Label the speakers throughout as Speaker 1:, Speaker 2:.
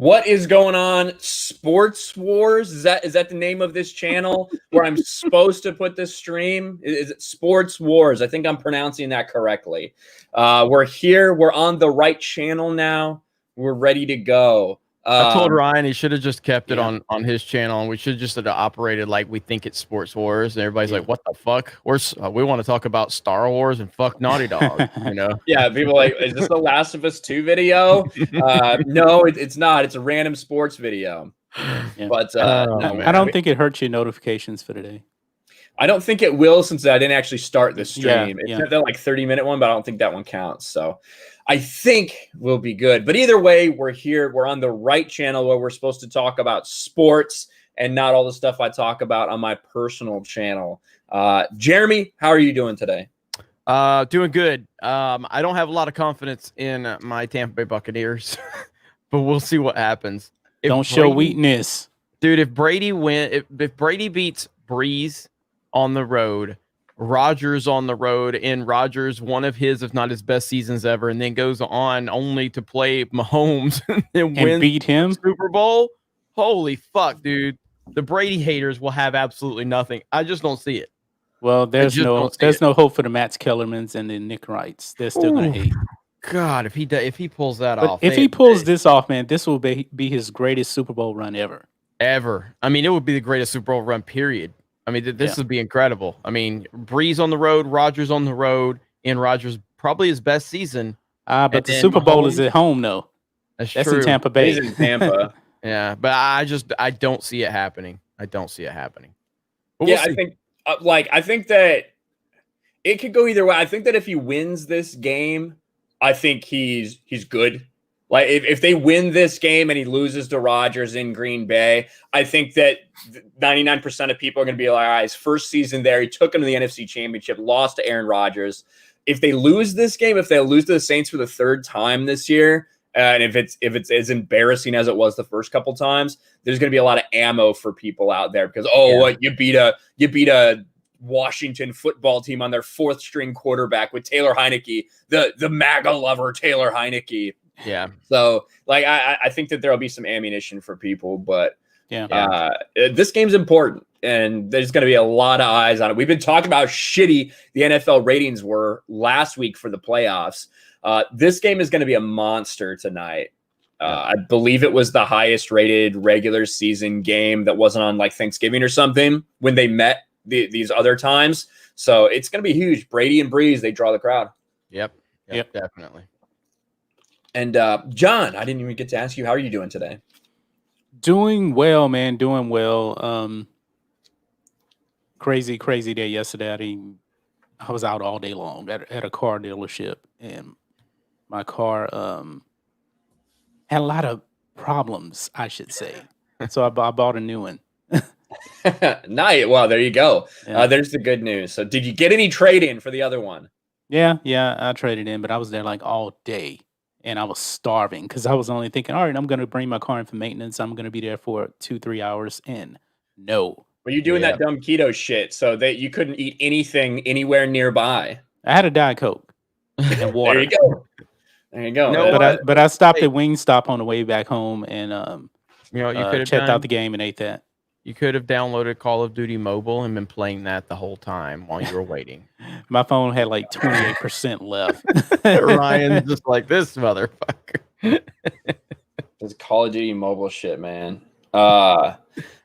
Speaker 1: What is going on? Sports Wars? Is that the name of this channel where I'm supposed to put this stream? Is it Sports Wars? I think I'm pronouncing that correctly. We're here. We're on the right channel now. We're ready to go.
Speaker 2: I told Ryan he should have just kept it on his channel, and we should just have operated like we think it's Sports Wars. And everybody's like, "What the fuck? We want to talk about Star Wars and fuck Naughty Dog." You know?
Speaker 1: Yeah, people are like, "Is this the Last of Us 2 video?" No, it's not. It's a random sports video.
Speaker 3: Yeah.
Speaker 1: But
Speaker 3: no, I don't think it hurts your notifications for today.
Speaker 1: I don't think it will, since I didn't actually start the stream. It's that like 30-minute one, but I don't think that one counts. So I think we'll be good. But either way, we're here. We're on the right channel where we're supposed to talk about sports and not all the stuff I talk about on my personal channel. Jeremy, how are you doing today?
Speaker 2: Doing good. I don't have a lot of confidence in my Tampa Bay Buccaneers, but we'll see what happens.
Speaker 3: Don't show weakness.
Speaker 2: Dude, if Brady beats Brees on the road, Rodgers on the road, and Rodgers one of his, if not his best seasons ever, and then goes on only to play Mahomes and win
Speaker 3: beat him
Speaker 2: Super Bowl. Holy fuck, dude! The Brady haters will have absolutely nothing. I just don't see it.
Speaker 3: Well, there's no hope for the Matt Kellermans and the Nick Wrights. They're still gonna hate.
Speaker 2: God, if he pulls that off,
Speaker 3: if he pulls this off, man, this will be his greatest Super Bowl run ever.
Speaker 2: I mean, it would be the greatest Super Bowl run, period. I mean, this would be incredible. I mean, Brees on the road, Rodgers on the road, and Rodgers probably his best season.
Speaker 3: But the Super Bowl is at home, though. That's true. In Tampa Bay.
Speaker 1: He's in Tampa.
Speaker 2: Yeah, but I don't see it happening. I don't see it happening.
Speaker 1: But I think I think that it could go either way. I think that if he wins this game, I think he's good. Like if they win this game and he loses to Rodgers in Green Bay, I think that 99% of people are going to be like, all right, his first season there, he took him to the NFC Championship, lost to Aaron Rodgers. If they lose this game, if they lose to the Saints for the third time this year, and if it's as embarrassing as it was the first couple times, there's going to be a lot of ammo for people out there because you beat a Washington football team on their fourth string quarterback with Taylor Heineke, the MAGA lover Taylor Heineke.
Speaker 2: Yeah.
Speaker 1: So I think that there'll be some ammunition for people, but this game's important and there's going to be a lot of eyes on it. We've been talking about how shitty the NFL ratings were last week for the playoffs. This game is going to be a monster tonight. I believe it was the highest rated regular season game that wasn't on like Thanksgiving or something when they met these other times. So it's going to be huge. Brady and Brees, they draw the crowd.
Speaker 2: Yep, definitely.
Speaker 1: And John, I didn't even get to ask you, how are you doing today?
Speaker 3: Doing well, man. Doing well. Crazy day yesterday. I was out all day long at a car dealership, and my car had a lot of problems, I should say. So I bought a new one.
Speaker 1: Nice. Well, there you go. There's the good news. So did you get any trade-in for the other one?
Speaker 3: Yeah, I traded in, but I was there like all day. And I was starving because I was only thinking, all right, I'm going to bring my car in for maintenance. I'm going to be there for 2-3 hours. And no.
Speaker 1: Well, you're doing that dumb keto shit so that you couldn't eat anything anywhere nearby.
Speaker 3: I had a Diet Coke and water.
Speaker 1: There you go.
Speaker 3: No, but I stopped at Wingstop on the way back home and
Speaker 2: you could have
Speaker 3: checked out the game and ate that.
Speaker 2: You could have downloaded Call of Duty Mobile and been playing that the whole time while you were waiting.
Speaker 3: My phone had like 28% left.
Speaker 2: Ryan's just like, this motherfucker.
Speaker 1: This Call of Duty Mobile shit, man.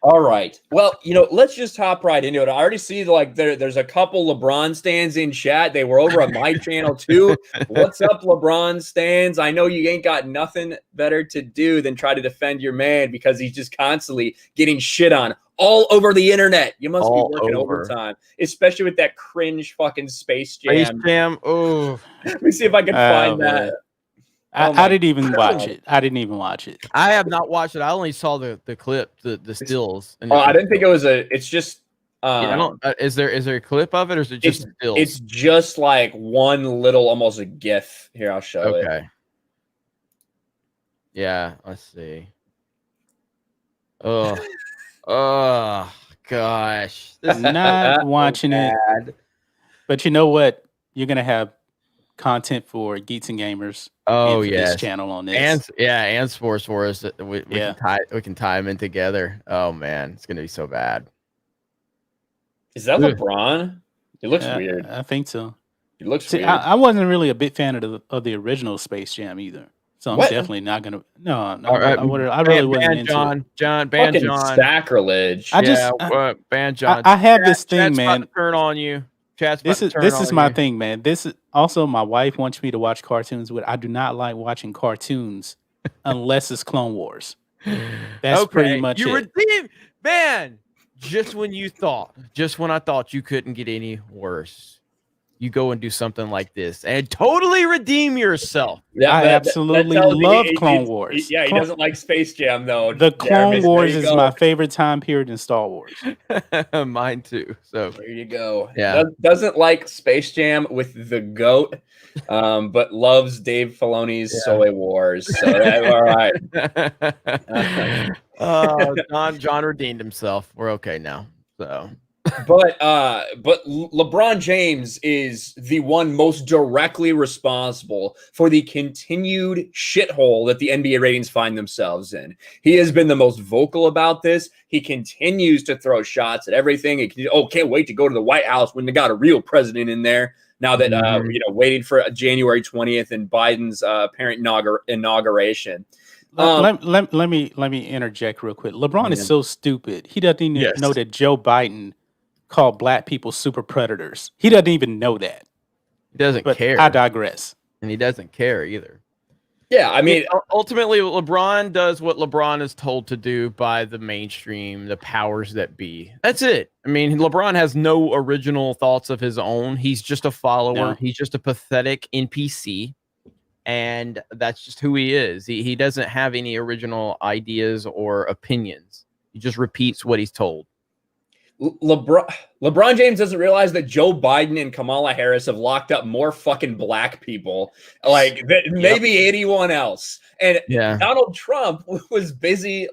Speaker 1: All right. Well, let's just hop right into it. I already see like there's a couple LeBron stands in chat. They were over at my channel too. What's up, LeBron stands? I know you ain't got nothing better to do than try to defend your man because he's just constantly getting shit on all over the internet. You must be working overtime, especially with that cringe fucking Space Jam.
Speaker 2: Space Jam. Oh,
Speaker 1: let me see if I can find that.
Speaker 3: I didn't even watch it.
Speaker 2: I have not watched it. I only saw the clip, the stills.
Speaker 1: I didn't think it was it's just.
Speaker 2: Is there a clip of it, or is it just stills?
Speaker 1: It's just like one little, almost a GIF. Here, I'll show it.
Speaker 2: Okay. Yeah, let's see. Oh, gosh.
Speaker 3: I'm not watching it. But you know what? You're gonna have content for Geeks and Gamers.
Speaker 2: Oh
Speaker 3: and for
Speaker 2: yes,
Speaker 3: this channel on this.
Speaker 2: And Sports Wars. We can tie them in together. Oh man, it's gonna be so bad.
Speaker 1: Is that LeBron? It looks weird.
Speaker 3: I think so.
Speaker 1: It looks weird.
Speaker 3: I wasn't really a big fan of the original Space Jam either. So I'm definitely not gonna. No, I really wasn't into it.
Speaker 1: Fucking sacrilege.
Speaker 2: Ban John.
Speaker 3: I have this thing, man.
Speaker 2: Turn on you.
Speaker 3: This is my thing, man. This is also my wife wants me to watch cartoons. I do not like watching cartoons unless it's Clone Wars. That's pretty much
Speaker 2: you
Speaker 3: it.
Speaker 2: Man, just when I thought you couldn't get any worse, you go and do something like this and totally redeem yourself.
Speaker 3: Yeah, I absolutely love Clone Wars.
Speaker 1: He doesn't like Space Jam, though.
Speaker 3: The Clone Wars is my favorite time period in Star Wars.
Speaker 2: Mine too. So
Speaker 1: there you go.
Speaker 2: Yeah.
Speaker 1: Doesn't like Space Jam with the GOAT, but loves Dave Filoni's Soy Wars. So all right.
Speaker 2: John redeemed himself. We're okay now. So.
Speaker 1: But LeBron James is the one most directly responsible for the continued shithole that the NBA ratings find themselves in. He has been the most vocal about this. He continues to throw shots at everything. Can't wait to go to the White House when they got a real president in there. Now that waiting for January 20th and Biden's apparent inauguration.
Speaker 3: Let me interject real quick. LeBron is so stupid. He doesn't even know that Joe Biden called black people super predators. He doesn't even know that.
Speaker 2: He doesn't care.
Speaker 3: I digress.
Speaker 2: And he doesn't care either.
Speaker 1: Yeah, I mean,
Speaker 2: ultimately, LeBron does what LeBron is told to do by the mainstream, the powers that be. That's it. I mean, LeBron has no original thoughts of his own. He's just a follower. No. He's just a pathetic NPC. And that's just who he is. He doesn't have any original ideas or opinions. He just repeats what he's told.
Speaker 1: LeBron James doesn't realize that Joe Biden and Kamala Harris have locked up more fucking black people, like maybe anyone else. And Donald Trump was busy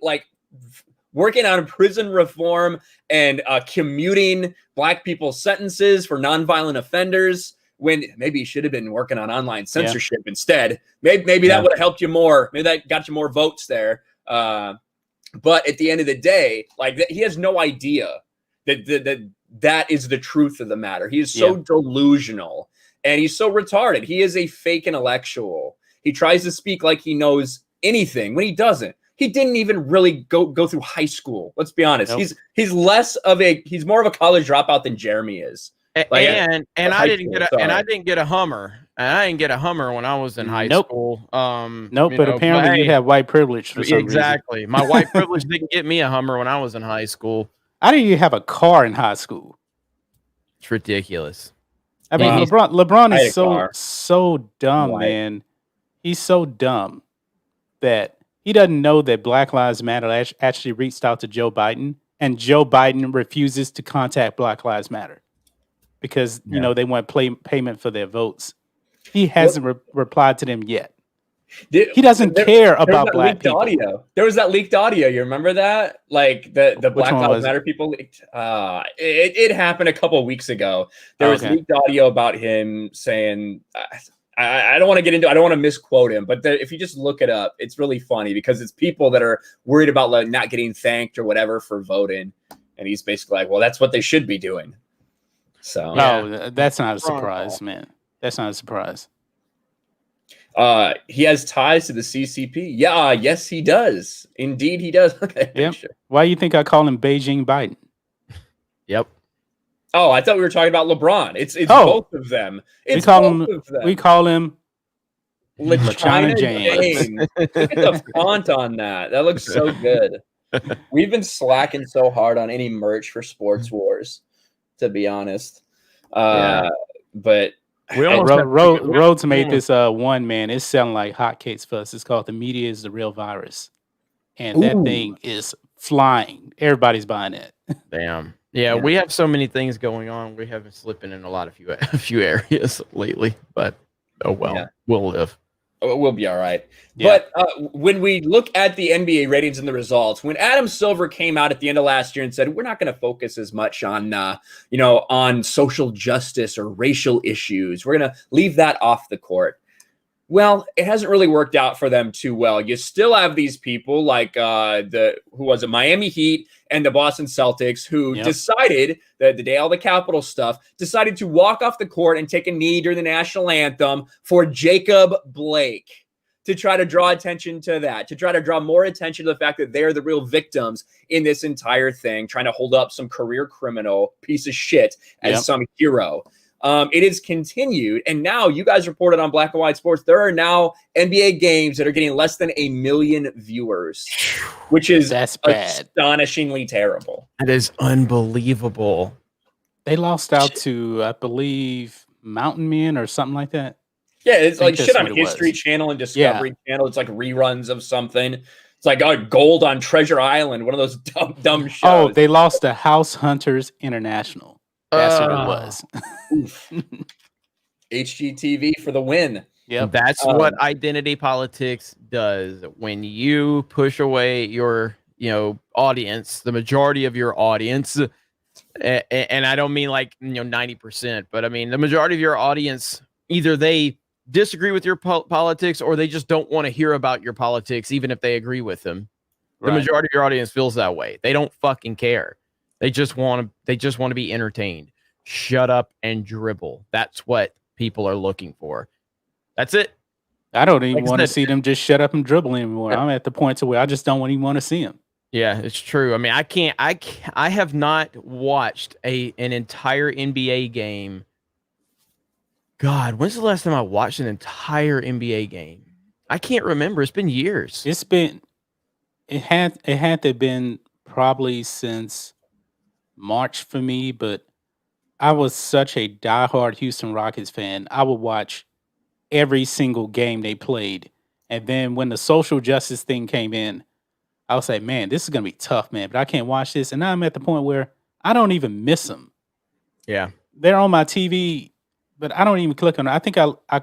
Speaker 1: working on prison reform and commuting black people's sentences for nonviolent offenders, when maybe he should have been working on online censorship instead. Maybe that would have helped you more. Maybe that got you more votes there. But at the end of the day, he has no idea that is the truth of the matter. He is so delusional and he's so retarded. He is a fake intellectual. He tries to speak like he knows anything when he doesn't. He didn't even really go through high school. Let's be honest. Nope. He's more of a college dropout than Jeremy is.
Speaker 2: I didn't get a Hummer. And I didn't get a Hummer when I was in high school.
Speaker 3: But apparently you have white privilege for some reason.
Speaker 2: My white privilege didn't get me a Hummer when I was in high school.
Speaker 3: I didn't even have a car in high school.
Speaker 2: It's ridiculous.
Speaker 3: I mean, LeBron is so dumb, man. He's so dumb that he doesn't know that Black Lives Matter actually reached out to Joe Biden, and Joe Biden refuses to contact Black Lives Matter because they want payment for their votes. He hasn't replied to them yet. He doesn't care about black people.
Speaker 1: There was that leaked audio. You remember that? The Black Lives Matter people leaked. It happened a couple of weeks ago. There was leaked audio about him saying, I don't want to get into. I don't want to misquote him, but if you just look it up, it's really funny because it's people that are worried about not getting thanked or whatever for voting, and he's basically like, well, that's what they should be doing. So
Speaker 3: no, that's not a surprise, man. That's not a surprise.
Speaker 1: He has ties to the CCP. Yes, he does. Indeed, he does.
Speaker 3: Yep. Sure. Why do you think I call him Beijing Biden?
Speaker 2: Yep.
Speaker 1: Oh, I thought we were talking about LeBron. It's both of them.
Speaker 3: We call him LaChina James.
Speaker 1: Look at the font on that. That looks so good. We've been slacking so hard on any merch for Sports Wars, to be honest. But
Speaker 3: Rhodes made this one, man. It's selling like hotcakes for us. It's called "The Media is the Real Virus," and that thing is flying. Everybody's buying it.
Speaker 2: Damn. Yeah, we have so many things going on. We have been slipping in a few areas lately, but we'll live.
Speaker 1: We'll be all right.
Speaker 3: Yeah.
Speaker 1: But when we look at the NBA ratings and the results, when Adam Silver came out at the end of last year and said, we're not going to focus as much on, on social justice or racial issues, we're going to leave that off the court. Well, it hasn't really worked out for them too well. You still have these people like Miami Heat and the Boston Celtics who decided that the day all the Capitol stuff decided to walk off the court and take a knee during the national anthem for Jacob Blake to try to draw attention to that, to try to draw more attention to the fact that they're the real victims in this entire thing, trying to hold up some career criminal piece of shit as some hero. It is continued, and now you guys reported on Black and White Sports. There are now NBA games that are getting less than 1 million viewers, which is astonishingly terrible.
Speaker 2: That is unbelievable.
Speaker 3: They lost out to, I believe, Mountain Men or something like that.
Speaker 1: Yeah, it's like shit on History Channel and Discovery Channel. It's like reruns of something. It's like Gold on Treasure Island, one of those dumb shows.
Speaker 3: Oh, they lost to House Hunters International. That's what it was.
Speaker 1: HGTV for the win.
Speaker 2: Yeah, that's what identity politics does. When you push away your, audience, the majority of your audience, and I don't mean 90%, but I mean the majority of your audience, either they disagree with your politics or they just don't want to hear about your politics, even if they agree with them. The majority of your audience feels that way. They don't fucking care. They just want to be entertained. Shut up and dribble. That's what people are looking for. That's it.
Speaker 3: I don't even want to see them just shut up and dribble anymore. I'm at the point to where I just don't even want to see them.
Speaker 2: Yeah, it's true. I mean, I have not watched an entire NBA game. God, when's the last time I watched an entire NBA game? I can't remember. It's been years.
Speaker 3: It had to have been probably since March for me, but I was such a diehard Houston Rockets fan. I would watch every single game they played. And then when the social justice thing came in, I was like, man, this is going to be tough, man, but I can't watch this. And now I'm at the point where I don't even miss them.
Speaker 2: Yeah.
Speaker 3: They're on my TV, but I don't even click on it. I think I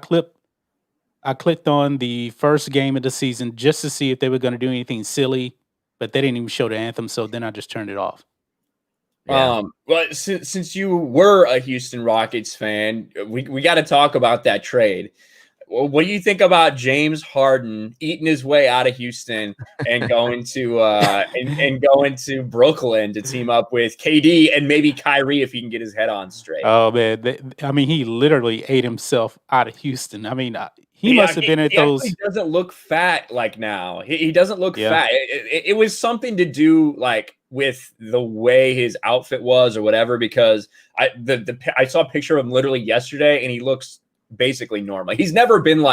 Speaker 3: clicked on the first game of the season just to see if they were going to do anything silly, but they didn't even show the anthem. So then I just turned it off.
Speaker 1: Yeah. Well, since you were a Houston Rockets fan, we got to talk about that trade. What do you think about James Harden eating his way out of Houston and going to and going to Brooklyn to team up with KD and maybe Kyrie if he can get his head on straight?
Speaker 3: Oh man, he literally ate himself out of Houston. I mean, he must have been at those.
Speaker 1: He doesn't look fat like now. He doesn't look fat. It was something to do with the way his outfit was or whatever, because I saw a picture of him literally yesterday and he looks basically normal. He's never been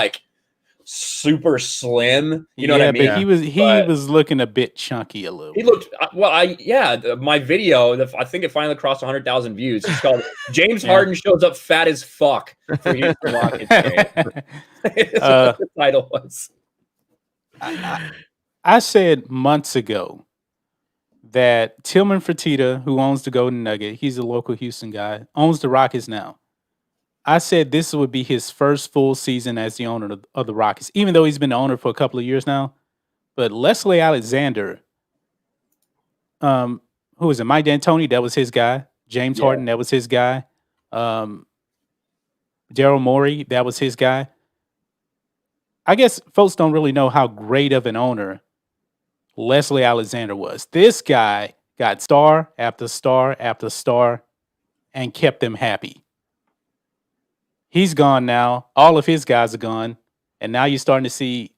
Speaker 1: super slim, you know what I mean?
Speaker 3: But he was looking a bit chunky a little.
Speaker 1: He looked my video, I think it finally crossed 100,000 views. It's called James Harden shows up fat as fuck for Houston Rockets. That's what the title was.
Speaker 3: I said months ago that Tillman Fertitta, who owns the Golden Nugget, he's a local Houston guy, owns the Rockets now. I said this would be his first full season as the owner of the Rockets, even though he's been the owner for a couple of years now. But Leslie Alexander, who was it? Mike D'Antoni, that was his guy. James Harden, that was his guy. Daryl Morey, that was his guy. I guess folks don't really know how great of an owner Leslie Alexander was. This guy got star after star after star and kept them happy. He's gone now. All of his guys are gone. And now you're starting to see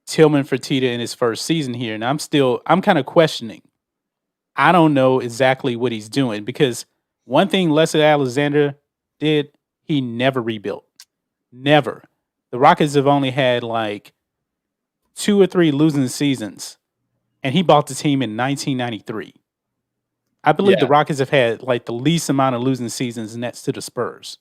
Speaker 3: Tillman Fertitta in his first season here. And I'm kind of questioning. I don't know exactly what he's doing, because one thing Leslie Alexander did, he never rebuilt. Never. The Rockets have only had 2 or 3 losing seasons, and he bought the team in 1993. I believe the Rockets have had the least amount of losing seasons next to the Spurs.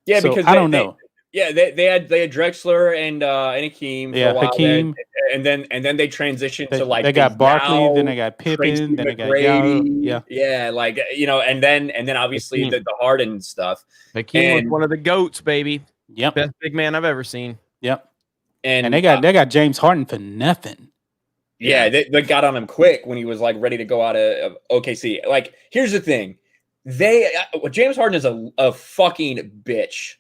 Speaker 1: Yeah,
Speaker 3: so
Speaker 1: because
Speaker 3: I don't know.
Speaker 1: They had Drexler and Hakeem for a while.
Speaker 3: Hakeem.
Speaker 1: And then they transitioned to
Speaker 3: they got Barkley, then they got Pippen, then they got Yao.
Speaker 1: And then obviously the Harden stuff.
Speaker 2: Hakeem was one of the GOATs, baby.
Speaker 3: Yep.
Speaker 2: Best big man I've ever seen.
Speaker 3: Yep. And they got James Harden for nothing.
Speaker 1: Yeah, they got on him quick when he was like ready to go out of OKC. Like, here's the thing. James Harden is a fucking bitch.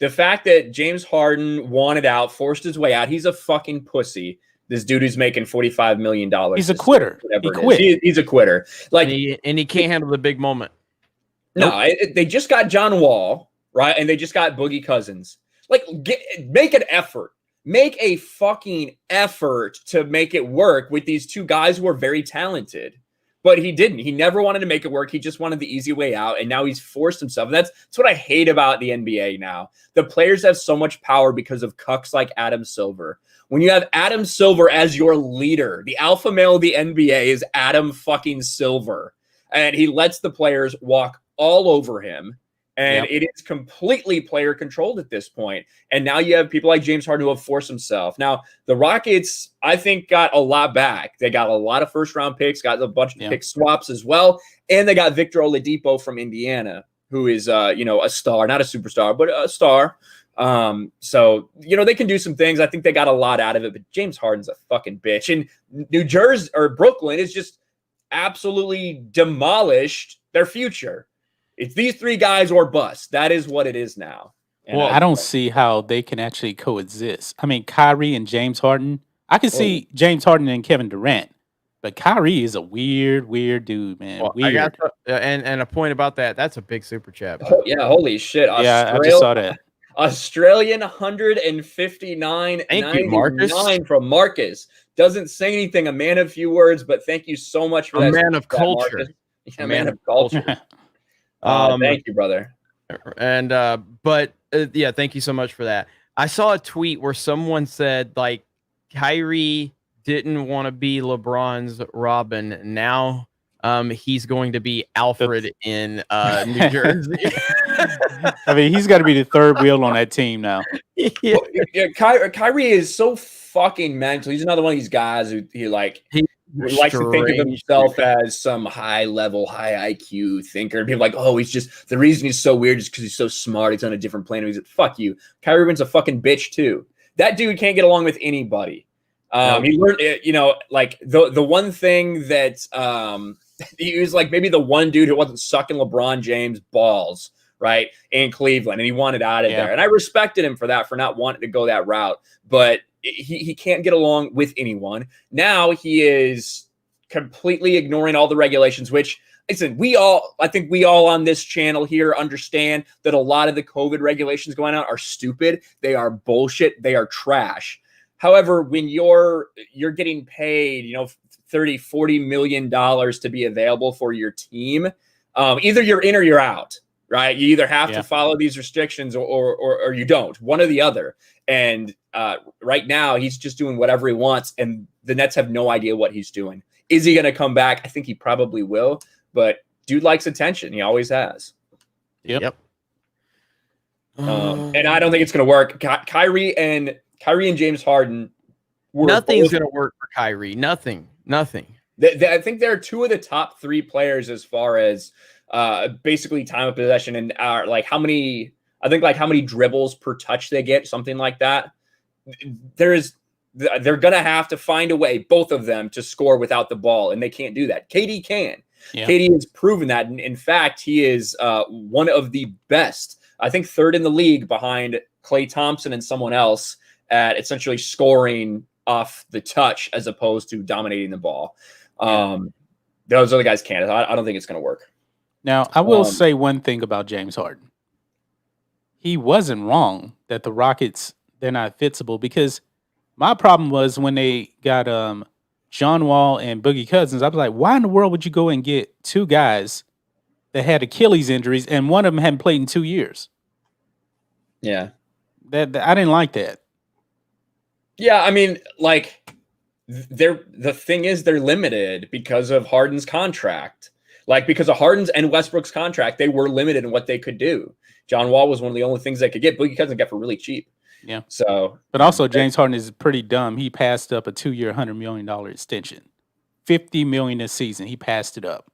Speaker 1: The fact that James Harden wanted out, forced his way out, he's a fucking pussy. This dude who's making $45 million.
Speaker 3: He's a quitter.
Speaker 1: He quit. He's a quitter. Like,
Speaker 2: and he can't handle the big moment.
Speaker 1: No, they just got John Wall, right? And they just got Boogie Cousins. Like, make an effort. Make a fucking effort to make it work with these two guys who are very talented. But he didn't. He never wanted to make it work. He just wanted the easy way out, and now he's forced himself. And that's what I hate about the NBA now. The players have so much power because of cucks like Adam Silver. When you have Adam Silver as your leader, the alpha male of the NBA is Adam fucking Silver. And he lets the players walk all over him. And it is completely player controlled at this point. And now you have people like James Harden who have forced himself. Now, the Rockets, I think, got a lot back. They got a lot of first-round picks, got a bunch of pick swaps as well. And they got Victor Oladipo from Indiana, who is, a star, not a superstar, but a star. So, they can do some things. I think they got a lot out of it. But James Harden's a fucking bitch. And New Jersey or Brooklyn is just absolutely demolished their future. It's these three guys or bust. That is what it is now. And
Speaker 3: I don't see how they can actually coexist. I mean, Kyrie and James Harden. I can see James Harden and Kevin Durant, but Kyrie is a weird dude, man.
Speaker 2: Well,
Speaker 3: weird.
Speaker 2: And a point about that. That's a big super chat.
Speaker 1: Oh, yeah, holy shit.
Speaker 3: Yeah, I just saw that.
Speaker 1: Australian 159.99 from Marcus. Doesn't say anything. A man of few words, but thank you so much for that.
Speaker 2: A man of culture.
Speaker 1: A man of culture. Thank you, brother.
Speaker 2: And thank you so much for that. I saw a tweet where someone said, like, Kyrie didn't want to be LeBron's Robin. Now he's going to be Alfred in New Jersey.
Speaker 3: I mean, he's got to be the third wheel on that team now.
Speaker 1: Yeah. Kyrie is so fucking mental. He's another one of these guys who he likes to think of himself as some high IQ thinker. People like, oh, he's just the reason he's so weird is because he's so smart. He's on a different planet. He's like, fuck you. Kyrie Irving's a fucking bitch too. That dude can't get along with anybody. He learned, like the one thing that he was like maybe the one dude who wasn't sucking LeBron James balls, right, in Cleveland, and he wanted out of there. And I respected him for that, for not wanting to go that route. But he can't get along with anyone. Now he is completely ignoring all the regulations, which, listen, I think we all on this channel here understand that a lot of the COVID regulations going on are stupid. They are bullshit. They are trash. However, when you're getting paid, $30-40 million to be available for your team, either you're in or you're out, right? You either have to follow these restrictions or you don't, one or the other. And right now, he's just doing whatever he wants, and the Nets have no idea what he's doing. Is he going to come back? I think he probably will, but dude likes attention. He always has.
Speaker 3: Yep.
Speaker 1: And I don't think it's going to work. Kyrie and James Harden.
Speaker 2: Nothing's going to work for Kyrie. Nothing.
Speaker 1: I think they're two of the top three players as far as basically time of possession and how many dribbles per touch they get, something like that. They're going to have to find a way, both of them, to score without the ball, and they can't do that. KD can. Yeah. KD has proven that. And in fact, he is one of the best, I think third in the league behind Klay Thompson and someone else at essentially scoring off the touch as opposed to dominating the ball. Those other guys can't. I don't think it's going to work.
Speaker 3: Now, I will say one thing about James Harden. He wasn't wrong that the Rockets, they're not fixable, because my problem was when they got John Wall and Boogie Cousins, I was like, why in the world would you go and get two guys that had Achilles injuries and one of them hadn't played in 2 years?
Speaker 1: Yeah.
Speaker 3: That I didn't like that.
Speaker 1: Yeah, I mean, like, the thing is they're limited because of Harden's contract. Like, because of Harden's and Westbrook's contract, they were limited in what they could do. John Wall was one of the only things they could get. Boogie Cousins got for really cheap.
Speaker 3: Yeah.
Speaker 1: So,
Speaker 3: but also James Harden is pretty dumb. He passed up a 2-year, $100 million extension, $50 million this season. He passed it up.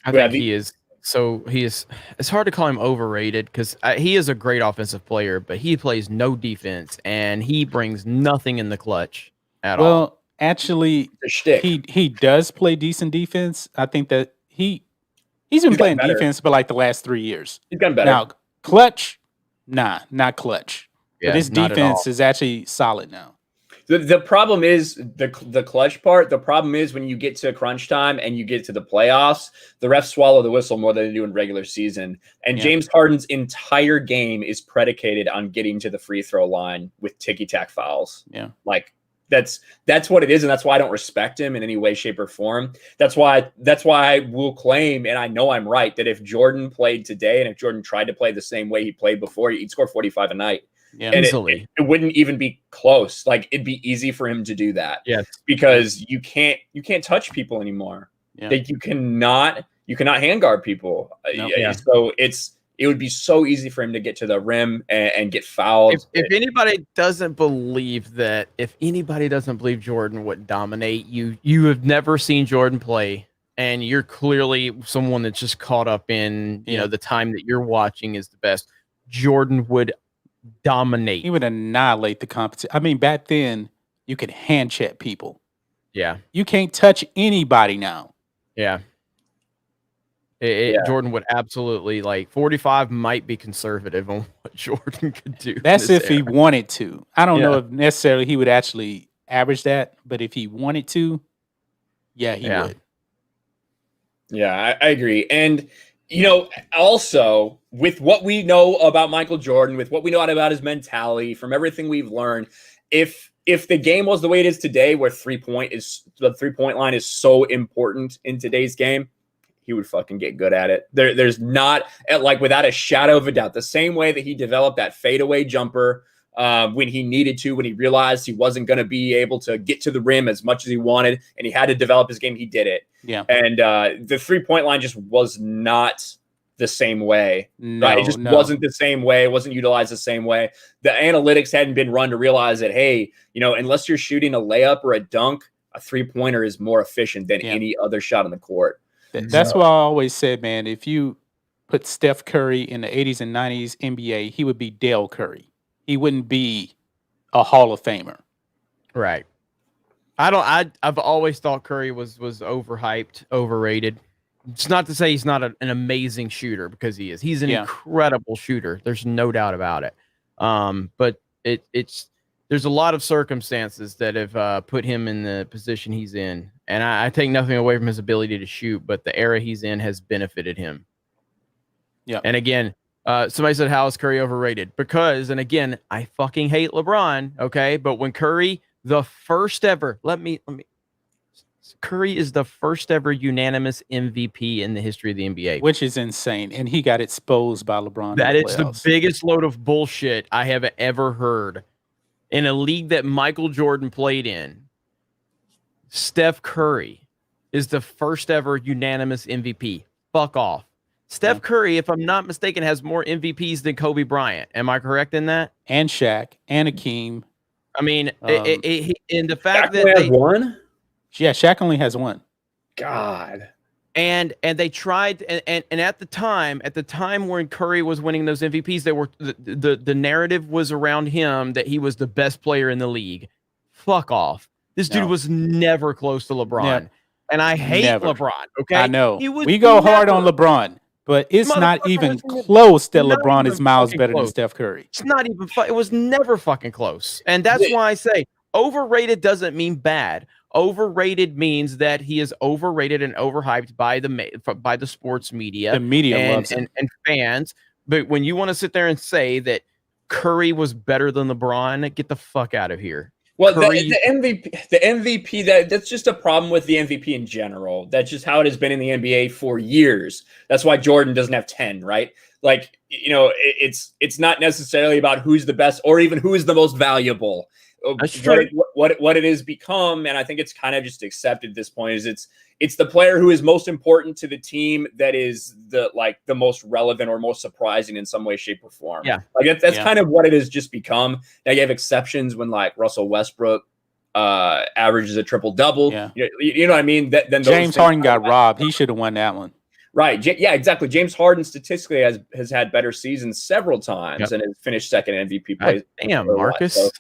Speaker 2: I think he is So it's hard to call him overrated because he is a great offensive player, but he plays no defense and he brings nothing in the clutch at all.
Speaker 3: Well, actually,
Speaker 1: The shtick.
Speaker 3: he does play decent defense. I think that he's been
Speaker 1: gotten
Speaker 3: playing
Speaker 1: better.
Speaker 3: defense for like the last 3 years.
Speaker 1: He's gotten better.
Speaker 3: Now, clutch, not clutch.
Speaker 2: Yeah,
Speaker 3: But his
Speaker 2: not at
Speaker 3: defense
Speaker 2: all.
Speaker 3: is actually solid now.
Speaker 1: The problem is the clutch part. The problem is when you get to crunch time and you get to the playoffs, the refs swallow the whistle more than they do in regular season. And
Speaker 3: Yeah.
Speaker 1: James Harden's entire game is predicated on getting to the free throw line with ticky-tack fouls.
Speaker 3: Yeah.
Speaker 1: Like that's what it is, and that's why I don't respect him in any way, shape, or form. That's why I will claim, and I know I'm right, that if Jordan played today and if Jordan tried to play the same way he played before, he'd score 45 a night.
Speaker 3: Yeah.
Speaker 1: And
Speaker 2: Easily.
Speaker 1: it wouldn't even be close. Like it'd be easy for him to do that.
Speaker 2: Yes.
Speaker 1: Because you can't touch people anymore.
Speaker 3: Yeah.
Speaker 1: Like you cannot handguard people.
Speaker 3: No.
Speaker 2: Yeah.
Speaker 1: So it would be so easy for him to get to the rim and get fouled.
Speaker 2: If anybody doesn't believe Jordan would dominate, you have never seen Jordan play, and you're clearly someone that's just caught up in the time that you're watching is the best. Jordan would dominate.
Speaker 3: He would annihilate the competition. I mean, back then you could hand check people.
Speaker 2: Yeah.
Speaker 3: You can't touch anybody now.
Speaker 2: Yeah. Jordan would absolutely 45 might be conservative on what Jordan could do.
Speaker 3: That's if he
Speaker 2: era.
Speaker 3: wanted to. I don't know
Speaker 2: Yeah.
Speaker 3: if necessarily he would actually average that, but if he wanted to, he would.
Speaker 1: Yeah, I agree. And also with what we know about Michael Jordan, with what we know about his mentality, from everything we've learned, if the game was the way it is today, where the 3-point line is so important in today's game, he would fucking get good at it. There's not without a shadow of a doubt, the same way that he developed that fadeaway jumper when he needed to, when he realized he wasn't going to be able to get to the rim as much as he wanted, and he had to develop his game. He did it.
Speaker 3: Yeah.
Speaker 1: And the 3-point line just was not the same way.
Speaker 3: No,
Speaker 1: right? It just wasn't the same way. It wasn't utilized the same way. The analytics hadn't been run to realize that, hey, unless you're shooting a layup or a dunk, a 3-pointer is more efficient than any other shot on the court.
Speaker 3: That's why I always said, man, if you put Steph Curry in the 80s and 90s NBA, he would be Dale Curry. He wouldn't be a Hall of Famer.
Speaker 2: Right. I've always thought Curry was overhyped, overrated. It's not to say he's not an amazing shooter, because he is. He's an incredible shooter. There's no doubt about it. But there's a lot of circumstances that have put him in the position he's in. And I take nothing away from his ability to shoot, but the era he's in has benefited him.
Speaker 3: Yeah.
Speaker 2: And again, somebody said, how is Curry overrated? Because, and again, I fucking hate LeBron, okay? But when Curry, the first ever, Curry is the first ever unanimous MVP in the history of the NBA.
Speaker 3: Which is insane. And he got exposed by LeBron.
Speaker 2: That is the biggest load of bullshit I have ever heard. In a league that Michael Jordan played in, Steph Curry is the first ever unanimous MVP. Fuck off. Steph Curry, if I'm not mistaken, has more MVPs than Kobe Bryant. Am I correct in that?
Speaker 3: And Shaq and Akeem.
Speaker 2: I mean, in the fact
Speaker 1: Shaq
Speaker 2: that
Speaker 1: only has one?
Speaker 3: Yeah, Shaq only has one.
Speaker 1: God.
Speaker 2: And they tried, and at the time when Curry was winning those MVPs, they were the narrative was around him that he was the best player in the league. Fuck off. This dude was never close to LeBron. And I hate LeBron. Okay.
Speaker 3: I know. We go hard on LeBron, but it's not even close that LeBron is miles better than Steph Curry.
Speaker 2: It's not even it was never fucking close. And that's why I say overrated doesn't mean bad. Overrated means that he is overrated and overhyped by the sports media.
Speaker 3: The media loves him.
Speaker 2: And fans. But when you want to sit there and say that Curry was better than LeBron, get the fuck out of here.
Speaker 1: Well, the MVP, that's just a problem with the MVP in general. That's just how it has been in the NBA for years. That's why Jordan doesn't have 10, right? Like, it's not necessarily about who's the best or even who is the most valuable.
Speaker 2: That's true.
Speaker 1: What it has become, and I think it's kind of just accepted at this point, is it's the player who is most important to the team that is the most relevant or most surprising in some way, shape, or form.
Speaker 2: Yeah,
Speaker 1: that's kind of what it has just become. Now you have exceptions when Russell Westbrook averages a triple double.
Speaker 3: Yeah.
Speaker 1: You know what I mean? Then
Speaker 3: James Harden got robbed. He should have won that one.
Speaker 1: Right. Yeah, exactly. James Harden statistically has had better seasons several times and has finished second MVP plays.
Speaker 2: Damn, Marcus.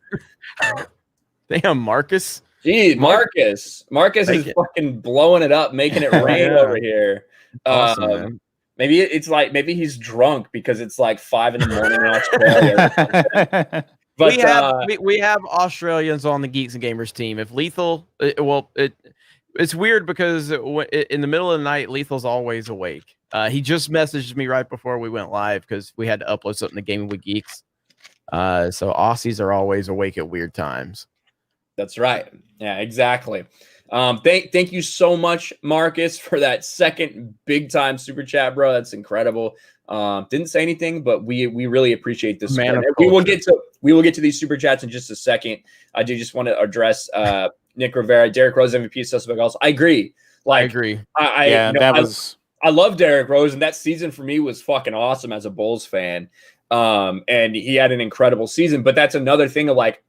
Speaker 2: Damn, Marcus.
Speaker 1: Geez, Marcus is fucking blowing it up, making it rain over here.
Speaker 2: Awesome, man.
Speaker 1: Maybe it's like he's drunk because it's like 5 a.m. in Australia.
Speaker 2: But we have Australians on the Geeks and Gamers team. If Lethal, it's weird because in the middle of the night, Lethal's always awake. He just messaged me right before we went live because we had to upload something to Gaming with Geeks. So Aussies are always awake at weird times.
Speaker 1: That's right. Yeah, exactly. Thank you so much, Marcus, for that second big time super chat, bro. That's incredible. Didn't say anything, but we really appreciate this. We will get to these super chats in just a second. I do just want to address Nick Rivera, Derrick Rose MVP suspect. Also, I agree. I agree. I love Derrick Rose, and that season for me was fucking awesome as a Bulls fan. And he had an incredible season. But that's another thing of like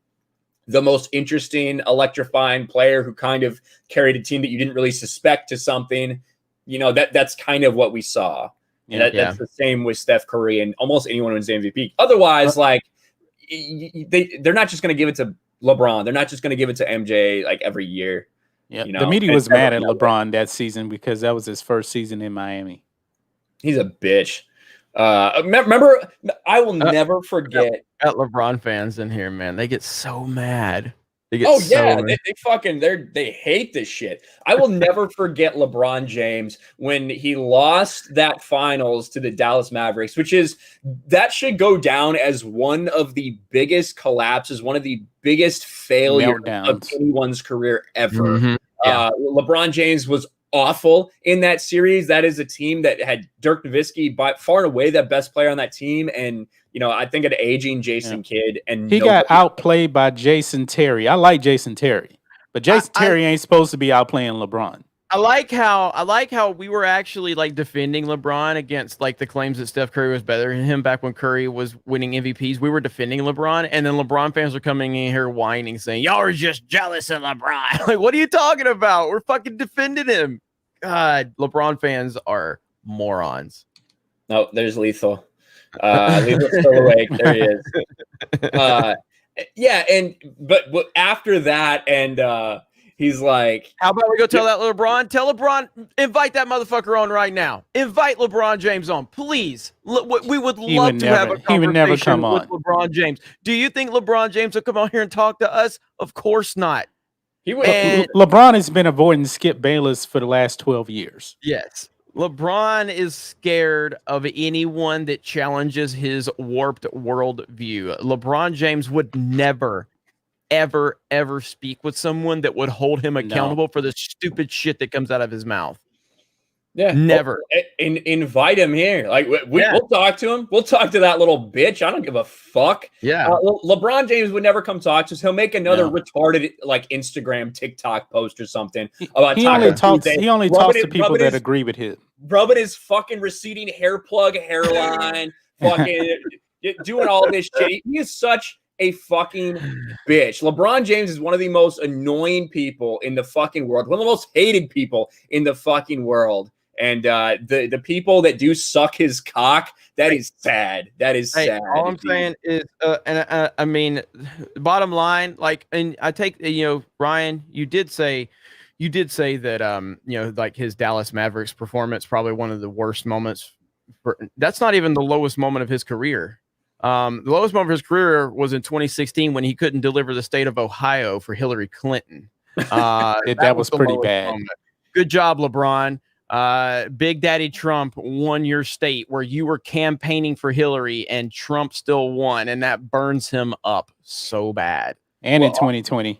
Speaker 1: the most interesting, electrifying player who kind of carried a team that you didn't really suspect to something. That's kind of what we saw. And that's the same with Steph Curry and almost anyone who wins the MVP. Otherwise, like they're not just going to give it to LeBron. They're not just going to give it to MJ like every year.
Speaker 3: Yeah, the media was mad at LeBron that season because that was his first season in Miami.
Speaker 1: He's a bitch. Remember, I will never forget.
Speaker 2: Got LeBron fans in here, man. They get so mad. They hate this shit. I will never forget LeBron James when he lost that finals to the Dallas Mavericks, that should go down as one of the biggest collapses, one of the biggest failures of anyone's career ever. Mm-hmm. LeBron James was awful in that series. That is a team that had Dirk Nowitzki by far and away the best player on that team. And, I think an aging Jason Kidd. And
Speaker 3: he got outplayed by Jason Terry. I like Jason Terry, but Jason Terry ain't supposed to be outplaying LeBron.
Speaker 2: I like how we were actually like defending LeBron against like the claims that Steph Curry was better than him back when Curry was winning MVPs. We were defending LeBron, and then LeBron fans are coming in here whining, saying, y'all are just jealous of LeBron. Like, what are you talking about? We're fucking defending him. God, LeBron fans are morons.
Speaker 1: No, there's Lethal. Lethal's still awake. There he is. But after that, and he's like,
Speaker 2: how about we go tell that LeBron? Tell LeBron, invite that motherfucker on right now. Invite LeBron James on, please. We would love to have a conversation with LeBron James. Do you think LeBron James will come on here and talk to us? Of course not.
Speaker 3: LeBron has been avoiding Skip Bayless for the last 12 years.
Speaker 2: Yes. LeBron is scared of anyone that challenges his warped worldview. LeBron James would never, ever, ever speak with someone that would hold him accountable for the stupid shit that comes out of his mouth.
Speaker 1: Yeah,
Speaker 2: never.
Speaker 1: Invite him here. Like we'll talk to him. We'll talk to that little bitch. I don't give a fuck.
Speaker 2: Yeah.
Speaker 1: LeBron James would never come talk to us. He'll make another retarded like Instagram, TikTok post or something about.
Speaker 3: He only talks to people that agree with him.
Speaker 1: Rubbing his fucking receding hair plug hairline, fucking doing all this shit. He is such a fucking bitch. LeBron James is one of the most annoying people in the fucking world. One of the most hated people in the fucking world. And the people that do suck his cock, that is sad. That is sad.
Speaker 2: All I'm saying is, I mean, bottom line, like, and I take, Ryan, you did say that, like his Dallas Mavericks performance, probably one of the worst moments. That's not even the lowest moment of his career. The lowest moment of his career was in 2016 when he couldn't deliver the state of Ohio for Hillary Clinton.
Speaker 3: That was pretty bad.
Speaker 2: Moment. Good job, LeBron. Big Daddy Trump won your state where you were campaigning for Hillary and Trump still won, and that burns him up so bad.
Speaker 3: And in 2020.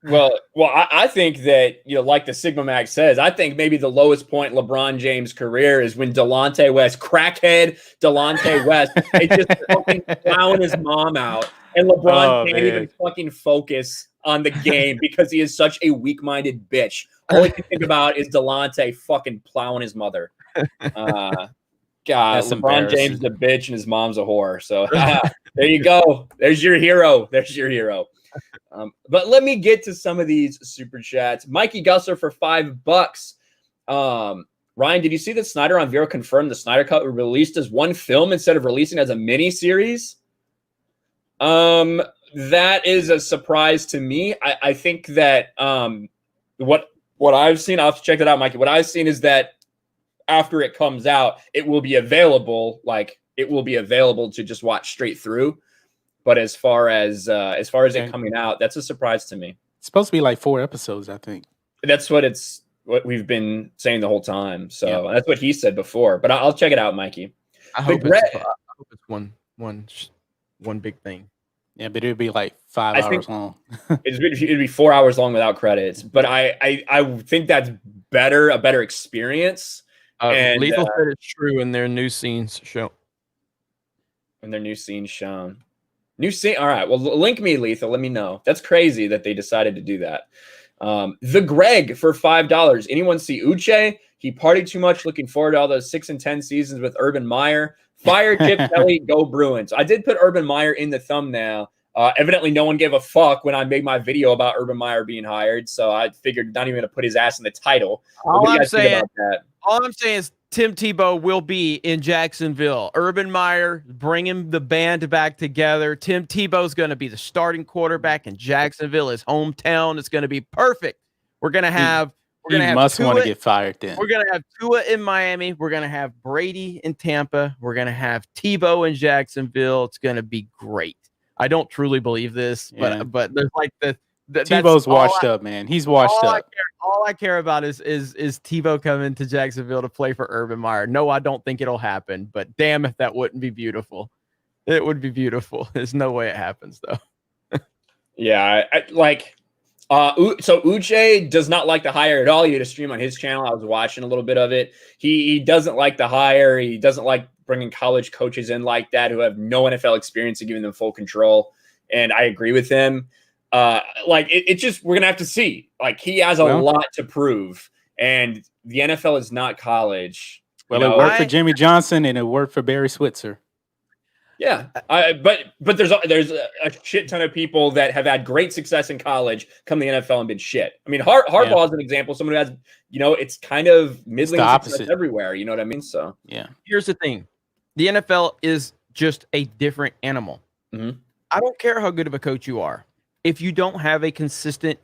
Speaker 1: Well, I think that, like the Sigma Mag says, I think maybe the lowest point in LeBron James' career is when Delonte West, crackhead Delonte West, is just fucking plowing his mom out, and LeBron can't even fucking focus on the game because he is such a weak-minded bitch. All he can think about is Delonte fucking plowing his mother. God, that's LeBron James is a bitch and his mom's a whore. So there you go. There's your hero. But let me get to some of these super chats. Mikey Gusser for $5. Ryan, did you see that Snyder on Vero confirmed the Snyder Cut was released as one film instead of releasing as a mini series? That is a surprise to me. I think that what I've seen, I'll have to check that out, Mikey. What I've seen is that after it comes out, it will be available. Like it will be available to just watch straight through. But as far as it coming out, that's a surprise to me.
Speaker 3: It's supposed to be like 4 episodes, I think.
Speaker 1: That's what we've been saying the whole time. So that's what he said before. But I'll check it out, Mikey.
Speaker 2: I hope it's one big thing.
Speaker 3: Yeah, but it'd be like 5 hours long.
Speaker 1: it'd be 4 hours long without credits. But I think that's better, a better experience.
Speaker 2: And Lethal said it's true in their new scenes show.
Speaker 1: In their new scenes shown. New scene. All right. Well, link me, Lethal. Let me know. That's crazy that they decided to do that. The Greg for $5. Anyone see Uche? He partied too much. Looking forward to all those 6 and 10 seasons with Urban Meyer. Fire Chip Kelly. Go Bruins. I did put Urban Meyer in the thumbnail. Evidently, no one gave a fuck when I made my video about Urban Meyer being hired. So I figured not even going to put his ass in the title.
Speaker 2: All I'm saying is Tim Tebow will be in Jacksonville. Urban Meyer bringing the band back together. Tim Tebow's going to be the starting quarterback in Jacksonville, his hometown. It's going to be perfect. We're going to have.
Speaker 3: He must want to get fired then.
Speaker 2: We're going to have Tua in Miami. We're going to have Brady in Tampa. We're going to have Tebow in Jacksonville. It's going to be great. I don't truly believe this, but there's like
Speaker 3: Tebow's washed up, man. He's washed up.
Speaker 2: All I care about is Tebow coming to Jacksonville to play for Urban Meyer. No, I don't think it'll happen, but damn if that wouldn't be beautiful. It would be beautiful. There's no way it happens though.
Speaker 1: Yeah, so Uche does not like the hire at all. He did a stream on his channel. I was watching a little bit of it. He doesn't like the hire. He doesn't like bringing college coaches in like that who have no NFL experience and giving them full control. And I agree with him. It's just, we're going to have to see. Like, he has a lot to prove. And the NFL is not college.
Speaker 3: Well, it worked for Jimmy Johnson and it worked for Barry Switzer.
Speaker 1: Yeah, but there's a shit ton of people that have had great success in college, come to the NFL and been shit. I mean, Harbaugh is an example. Someone who has, it's kind of middling success everywhere. You know what I mean? So
Speaker 2: here's the thing: the NFL is just a different animal.
Speaker 1: Mm-hmm.
Speaker 2: I don't care how good of a coach you are. If you don't have a consistent,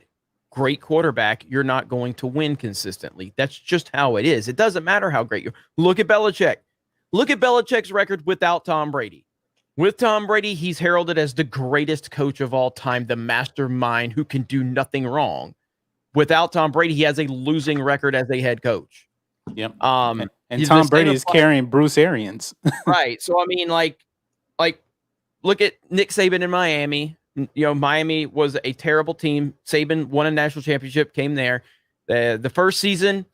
Speaker 2: great quarterback, you're not going to win consistently. That's just how it is. It doesn't matter how great you are. Look at Belichick. Look at Belichick's record without Tom Brady. With Tom Brady, he's heralded as the greatest coach of all time, the mastermind who can do nothing wrong. Without Tom Brady, he has a losing record as a head coach.
Speaker 3: Yep. And Tom Brady is carrying Bruce Arians.
Speaker 2: Right. So, I mean, like, look at Nick Saban in Miami. Miami was a terrible team. Saban won a national championship, came there. The first season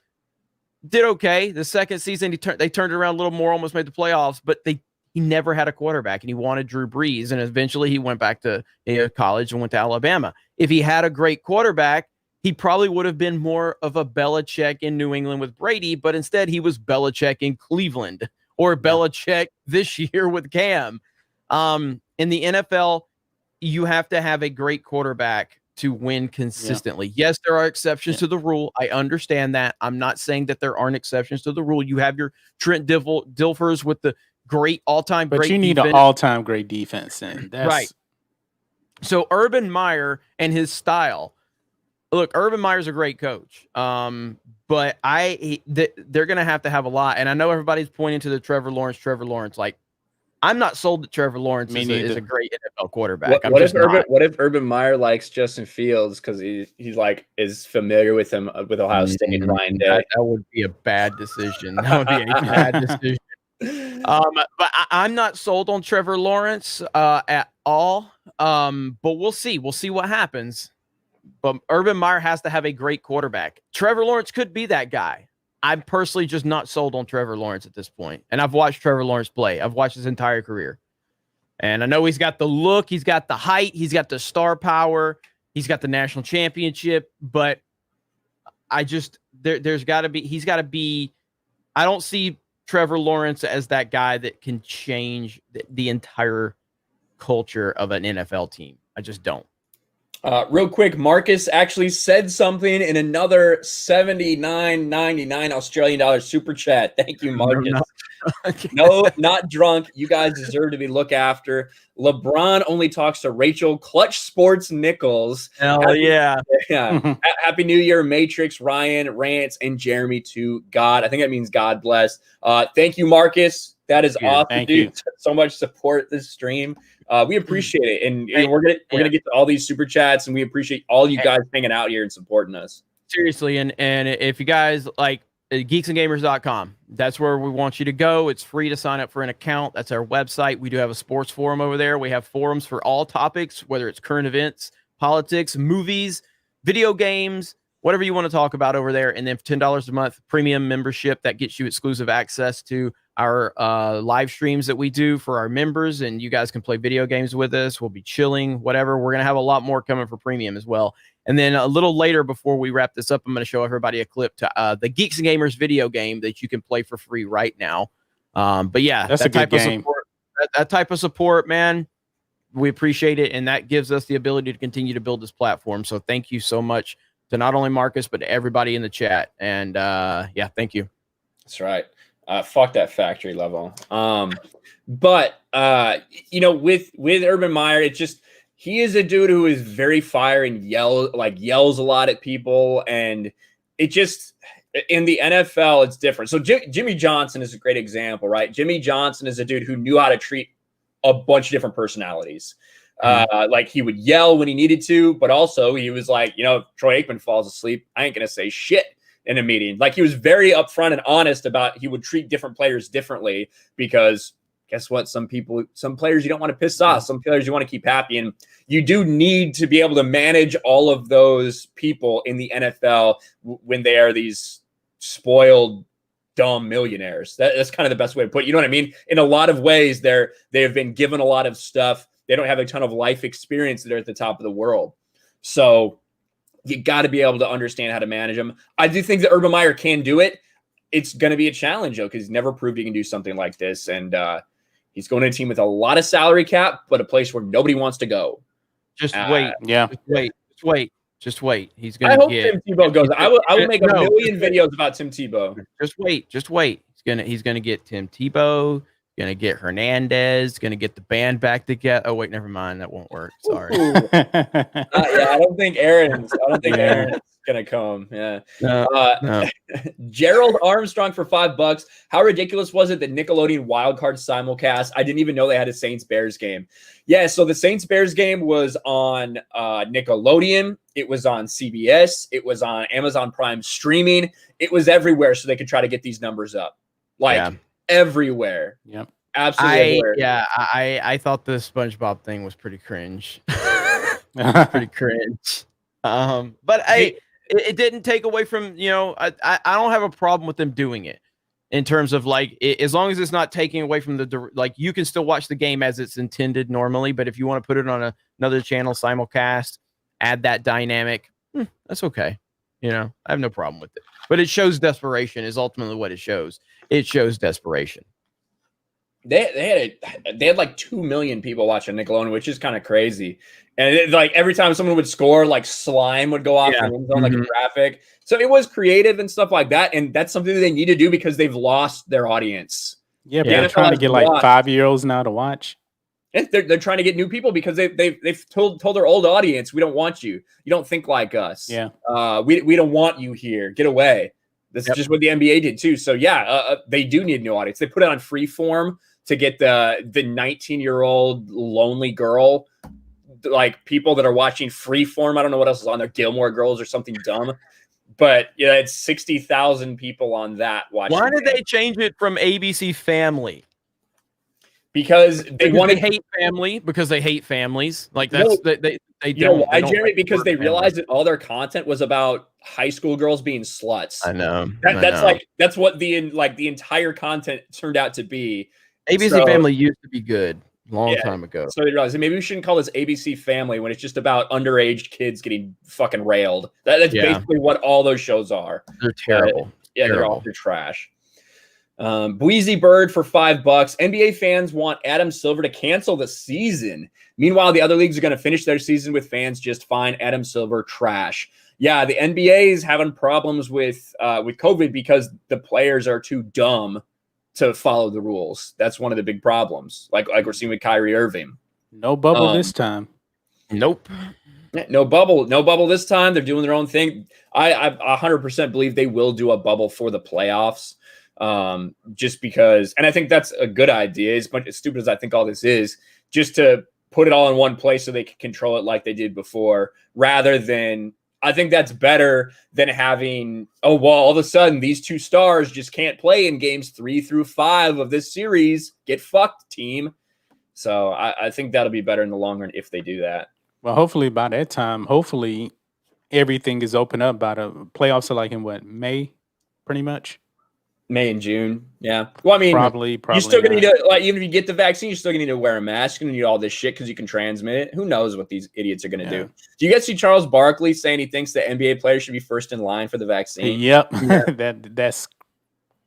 Speaker 2: did okay. The second season, they turned it around a little more, almost made the playoffs, but he never had a quarterback, and he wanted Drew Brees, and eventually he went back to college and went to Alabama. If he had a great quarterback, he probably would have been more of a Belichick in New England with Brady, but instead he was Belichick in Cleveland or Belichick this year with Cam. In the NFL, you have to have a great quarterback to win consistently. Yeah. Yes, there are exceptions to the rule. I understand that. I'm not saying that there aren't exceptions to the rule. You have your Trent Dilfers with the great all-time great defense.
Speaker 3: But you need an all-time great defense. And that's...
Speaker 2: Right. So Urban Meyer and his style. Look, Urban Meyer's a great coach. But they're going to have a lot. And I know everybody's pointing to the Trevor Lawrence. Like, I'm not sold that Trevor Lawrence is a great NFL quarterback.
Speaker 1: What if Urban Meyer likes Justin Fields because he's like is familiar with him with Ohio State and Ryan Day?
Speaker 2: That would be a bad decision. That would be a bad decision. But I'm not sold on Trevor Lawrence at all. But we'll see. We'll see what happens. But Urban Meyer has to have a great quarterback. Trevor Lawrence could be that guy. I'm personally just not sold on Trevor Lawrence at this point. And I've watched Trevor Lawrence play. I've watched his entire career. And I know he's got the look, he's got the height, he's got the star power, he's got the national championship, but he's got to be, I don't see Trevor Lawrence as that guy that can change the entire culture of an NFL team. I just don't.
Speaker 1: Real quick, Marcus actually said something in another $79.99 Australian dollars super chat. Thank you, Marcus. No, not drunk. You guys deserve to be looked after. LeBron only talks to Rachel Clutch Sports Nichols.
Speaker 2: Hell yeah.
Speaker 1: Happy New Year, Matrix, Ryan, Rance, and Jeremy to God. I think that means God bless. Thank you, Marcus. That is awesome,
Speaker 3: Thank
Speaker 1: dude.
Speaker 3: you.
Speaker 1: So much support this stream. We appreciate it, and we're gonna get to all these super chats, and we appreciate all you guys hanging out here and supporting us.
Speaker 2: Seriously, and if you guys like geeksandgamers.com, that's where we want you to go. It's free to sign up for an account. That's our website. We do have a sports forum over there. We have forums for all topics, whether it's current events, politics, movies, video games, whatever you want to talk about over there. And then for $10 a month premium membership, that gets you exclusive access to our live streams that we do for our members, and you guys can play video games with us. We'll be chilling, whatever. We're going to have a lot more coming for premium as well. And then a little later, before we wrap this up, I'm going to show everybody a clip to the Geeks and Gamers video game that you can play for free right now. But yeah,
Speaker 3: that's a good game.
Speaker 2: That type of support, man, we appreciate it. And that gives us the ability to continue to build this platform. So thank you so much to not only Marcus, but to everybody in the chat. And yeah, thank you.
Speaker 1: That's right. Fuck that factory level. But you know, with Urban Meyer, it just, he is a dude who is very fire and yells a lot at people, and it just, in the NFL, it's different. So Jimmy Johnson is a great example, right? Jimmy Johnson is a dude who knew how to treat a bunch of different personalities. Like, he would yell when he needed to, but also he was like, you know, if Troy Aikman falls asleep, I ain't gonna say shit in a meeting. Like, he was very upfront and honest about he would treat different players differently, because guess what? Some players you don't want to piss off. Some players you want to keep happy. And you do need to be able to manage all of those people in the NFL when they are these spoiled, dumb millionaires. That's kind of the best way to put it. You know what I mean? In a lot of ways, they have been given a lot of stuff. They don't have a ton of life experience. They're at the top of the world. So you got to be able to understand how to manage them. I do think that Urban Meyer can do it. It's going to be a challenge, though, because he's never proved he can do something like this. And he's going to a team with a lot of salary cap, but a place where nobody wants to go.
Speaker 2: Just wait.
Speaker 3: Yeah.
Speaker 2: Just wait. He's going to
Speaker 1: I hope Tim Tebow goes. I will make a million videos about Tim Tebow.
Speaker 2: Just wait. He's going to get Tim Tebow. Going to get Hernandez. Going to get the band back together. Oh wait, never mind. That won't work. Sorry.
Speaker 1: Yeah, I don't think Aaron's gonna come. Yeah.
Speaker 2: No.
Speaker 1: Gerald Armstrong for $5. How ridiculous was it that Nickelodeon Wildcard simulcast? I didn't even know they had a Saints Bears game. Yeah, so the Saints Bears game was on Nickelodeon. It was on CBS. It was on Amazon Prime streaming. It was everywhere, so they could try to get these numbers up. Everywhere.
Speaker 3: Yep.
Speaker 1: Absolutely everywhere.
Speaker 2: I thought the SpongeBob thing was pretty cringe. Pretty cringe. But it didn't take away from, you know, I don't have a problem with them doing it in terms of like, as long as it's not taking away from like, you can still watch the game as it's intended normally, but if you want to put it on another channel simulcast, add that dynamic, that's okay. You know, I have no problem with it, but it shows desperation is ultimately what it shows. It shows desperation.
Speaker 1: They had like 2 million people watching Nickelodeon, which is kind of crazy. And like every time someone would score, like slime would go off the end zone, like a graphic. So it was creative and stuff like that. And that's something that they need to do because they've lost their audience.
Speaker 3: Yeah, but they're trying to get like 5-year-olds now to watch.
Speaker 1: And they're trying to get new people because they've told their old audience, we don't want you. You don't think like us.
Speaker 3: Yeah.
Speaker 1: We don't want you here. Get away. This is just what the NBA did too. So yeah, they do need a new audience. They put it on Freeform to get the 19-year-old lonely girl, like people that are watching Freeform. I don't know what else is on there, Gilmore Girls or something dumb. But yeah, it's 60,000 people on that watching.
Speaker 2: Why did they change it from ABC Family?
Speaker 1: Because they
Speaker 2: hate family, because they hate families. Like that's they don't.
Speaker 1: Jeremy, because they realized that all their content was about high school girls being sluts.
Speaker 2: I know.
Speaker 1: That's what the entire content turned out to be.
Speaker 2: ABC Family used to be good long time ago.
Speaker 1: So they realized maybe we shouldn't call this ABC Family when it's just about underage kids getting fucking railed. That's basically what all those shows are.
Speaker 2: They're terrible.
Speaker 1: They're trash. Boise Bird for $5. NBA fans want Adam Silver to cancel the season. Meanwhile, the other leagues are going to finish their season with fans just fine. Adam Silver trash. Yeah, the NBA is having problems with COVID because the players are too dumb to follow the rules. That's one of the big problems. Like we're seeing with Kyrie Irving.
Speaker 3: No bubble this time.
Speaker 2: Nope.
Speaker 1: No bubble this time. They're doing their own thing. I 100% believe they will do a bubble for the playoffs. Just because, and I think that's a good idea, as much as stupid as I think all this is, just to put it all in one place so they can control it like they did before, rather than, I think that's better than having, all of a sudden these two stars just can't play in games 3 through 5 of this series. Get fucked, team. So I think that'll be better in the long run if they do that.
Speaker 3: Well, hopefully by that time, everything is open up by the playoffs are like in May, pretty much.
Speaker 1: May and June, yeah. Well, I mean,
Speaker 3: probably
Speaker 1: you're still gonna need to, like, even if you get the vaccine, you're still gonna need to wear a mask. You're gonna need all this shit because you can transmit it. Who knows what these idiots are gonna do? Do you guys see Charles Barkley saying he thinks that NBA players should be first in line for the vaccine?
Speaker 3: Yep, yeah. That's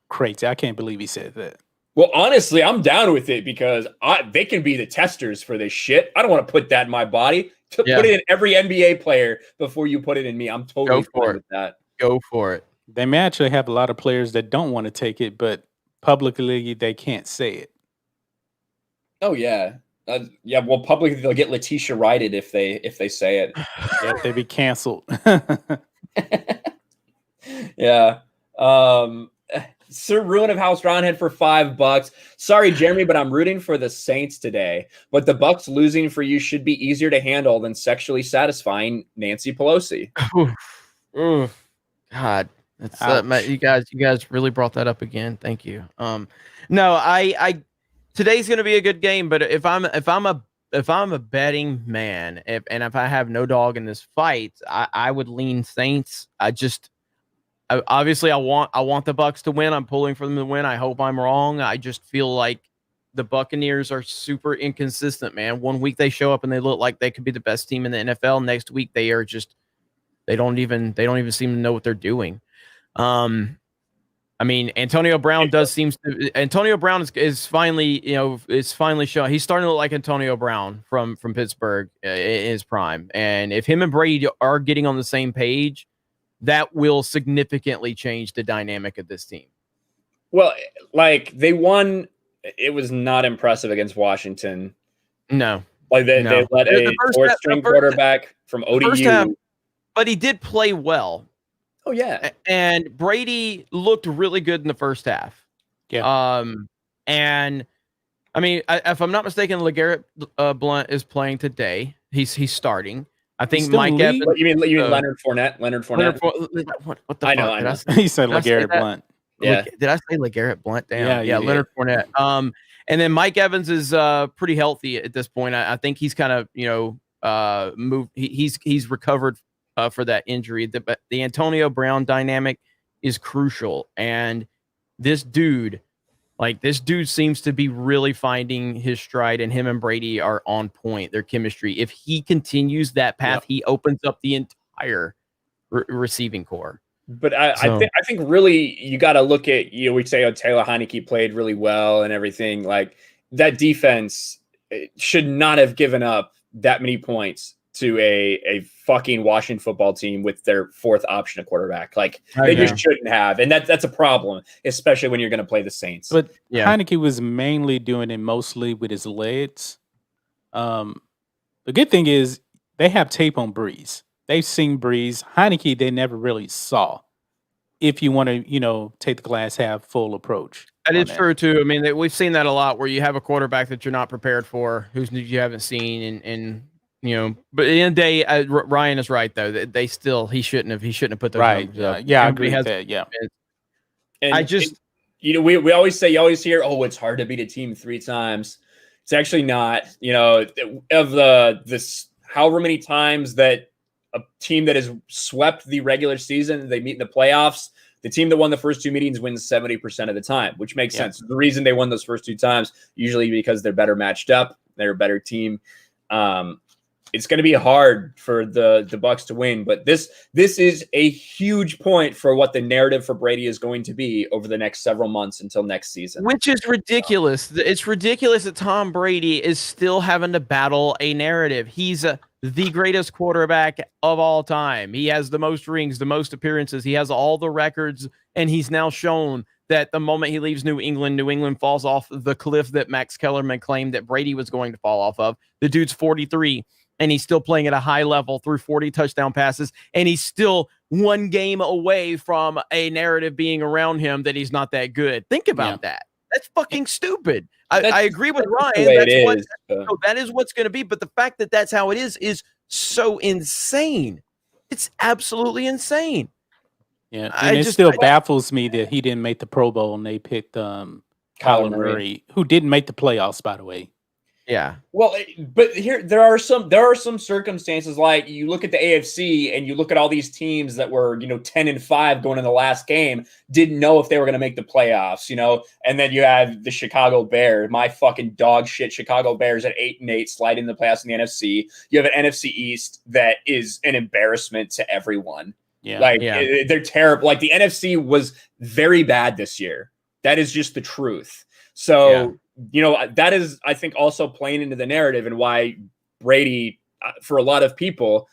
Speaker 3: crazy. I can't believe he said that.
Speaker 1: Well, honestly, I'm down with it because they can be the testers for this shit. I don't want to put that in my body. Put it in every NBA player before you put it in me. I'm totally fine with that.
Speaker 2: Go for it.
Speaker 3: They may actually have a lot of players that don't want to take it, but publicly they can't say it.
Speaker 1: Oh yeah, well, publicly they'll get Letitia righted if they say it.
Speaker 3: Yeah, they be canceled.
Speaker 1: Yeah. Sir Ruin of House Roundhead for $5. Sorry, Jeremy, but I'm rooting for the Saints today. But the Bucks losing for you should be easier to handle than sexually satisfying Nancy Pelosi.
Speaker 2: God. That's you guys really brought that up again. Thank you. No, I today's gonna be a good game, but if I'm a betting man, if I have no dog in this fight, I would lean Saints. Obviously I want the Bucks to win. I'm pulling for them to win. I hope I'm wrong. I just feel like the Buccaneers are super inconsistent, man. One week they show up and they look like they could be the best team in the NFL. Next week they don't even seem to know what they're doing. I mean, Antonio Brown is finally showing he's starting to look like Antonio Brown from Pittsburgh in his prime. And if him and Brady are getting on the same page, that will significantly change the dynamic of this team.
Speaker 1: Well, like they won, it was not impressive against Washington.
Speaker 2: No,
Speaker 1: like they let a fourth-string quarterback from ODU.
Speaker 2: But he did play well.
Speaker 1: Oh yeah,
Speaker 2: and Brady looked really good in the first half.
Speaker 3: Yeah.
Speaker 2: And I mean, if I'm not mistaken, LeGarrette Blount is playing today. He's starting. I think Mike Evans.
Speaker 1: You mean Leonard Fournette? Leonard Fournette.
Speaker 2: What the
Speaker 1: I
Speaker 2: fuck?
Speaker 1: know.
Speaker 3: He said LeGarrette Blount.
Speaker 2: Yeah. Did I say LeGarrette Blount? Damn. Yeah. Leonard Fournette. And then Mike Evans is pretty healthy at this point. I think he's kind of moved. He's recovered for that injury. The Antonio Brown dynamic is crucial, and this dude seems to be really finding his stride, and him and Brady are on point. Their chemistry. If he continues that path, he opens up the entire receiving core.
Speaker 1: But I think really you got to look at, we say, Taylor Heineke played really well and everything. Like that defense should not have given up that many points to a fucking Washington football team with their fourth option at quarterback. Like they just shouldn't have. And that's a problem, especially when you're going to play the Saints.
Speaker 3: But Heineke was mainly doing it mostly with his legs. The good thing is they have tape on Brees. They've seen Brees. Heineke, they never really saw. If you want to, take the glass half full approach.
Speaker 2: That is true too. I mean, we've seen that a lot where you have a quarterback that you're not prepared for, who you haven't seen, and but at the end of the day, Ryan is right though. He shouldn't have put those numbers up.
Speaker 3: Yeah, I agree with that. Yeah,
Speaker 1: and we always say, you always hear, it's hard to beat a team 3 times. It's actually not. Of this however many times that a team that has swept the regular season, they meet in the playoffs. The team that won the first 2 meetings wins 70% of the time, which makes sense. The reason they won those first 2 times usually because they're better matched up, they're a better team. it's going to be hard for the Bucks to win, but this is a huge point for what the narrative for Brady is going to be over the next several months until next season.
Speaker 2: Which is ridiculous. It's ridiculous that Tom Brady is still having to battle a narrative. He's the greatest quarterback of all time. He has the most rings, the most appearances. He has all the records, and he's now shown that the moment he leaves New England falls off the cliff that Max Kellerman claimed that Brady was going to fall off of. The dude's 43, and he's still playing at a high level through 40 touchdown passes, and he's still one game away from a narrative being around him that he's not that good. Think about that. That's fucking stupid. I agree with Ryan. That is what's going to be, but the fact that that's how it is so insane. It's absolutely insane.
Speaker 3: Yeah, and it still baffles me that he didn't make the Pro Bowl and they picked Kyler Murray, who didn't make the playoffs, by the way.
Speaker 2: Yeah.
Speaker 1: Well, but there are some circumstances, like you look at the AFC and you look at all these teams that were 10-5 going in the last game, didn't know if they were going to make the playoffs, and then you have the Chicago Bears, my fucking dog shit Chicago Bears at 8-8 sliding the playoffs in the NFC. You have an NFC East that is an embarrassment to everyone. Yeah. They're terrible. Like the NFC was very bad this year. That is just the truth. So, that is, I think, also playing into the narrative and why Brady, for a lot of people,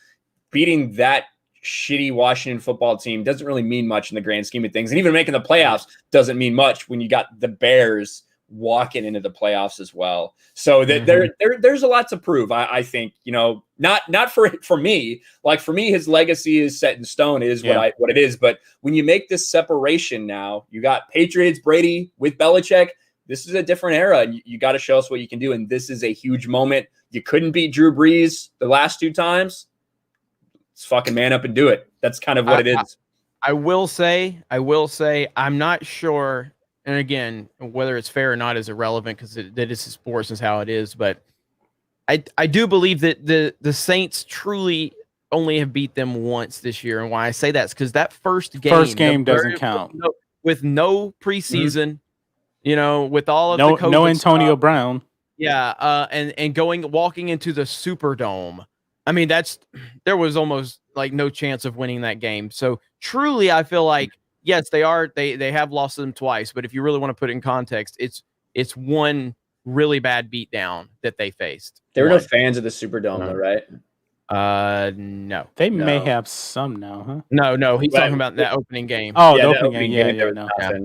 Speaker 1: beating that shitty Washington football team doesn't really mean much in the grand scheme of things. And even making the playoffs doesn't mean much when you got the Bears walking into the playoffs as well. So there's a lot to prove. I think, not for me, like for me, his legacy is set in stone. It is what it is. But when you make this separation now, you got Patriots, Brady with Belichick. This is a different era, and you got to show us what you can do. And this is a huge moment. You couldn't beat Drew Brees the last 2 times. Let's fucking man up and do it. That's kind of what it is.
Speaker 2: I will say, I'm not sure. And again, whether it's fair or not is irrelevant because that is sports is how it is. But I do believe that the Saints truly only have beat them once this year. And why I say that is because that first game
Speaker 3: doesn't count.
Speaker 2: With no preseason. With all of
Speaker 3: no
Speaker 2: the COVID
Speaker 3: Antonio
Speaker 2: stuff.
Speaker 3: Brown.
Speaker 2: Yeah, and walking into the Superdome. I mean, there was almost like no chance of winning that game. So truly, I feel like yes, they have lost them twice. But if you really want to put it in context, it's one really bad beatdown that they faced.
Speaker 1: There were no fans of the Superdome, though, right?
Speaker 2: No.
Speaker 3: They may have some now, huh?
Speaker 2: No. He's talking about that opening game.
Speaker 3: Oh, the opening game.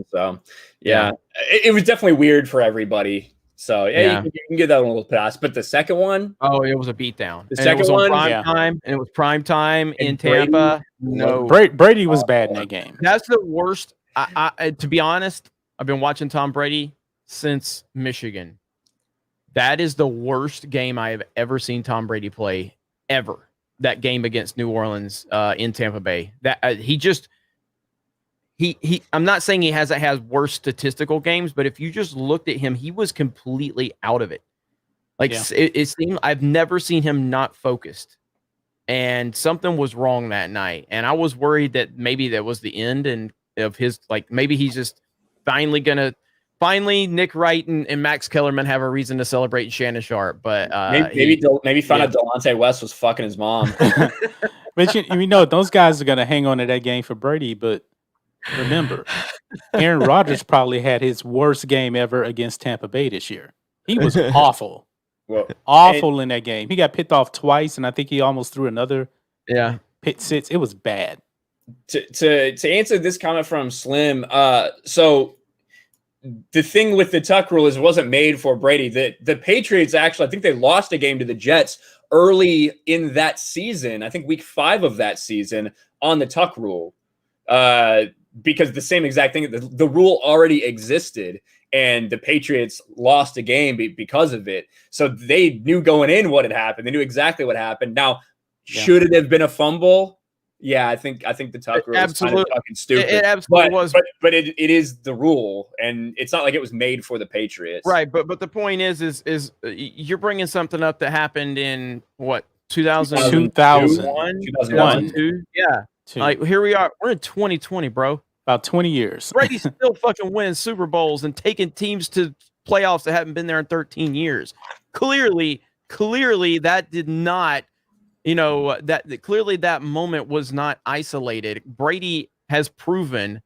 Speaker 1: So, it was definitely weird for everybody. So, you can get that a little pass. But the second one,
Speaker 2: it was a beatdown.
Speaker 1: The second one,
Speaker 2: prime time, and it was prime time in Tampa.
Speaker 3: Brady was bad in that game.
Speaker 2: That's the worst. I to be honest, I've been watching Tom Brady since Michigan. That is the worst game I have ever seen Tom Brady play. Ever. That game against New Orleans in Tampa Bay. That I'm not saying he hasn't had worse statistical games, but if you just looked at him, he was completely out of it. It seemed I've never seen him not focused, and something was wrong that night. And I was worried that maybe that was the end of his. Like maybe he's just finally Nick Wright and Max Kellerman have a reason to celebrate Shannon Sharp, but
Speaker 1: maybe found out Delonte West was fucking his mom.
Speaker 3: But those guys are gonna hang on to that game for Brady. But remember, Aaron Rodgers probably had his worst game ever against Tampa Bay this year. He was awful, in that game. He got picked off twice, and I think he almost threw another pick six. It was bad.
Speaker 1: To answer this comment from Slim, so. The thing with the tuck rule is it wasn't made for Brady. The Patriots actually, I think they lost a game to the Jets early in that season. I think week 5 of that season on the tuck rule, because the same exact thing, the rule already existed, and the Patriots lost a game because of it. So they knew going in what had happened. They knew exactly what happened. Now, should it have been a fumble? Yeah, I think the tuck rule is kind of fucking stupid.
Speaker 2: It absolutely was,
Speaker 1: but it is the rule, and it's not like it was made for the Patriots,
Speaker 2: right? But the point is you're bringing something up that happened in what 2001, 2002, yeah. Like here we are, we're in 2020, bro.
Speaker 3: About 20 years.
Speaker 2: Brady still fucking wins Super Bowls and taking teams to playoffs that haven't been there in 13 years. Clearly, that did not that clearly that moment was not isolated. Brady has proven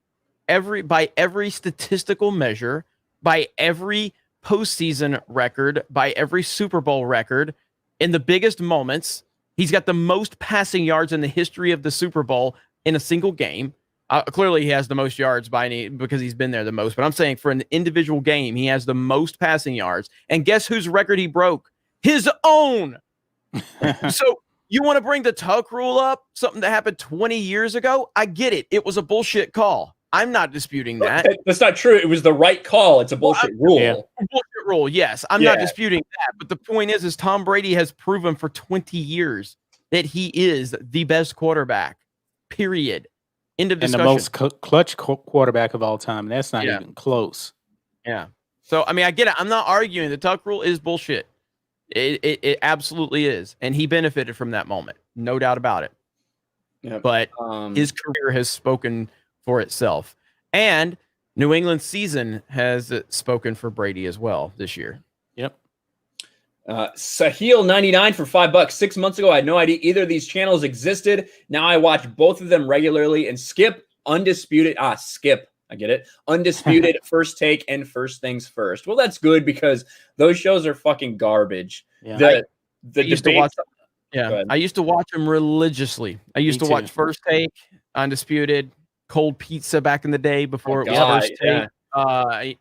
Speaker 2: by every statistical measure, by every postseason record, by every Super Bowl record, in the biggest moments, he's got the most passing yards in the history of the Super Bowl in a single game. Clearly, he has the most yards because he's been there the most. But I'm saying for an individual game, he has the most passing yards. And guess whose record he broke? His own. So you want to bring the tuck rule up? Something that happened 20 years ago? I get it. It was a bullshit call. I'm not disputing that.
Speaker 1: That's not true. It was the right call. It's a bullshit rule.
Speaker 3: Yeah.
Speaker 2: Bullshit rule, yes. I'm not disputing that. But the point is Tom Brady has proven for 20 years that he is the best quarterback, period. End of discussion.
Speaker 3: And the most clutch quarterback of all time. That's not even close.
Speaker 2: Yeah. So, I mean, I get it. I'm not arguing. The tuck rule is bullshit. It absolutely is. And he benefited from that moment. No doubt about it.
Speaker 1: Yep.
Speaker 2: But his career has spoken for itself. And New England's season has spoken for Brady as well this year.
Speaker 3: Yep.
Speaker 1: Sahil 99 for $5. 6 months ago, I had no idea either of these channels existed. Now I watch both of them regularly and skip undisputed. Skip. I get it. Undisputed, First Take, and First Things First. Well, that's good because those shows are fucking garbage.
Speaker 2: Yeah. I used to watch. Yeah, I used to watch them religiously. I used to watch First Take, Undisputed, Cold Pizza back in the day before it was First Take. I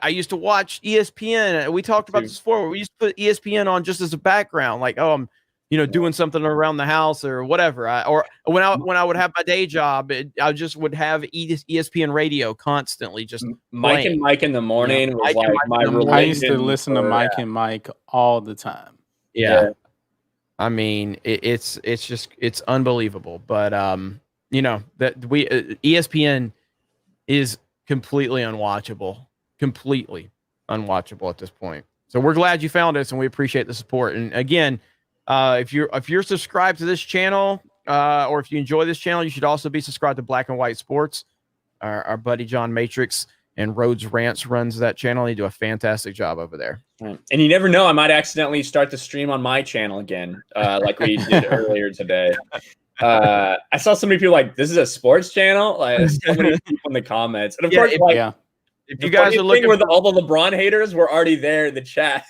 Speaker 2: used to watch ESPN. We talked about this before. We used to put ESPN on just as a background, like, I'm doing something around the house or whatever. Or when I would have my day job, I just would have ESPN radio constantly. Just
Speaker 1: Mike and Mike in the morning was like my religion.
Speaker 3: I used to listen to Mike and Mike all the time.
Speaker 2: Yeah. I mean, it's unbelievable. But ESPN is completely unwatchable at this point. So we're glad you found us, and we appreciate the support. And again, if you're subscribed to this channel, or if you enjoy this channel, you should also be subscribed to Black and White Sports. Our buddy John Matrix and Rhodes Rants runs that channel. They do a fantastic job over there.
Speaker 1: And you never know, I might accidentally start the stream on my channel again, like we did earlier today. I saw so many people like, this is a sports channel. Like, so many people in the comments, and of course, if
Speaker 2: you guys are looking
Speaker 1: where all the LeBron haters were already there in the chat.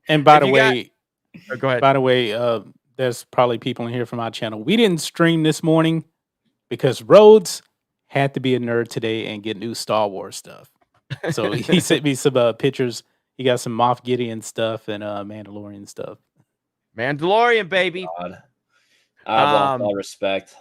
Speaker 3: And by the way,
Speaker 2: go ahead.
Speaker 3: By the way, there's probably people in here from our channel. We didn't stream this morning because Rhodes had to be a nerd today and get new Star Wars stuff. So he sent me some pictures. He got some Moff Gideon stuff and Mandalorian stuff.
Speaker 2: Mandalorian, baby.
Speaker 1: God. I want all respect.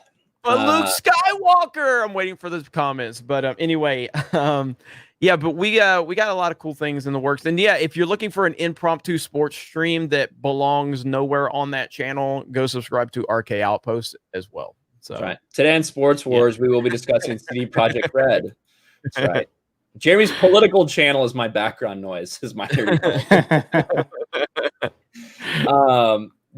Speaker 2: But Luke Skywalker. I'm waiting for those comments. But anyway, but we got a lot of cool things in the works. And if you're looking for an impromptu sports stream that belongs nowhere on that channel, go subscribe to RK Outpost as well. So
Speaker 1: that's right. Today on Sports Wars, we will be discussing CD Projekt Red. That's right. Jeremy's political channel is my background noise. Is my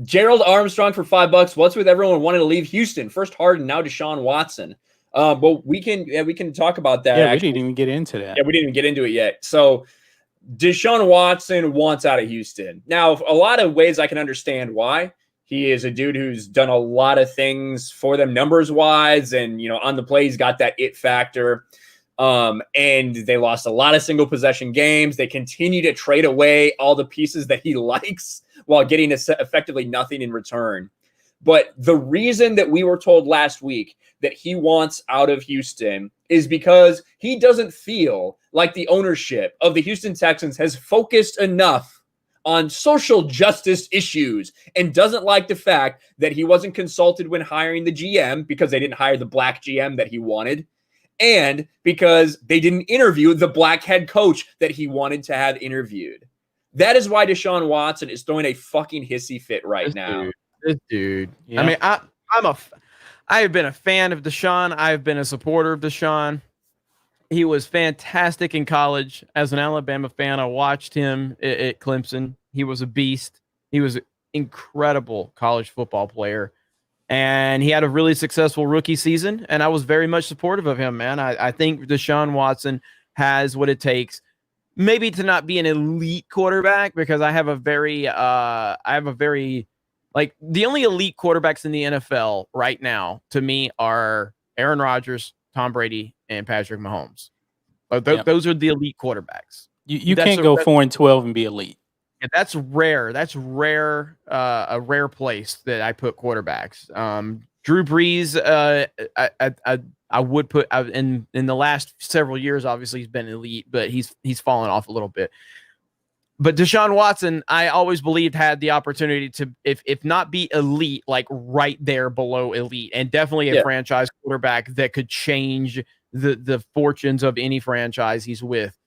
Speaker 1: Gerald Armstrong for $5. What's with everyone wanting to leave Houston? First Harden, now Deshaun Watson. But we can talk about that.
Speaker 3: Yeah, we didn't even get into that.
Speaker 1: Yeah, we didn't even get into it yet. So Deshaun Watson wants out of Houston. Now, a lot of ways I can understand why. He is a dude who's done a lot of things for them numbers wise, and on the play he's got that it factor. And they lost a lot of single possession games. They continue to trade away all the pieces that he likes while getting effectively nothing in return. But the reason that we were told last week that he wants out of Houston is because he doesn't feel like the ownership of the Houston Texans has focused enough on social justice issues and doesn't like the fact that he wasn't consulted when hiring the GM because they didn't hire the black GM that he wanted, and because they didn't interview the black head coach that he wanted to have interviewed. That is why Deshaun Watson is throwing a fucking hissy fit right now.
Speaker 2: This dude. Yeah. I mean, I have been a fan of Deshaun. I've been a supporter of Deshaun. He was fantastic in college. As an Alabama fan, I watched him at Clemson. He was a beast. He was an incredible college football player. And he had a really successful rookie season. And I was very much supportive of him, man. I think Deshaun Watson has what it takes, maybe to not be an elite quarterback, because I have a very Like the only elite quarterbacks in the NFL right now to me are Aaron Rodgers, Tom Brady, and Patrick Mahomes. Those are the elite quarterbacks.
Speaker 3: You can't go 4-12 and be elite.
Speaker 2: Yeah, that's rare. That's rare. A rare place that I put quarterbacks. Drew Brees. I would put in the last several years. Obviously, he's been elite, but he's fallen off a little bit. But Deshaun Watson, I always believed had the opportunity to, if not be elite, like right there below elite, and definitely a franchise quarterback that could change the fortunes of any franchise he's with.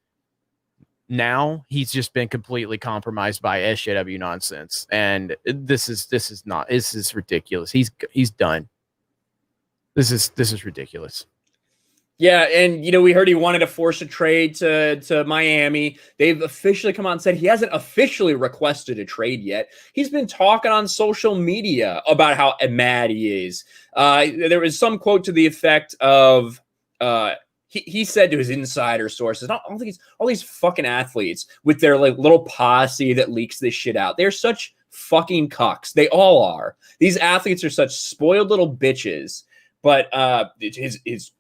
Speaker 2: Now he's just been completely compromised by SJW nonsense, and this is ridiculous. He's done. This is ridiculous.
Speaker 1: Yeah, and we heard he wanted to force a trade to Miami. They've officially come out and said he hasn't officially requested a trade yet. He's been talking on social media about how mad he is. There was some quote to the effect of he said to his insider sources, all these fucking athletes with their like little posse that leaks this shit out. They're such fucking cucks. They all are. These athletes are such spoiled little bitches. But his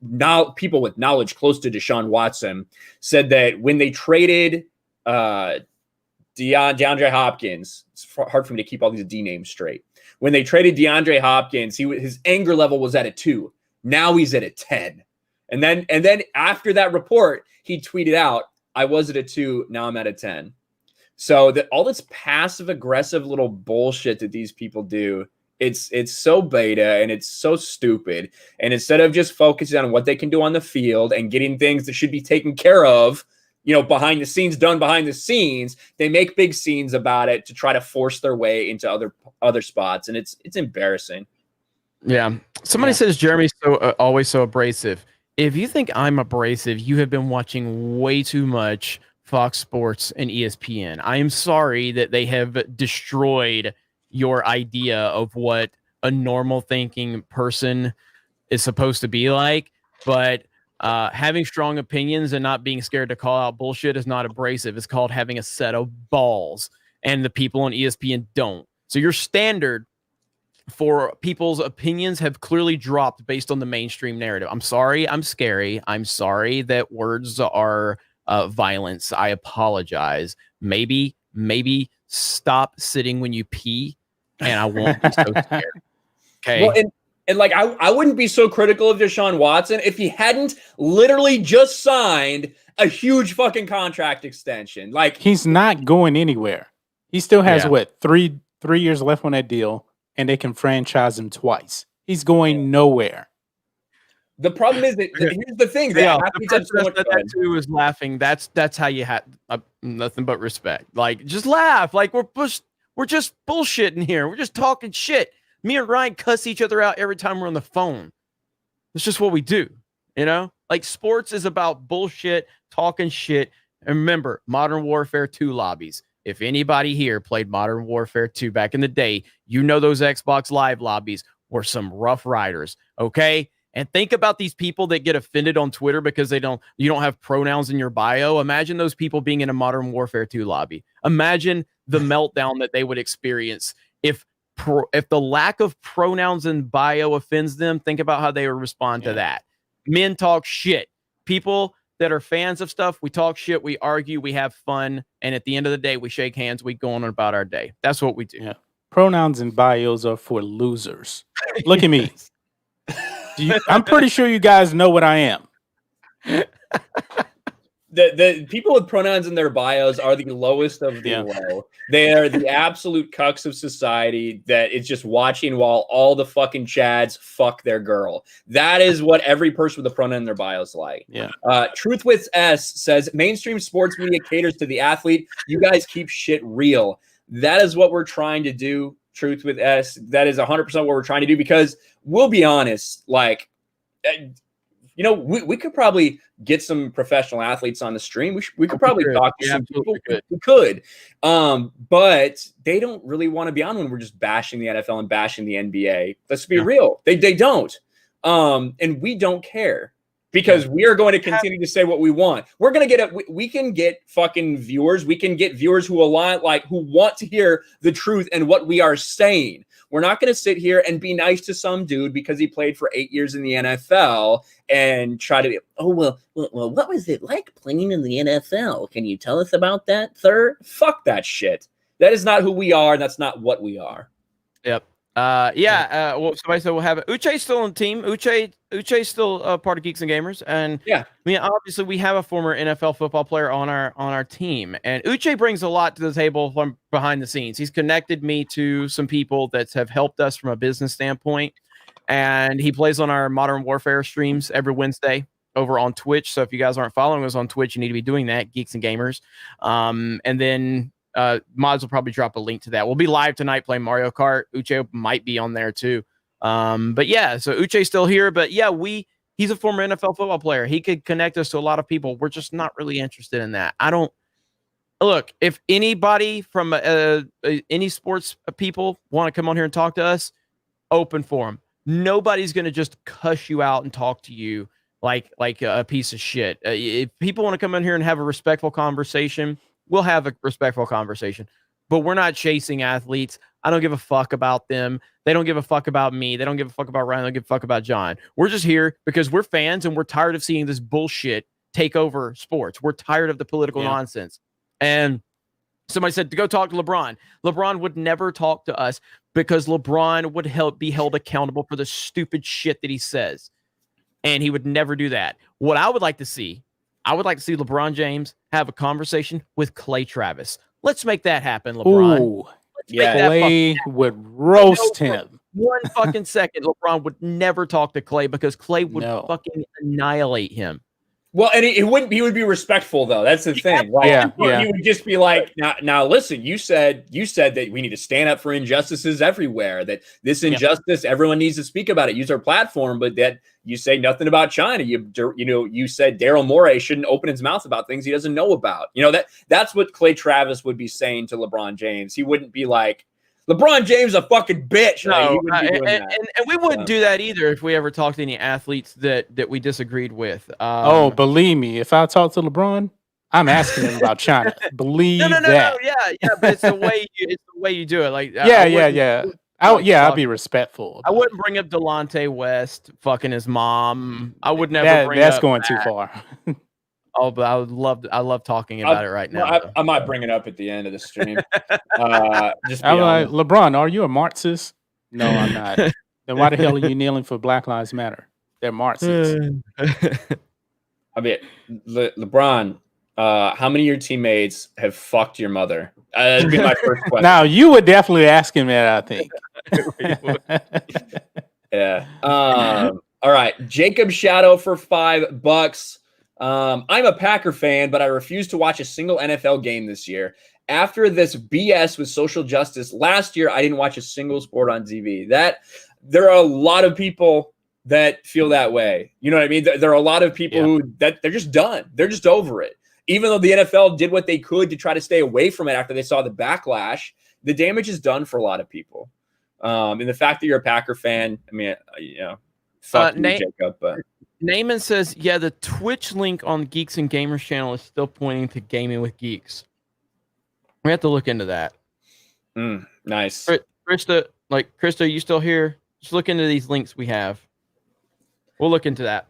Speaker 1: people with knowledge close to Deshaun Watson said that when they traded DeAndre Hopkins, it's hard for me to keep all these D names straight. When they traded DeAndre Hopkins, his anger level was at a 2. Now he's at a 10. And then after that report, he tweeted out, "I was at a 2, now I'm at a 10." So that all this passive aggressive little bullshit that these people do. It's so beta and it's so stupid. And instead of just focusing on what they can do on the field and getting things that should be taken care of, behind the scenes, done behind the scenes, they make big scenes about it to try to force their way into other spots. And it's embarrassing.
Speaker 2: Yeah. Somebody says Jeremy's always so abrasive. If you think I'm abrasive, you have been watching way too much Fox Sports and ESPN. I am sorry that they have destroyed your idea of what a normal thinking person is supposed to be like, but having strong opinions and not being scared to call out bullshit is not abrasive. It's called having a set of balls, and the people on ESPN don't. So your standard for people's opinions have clearly dropped based on the mainstream narrative. I'm sorry, I'm scary. I'm sorry that words are violence. I apologize. Maybe stop sitting when you pee, and I won't be so scared. Okay.
Speaker 1: Well, and like I wouldn't be so critical of Deshaun Watson if he hadn't literally just signed a huge fucking contract extension. Like,
Speaker 3: he's not going anywhere. He still has three years left on that deal, and they can franchise him twice. He's going nowhere.
Speaker 1: The problem is that here's the thing.
Speaker 2: That too is laughing. That's how you have nothing but respect. Like, just laugh. Like, we're just bullshitting here. We're just talking shit. Me and Ryan cuss each other out every time we're on the phone. It's just what we do. Like, sports is about bullshit, talking shit. And remember, Modern Warfare 2 lobbies. If anybody here played Modern Warfare 2 back in the day, those Xbox Live lobbies were some rough riders. Okay. And think about these people that get offended on Twitter because you don't have pronouns in your bio. Imagine those people being in a Modern Warfare 2 lobby. Imagine the meltdown that they would experience if the lack of pronouns in bio offends them. Think about how they would respond to that. Men talk shit. People that are fans of stuff, we talk shit, we argue, we have fun, and at the end of the day, we shake hands, we go on about our day. That's what we do.
Speaker 3: Yeah. Pronouns and bios are for losers. Look at me. I'm pretty sure you guys know what I am.
Speaker 1: The people with pronouns in their bios are the lowest of the low. They are the absolute cucks of society that is just watching while all the fucking chads fuck their girl. That is what every person with a pronoun in their bio is like.
Speaker 3: Yeah.
Speaker 1: Truth with S says mainstream sports media caters to the athlete. You guys keep shit real. That is what we're trying to do. Truth with S. That is 100% what we're trying to do, because we'll be honest, like, we could probably get some professional athletes on the stream. We could probably talk to some people. We could. But they don't really want to be on when we're just bashing the NFL and bashing the NBA. Let's be real. They don't. And we don't care, because we are going to continue to say what we want. We're going to we can get fucking viewers. We can get viewers who want to hear the truth and what we are saying. We're not going to sit here and be nice to some dude because he played for 8 years in the NFL and try to be, well, what was it like playing in the NFL? Can you tell us about that, sir? Fuck that shit. That is not who we are, and that's not what we are.
Speaker 2: Yep. Well, somebody said we'll have it. Uche's still on the team. Uche's still part of Geeks and Gamers, and
Speaker 1: yeah,
Speaker 2: I mean, obviously, we have a former NFL football player on our team, and Uche brings a lot to the table from behind the scenes. He's connected me to some people that have helped us from a business standpoint, and he plays on our Modern Warfare streams every Wednesday over on Twitch. So if you guys aren't following us on Twitch, you need to be doing that, Geeks and Gamers. And then Mods will probably drop a link to that. We'll be live tonight playing Mario Kart. Uche might be on there too. But yeah, so Uche's still here. But yeah, he's a former NFL football player. He could connect us to a lot of people. We're just not really interested in that. Look, if anybody from any sports people want to come on here and talk to us, open for them. Nobody's going to just cuss you out and talk to you like a piece of shit. If people want to come in here and have a respectful conversation, we'll have a respectful conversation, but we're not chasing athletes. I don't give a fuck about them. They don't give a fuck about me. They don't give a fuck about Ryan. They don't give a fuck about John. We're just here because we're fans and we're tired of seeing this bullshit take over sports. We're tired of the political nonsense. And somebody said to go talk to LeBron. LeBron would never talk to us because LeBron would be held accountable for the stupid shit that he says. And he would never do that. What I would like to see, LeBron James have a conversation with Clay Travis. Let's make that happen, LeBron.
Speaker 3: Ooh, Clay would roast him.
Speaker 2: 1 fucking second, LeBron would never talk to Clay because Clay would fucking annihilate him.
Speaker 1: Well, and he would be respectful though. That's the thing. Like, he would just be like, now listen, you said that we need to stand up for injustices everywhere, that this injustice, everyone needs to speak about it, use our platform, but that you say nothing about China. You said Daryl Morey shouldn't open his mouth about things he doesn't know about. That's what Clay Travis would be saying to LeBron James. He wouldn't be like, LeBron James a fucking bitch.
Speaker 2: No, and we wouldn't do that either if we ever talked to any athletes that we disagreed with.
Speaker 3: Believe me, if I talk to LeBron, I'm asking him about China. Believe that.
Speaker 2: No, yeah, but it's the way you do it. Like,
Speaker 3: I'll be respectful.
Speaker 2: I wouldn't bring up Delonte West fucking his mom. I would never bring
Speaker 3: that's
Speaker 2: up
Speaker 3: going
Speaker 2: that.
Speaker 3: too far.
Speaker 2: Oh, but I love talking about it right now.
Speaker 1: I might bring it up at the end of the stream.
Speaker 3: I'm like, LeBron, are you a Marxist? No, I'm not. Then why the hell are you kneeling for Black Lives Matter? They're Marxists.
Speaker 1: I mean, LeBron, how many of your teammates have fucked your mother? That'd be my first question.
Speaker 3: Now, you would definitely ask him that, I think.
Speaker 1: Yeah. All right. Jacob Shadow for $5. I'm a Packer fan, but I refuse to watch a single NFL game this year. After this BS with social justice last year, I didn't watch a single sport on TV. There are a lot of people that feel that way. You know what I mean? There are a lot of people who they're just done. They're just over it. Even though the NFL did what they could to try to stay away from it after they saw the backlash, the damage is done for a lot of people. And the fact that you're a Packer fan, I mean, fuck you, Jacob, but.
Speaker 2: Naaman says, the Twitch link on Geeks and Gamers channel is still pointing to Gaming with Geeks. We have to look into that.
Speaker 1: Nice.
Speaker 2: Krista, are you still here? Just look into these links we have. We'll look into that.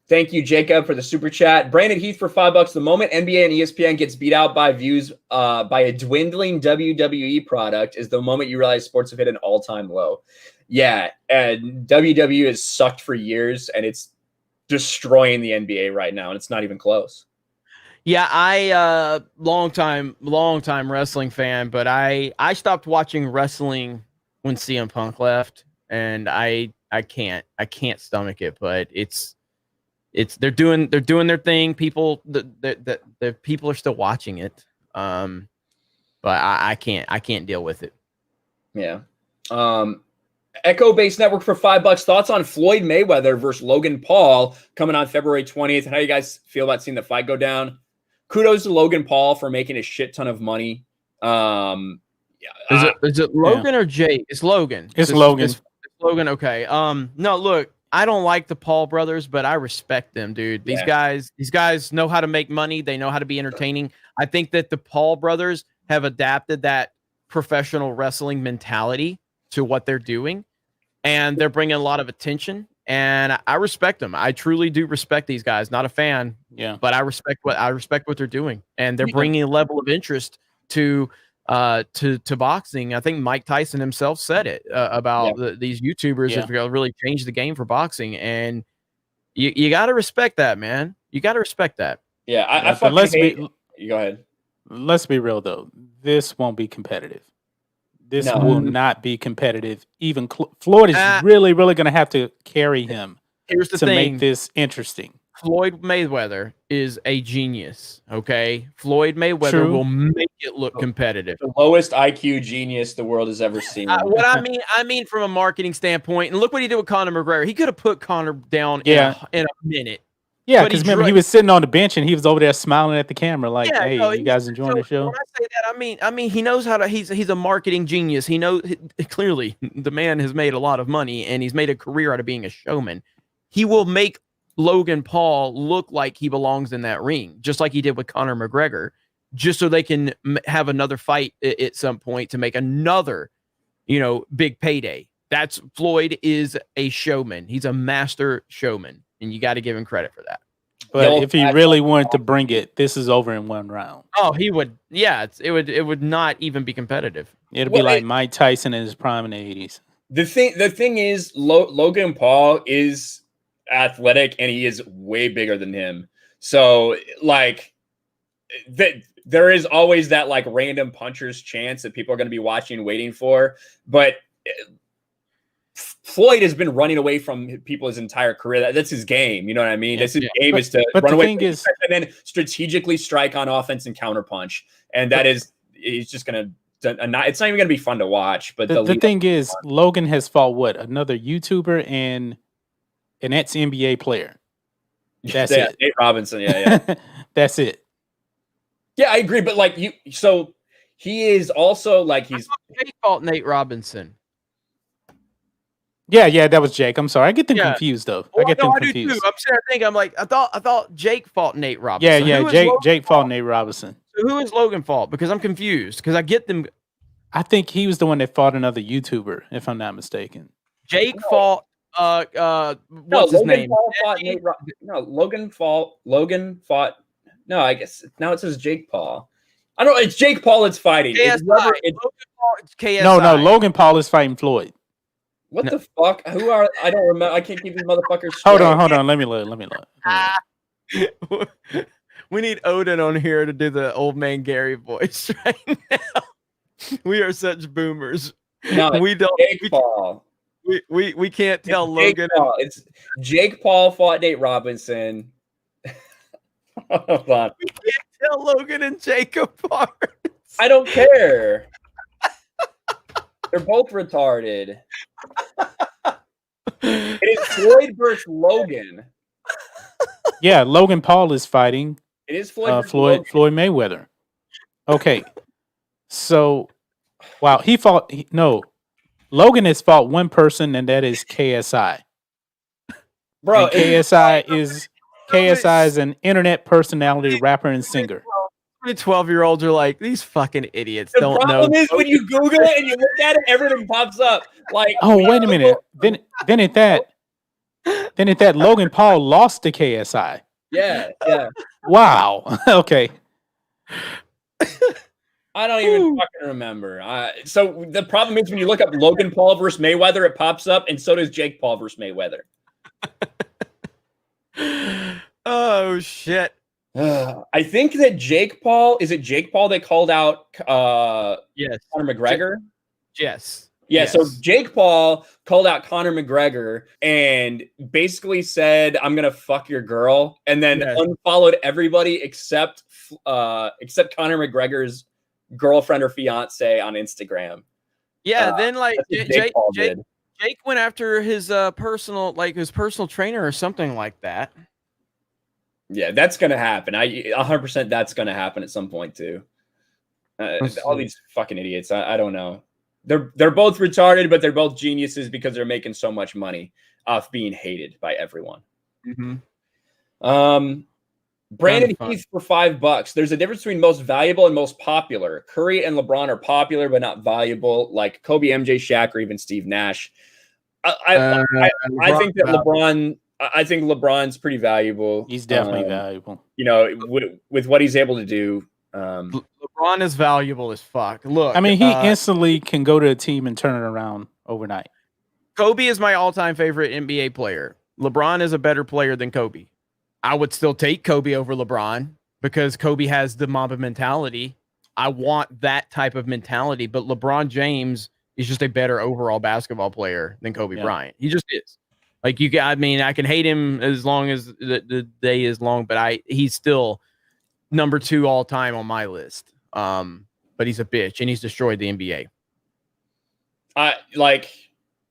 Speaker 1: Thank you, Jacob, for the super chat. Brandon Heath for $5. The moment NBA and ESPN gets beat out by views by a dwindling WWE product is the moment you realize sports have hit an all-time low. Yeah, and WWE has sucked for years, and it's destroying the NBA right now, and it's not even close.
Speaker 2: Yeah, I long time wrestling fan, but I stopped watching wrestling when CM Punk left, and I can't stomach it. But they're doing their thing. People the people are still watching it, but I can't deal with it.
Speaker 1: Yeah. Echo Base Network for $5. Thoughts on Floyd Mayweather versus Logan Paul coming on February 20th. How do you guys feel about seeing the fight go down? Kudos to Logan Paul for making a shit ton of money.
Speaker 2: Is it Logan or Jake? It's Logan.
Speaker 3: It's Logan.
Speaker 2: It's Logan. Okay. No, look, I don't like the Paul brothers, but I respect them, dude. These guys know how to make money. They know how to be entertaining. I think that the Paul brothers have adapted that professional wrestling mentality to what they're doing, and they're bringing a lot of attention. And I respect them. I truly do respect these guys. Not a fan, but I respect what they're doing, and they're bringing a level of interest to boxing. I think Mike Tyson himself said it about these YouTubers have really changed the game for boxing, and you got to respect that, man. You got to respect that.
Speaker 1: Yeah, I fucking hate. You go ahead.
Speaker 3: Let's be real though. This won't be competitive. This will not be competitive. Even Floyd is really going to have to carry him.
Speaker 2: Here's the thing.
Speaker 3: Make this interesting.
Speaker 2: Floyd Mayweather is a genius. Okay, Floyd Mayweather will make it look competitive.
Speaker 1: The lowest IQ genius the world has ever seen.
Speaker 2: What I mean from a marketing standpoint, and look what he did with Conor McGregor. He could have put Conor down in a minute.
Speaker 3: Yeah, because remember he was sitting on the bench and he was over there smiling at the camera like, "Hey, you guys enjoying the show?"
Speaker 2: When I say that, I mean he knows how to. He's a marketing genius. He knows clearly the man has made a lot of money and he's made a career out of being a showman. He will make Logan Paul look like he belongs in that ring, just like he did with Conor McGregor, just so they can have another fight at some point to make another, big payday. That's Floyd is a showman. He's a master showman. And you got to give him credit for that.
Speaker 3: But if he really wanted to bring it, this is over in one round.
Speaker 2: Oh, he would. Yeah, it would not even be competitive.
Speaker 3: It'll be like Mike Tyson in his prime in the 80s.
Speaker 1: The thing is, Logan Paul is athletic and he is way bigger than him. So like there is always that like random puncher's chance that people are going to be watching and waiting for. But Floyd has been running away from people his entire career. That's his game. You know what I mean? That's his game is to run away from and then strategically strike on offense and counterpunch. And he's just going to, it's not even going to be fun to watch. But
Speaker 3: the thing is, Logan has fought another YouTuber and an ex-NBA player. That's it.
Speaker 1: Nate Robinson. Yeah.
Speaker 3: That's it.
Speaker 1: Yeah, I agree. But like so he is also like Jake
Speaker 2: fought Nate Robinson.
Speaker 3: Yeah, that was Jake. I'm sorry, I get them confused though. I get them confused.
Speaker 2: I do too. I'm sitting there thinking, I thought Jake fought Nate Robinson.
Speaker 3: Yeah. Jake fought Nate Robinson.
Speaker 2: So who is Logan fought? Because I'm confused. Because I get them.
Speaker 3: I think he was the one that fought another YouTuber, if I'm not mistaken.
Speaker 2: Jake fought. What's his name?
Speaker 1: Logan fought. No, I guess now it says Jake Paul. I don't know. It's Jake Paul that's fighting.
Speaker 2: Logan Paul, it's KSI.
Speaker 3: No. Logan Paul is fighting Floyd.
Speaker 1: What the fuck? Who are? I don't remember. I can't keep these motherfuckers straight.
Speaker 3: Hold on. Let me look.
Speaker 2: We need Odin on here to do the old man Gary voice right now. We are such boomers.
Speaker 1: No, we don't. Jake Paul.
Speaker 2: We can't tell Logan.
Speaker 1: It's Jake Paul fought Nate Robinson. Hold on.
Speaker 2: We can't tell Logan and Jake apart.
Speaker 1: I don't care. They're both retarded. It is Floyd versus Logan.
Speaker 3: Yeah, Logan Paul is fighting.
Speaker 1: It is Floyd
Speaker 3: Mayweather. Okay. So, wow, Logan has fought one person, and that is KSI.
Speaker 1: Bro,
Speaker 3: and KSI is an internet personality, rapper, and singer.
Speaker 2: 12-year-olds are like, these fucking idiots
Speaker 1: the
Speaker 2: don't know.
Speaker 1: The problem is when you Google it and you look at it, everything pops up. Like,
Speaker 3: oh, wait a minute. Then at that, Logan Paul lost to KSI.
Speaker 1: Yeah.
Speaker 3: Wow. Okay.
Speaker 1: I don't even fucking remember. So the problem is when you look up Logan Paul versus Mayweather, it pops up, and so does Jake Paul versus Mayweather.
Speaker 2: Oh shit.
Speaker 1: I think that Jake Paul that called out Conor McGregor?
Speaker 2: Yes.
Speaker 1: Yeah, so Jake Paul called out Conor McGregor and basically said, "I'm gonna fuck your girl," and then unfollowed everybody except Conor McGregor's girlfriend or fiance on Instagram.
Speaker 2: Yeah, then like Jake went after his personal trainer or something like that.
Speaker 1: Yeah, that's gonna happen. 100% that's gonna happen at some point too. All these fucking idiots. I don't know. They're both retarded, but they're both geniuses because they're making so much money off being hated by everyone.
Speaker 2: Mm-hmm.
Speaker 1: Brandon Heath for $5. There's a difference between most valuable and most popular. Curry and LeBron are popular but not valuable, like Kobe, MJ, Shaq, or even Steve Nash. I think that LeBron. I think LeBron's pretty valuable.
Speaker 3: He's definitely valuable.
Speaker 1: You know, with what he's able to do.
Speaker 2: LeBron is valuable as fuck. Look,
Speaker 3: I mean, he instantly can go to a team and turn it around overnight.
Speaker 2: Kobe is my all-time favorite NBA player. LeBron is a better player than Kobe. I would still take Kobe over LeBron because Kobe has the Mamba mentality. I want that type of mentality, but LeBron James is just a better overall basketball player than Kobe Bryant. He just is. Like I can hate him as long as the day is long, but he's still number 2 all time on my list. But he's a bitch and he's destroyed the NBA.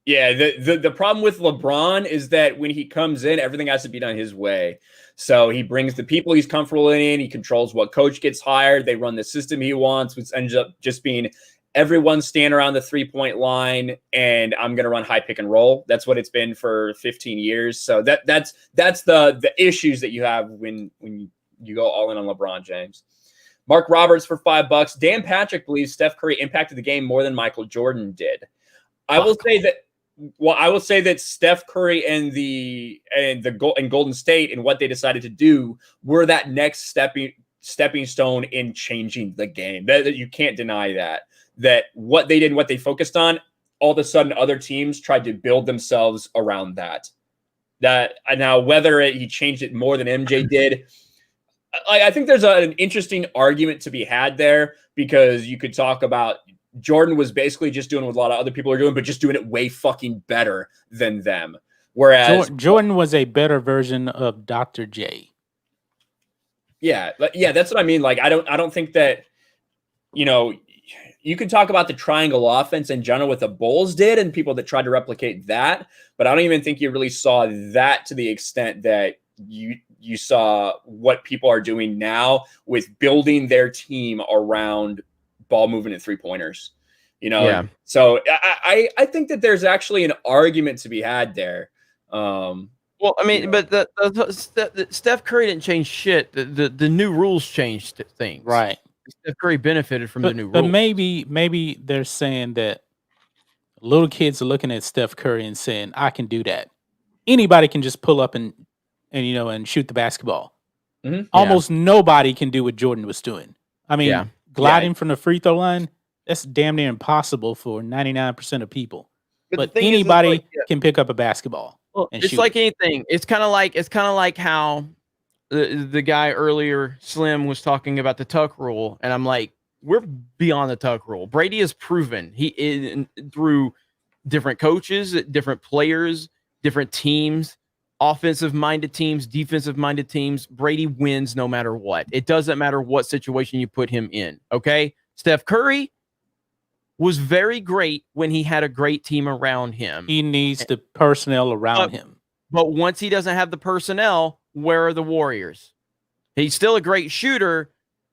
Speaker 1: The problem with LeBron is that when he comes in, everything has to be done his way. So he brings the people he's comfortable in. He controls what coach gets hired. They run the system he wants, which ends up just being everyone stand around the 3-point line and I'm going to run high pick and roll. That's what it's been for 15 years. So that's the issues that you have when you go all in on LeBron James. Mark Roberts for $5. Dan Patrick believes Steph Curry impacted the game more than Michael Jordan did. I will say that Steph Curry and Golden State and what they decided to do were that next stepping stone in changing the game. That you can't deny that what they did, what they focused on, all of a sudden other teams tried to build themselves around that. Now whether he changed it more than MJ did, I think there's an interesting argument to be had there because you could talk about Jordan was basically just doing what a lot of other people are doing, but just doing it way fucking better than them. Whereas
Speaker 3: Jordan was a better version of Dr. J.
Speaker 1: Yeah, that's what I mean. Like, I don't think that, you can talk about the triangle offense in general, what the Bulls did and people that tried to replicate that, but I don't even think you really saw that to the extent that you saw what people are doing now with building their team around ball movement and 3-pointers. So I think that there's actually an argument to be had there.
Speaker 2: Well, I mean, but the Steph Curry didn't change shit. The new rules changed things.
Speaker 3: Right.
Speaker 2: Steph Curry benefited from the new rules.
Speaker 3: But maybe they're saying that little kids are looking at Steph Curry and saying, I can do that. Anybody can just pull up and shoot the basketball.
Speaker 1: Mm-hmm.
Speaker 3: Almost nobody can do what Jordan was doing. I mean, gliding from the free throw line, that's damn near impossible for 99% of people. But anybody can pick up a basketball.
Speaker 2: Well, it's like anything. It's kind of like how the guy earlier, Slim, was talking about the tuck rule, and I'm like, we're beyond the tuck rule. Brady has proven he is through different coaches, different players, different teams, offensive-minded teams, defensive-minded teams. Brady wins no matter what. It doesn't matter what situation you put him in. Okay, Steph Curry was very great when he had a great team around him.
Speaker 3: He needs the personnel around him.
Speaker 2: But once he doesn't have the personnel, where are the Warriors? He's still a great shooter,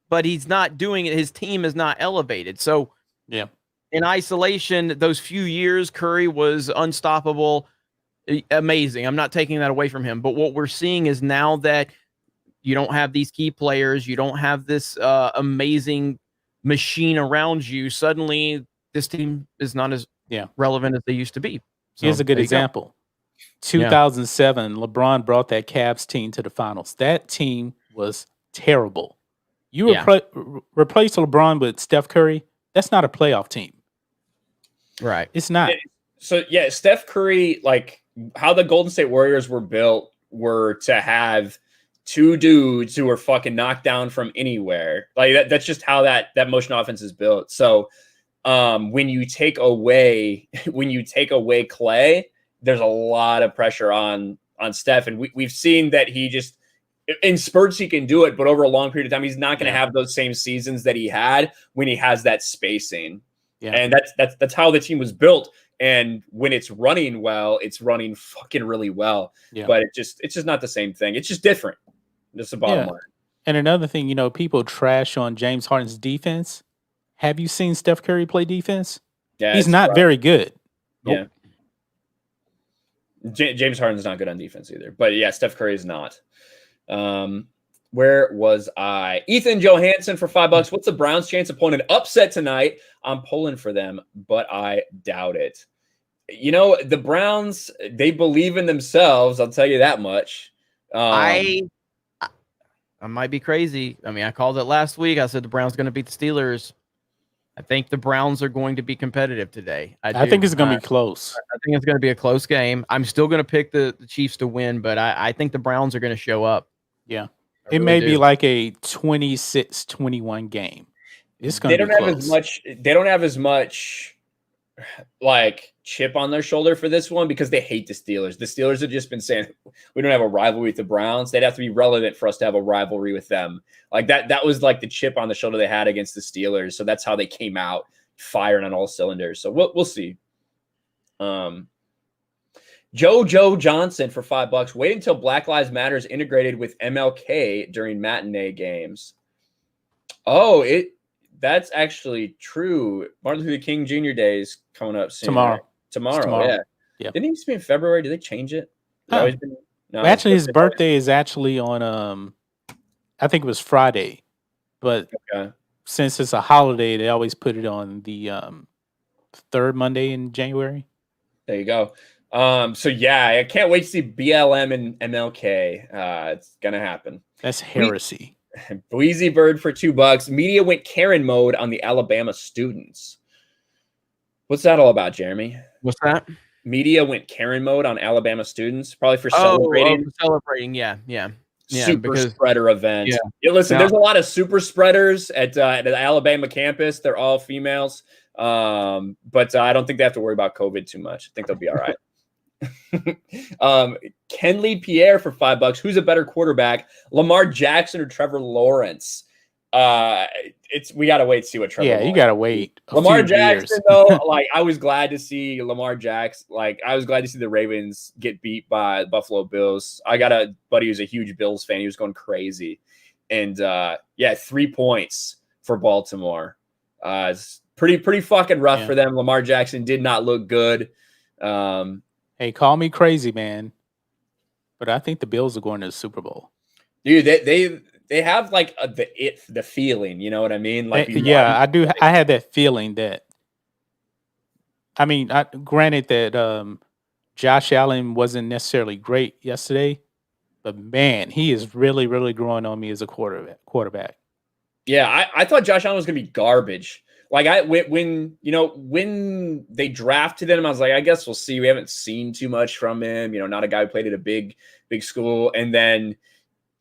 Speaker 2: but he's not doing it. His team is not elevated. So, in isolation, those few years, Curry was unstoppable, amazing. I'm not taking that away from him. But what we're seeing is now that you don't have these key players, you don't have this amazing machine around you, suddenly this team is not as relevant as they used to be. So,
Speaker 3: here's a good example. 2007, LeBron brought that Cavs team to the finals. That team was terrible. You replace LeBron with Steph Curry, that's not a playoff team.
Speaker 2: Right.
Speaker 3: It's not.
Speaker 1: Steph Curry, like how the Golden State Warriors were built were to have two dudes who are fucking knocked down from anywhere. Like that's just how that motion offense is built. So when you take away Clay, there's a lot of pressure on Steph, and we've seen that he just in spurts he can do it, but over a long period of time he's not going to have those same seasons that he had when he has that spacing. And that's how the team was built. And when it's running well, it's running fucking really well. But it's just not the same thing. It's just different. That's the bottom line.
Speaker 3: And another thing, people trash on James Harden's defense. Have you seen Steph Curry play defense?
Speaker 1: Yeah,
Speaker 3: he's not very good.
Speaker 1: Yeah. James Harden's not good on defense either. But Steph Curry is not. Where was I? Ethan Johansson for $5. What's the Browns' chance of pulling an upset tonight? I'm pulling for them, but I doubt it. The Browns, they believe in themselves. I'll tell you that much.
Speaker 2: I might be crazy. I mean, I called it last week. I said the Browns going to beat the Steelers. I think the Browns are going to be competitive today.
Speaker 3: I think it's going to be close.
Speaker 2: I think it's going to be a close game. I'm still going to pick the Chiefs to win, but I think the Browns are going to show up.
Speaker 3: Yeah. It may be like a 26-21 game. It's going to be close.
Speaker 1: They don't have as much like chip on their shoulder for this one because they hate the Steelers. The Steelers have just been saying we don't have a rivalry with the Browns. They'd have to be relevant for us to have a rivalry with them. Like that was like the chip on the shoulder they had against the Steelers. So that's how they came out firing on all cylinders. So we'll see. Joe Johnson for $5. Wait until Black Lives Matter is integrated with MLK during matinee games. Oh, that's actually true. Martin Luther King Jr. Day is coming up soon. Tomorrow. Yeah. Yep. Didn't it used to be in February? Did they change it?
Speaker 3: No, actually, his birthday is actually on I think it was Friday, but since it's a holiday, they always put it on the third Monday in January.
Speaker 1: There you go. So yeah, I can't wait to see BLM and MLK. It's gonna happen.
Speaker 3: That's heresy.
Speaker 1: Bleezy Bird for $2. Media went Karen mode on the Alabama students. What's that all about, Jeremy?
Speaker 2: What's that?
Speaker 1: Media went Karen mode on Alabama students, probably for celebrating.
Speaker 2: Celebrating, yeah.
Speaker 1: Super spreader event. Yeah, listen, there's a lot of super spreaders at the Alabama campus. They're all females, but I don't think they have to worry about COVID too much. I think they'll be all right. Kenley Pierre for $5. Who's a better quarterback, Lamar Jackson or Trevor Lawrence? We gotta wait to see what Trevor.
Speaker 3: Yeah, you gotta wait.
Speaker 1: Lamar Jackson, though, like I was glad to see Lamar Jackson. Like I was glad to see the Ravens get beat by Buffalo Bills. I got a buddy who's a huge Bills fan. He was going crazy, and 3 points for Baltimore. It's pretty fucking rough for them. Lamar Jackson did not look good.
Speaker 3: Hey, call me crazy, man, but I think the Bills are going to the Super Bowl.
Speaker 1: Dude, they have like the feeling, you know what I mean? Like
Speaker 3: I do. I had that feeling that. I mean, granted that Josh Allen wasn't necessarily great yesterday, but man, he is really, really growing on me as a quarterback.
Speaker 1: Yeah, I thought Josh Allen was going to be garbage. Like when they drafted him, I was like, I guess we'll see. We haven't seen too much from him. Not a guy who played at a big school, and then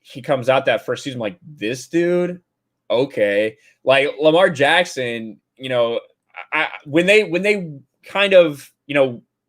Speaker 1: he comes out that first season like this dude. Okay, like Lamar Jackson. When they kind of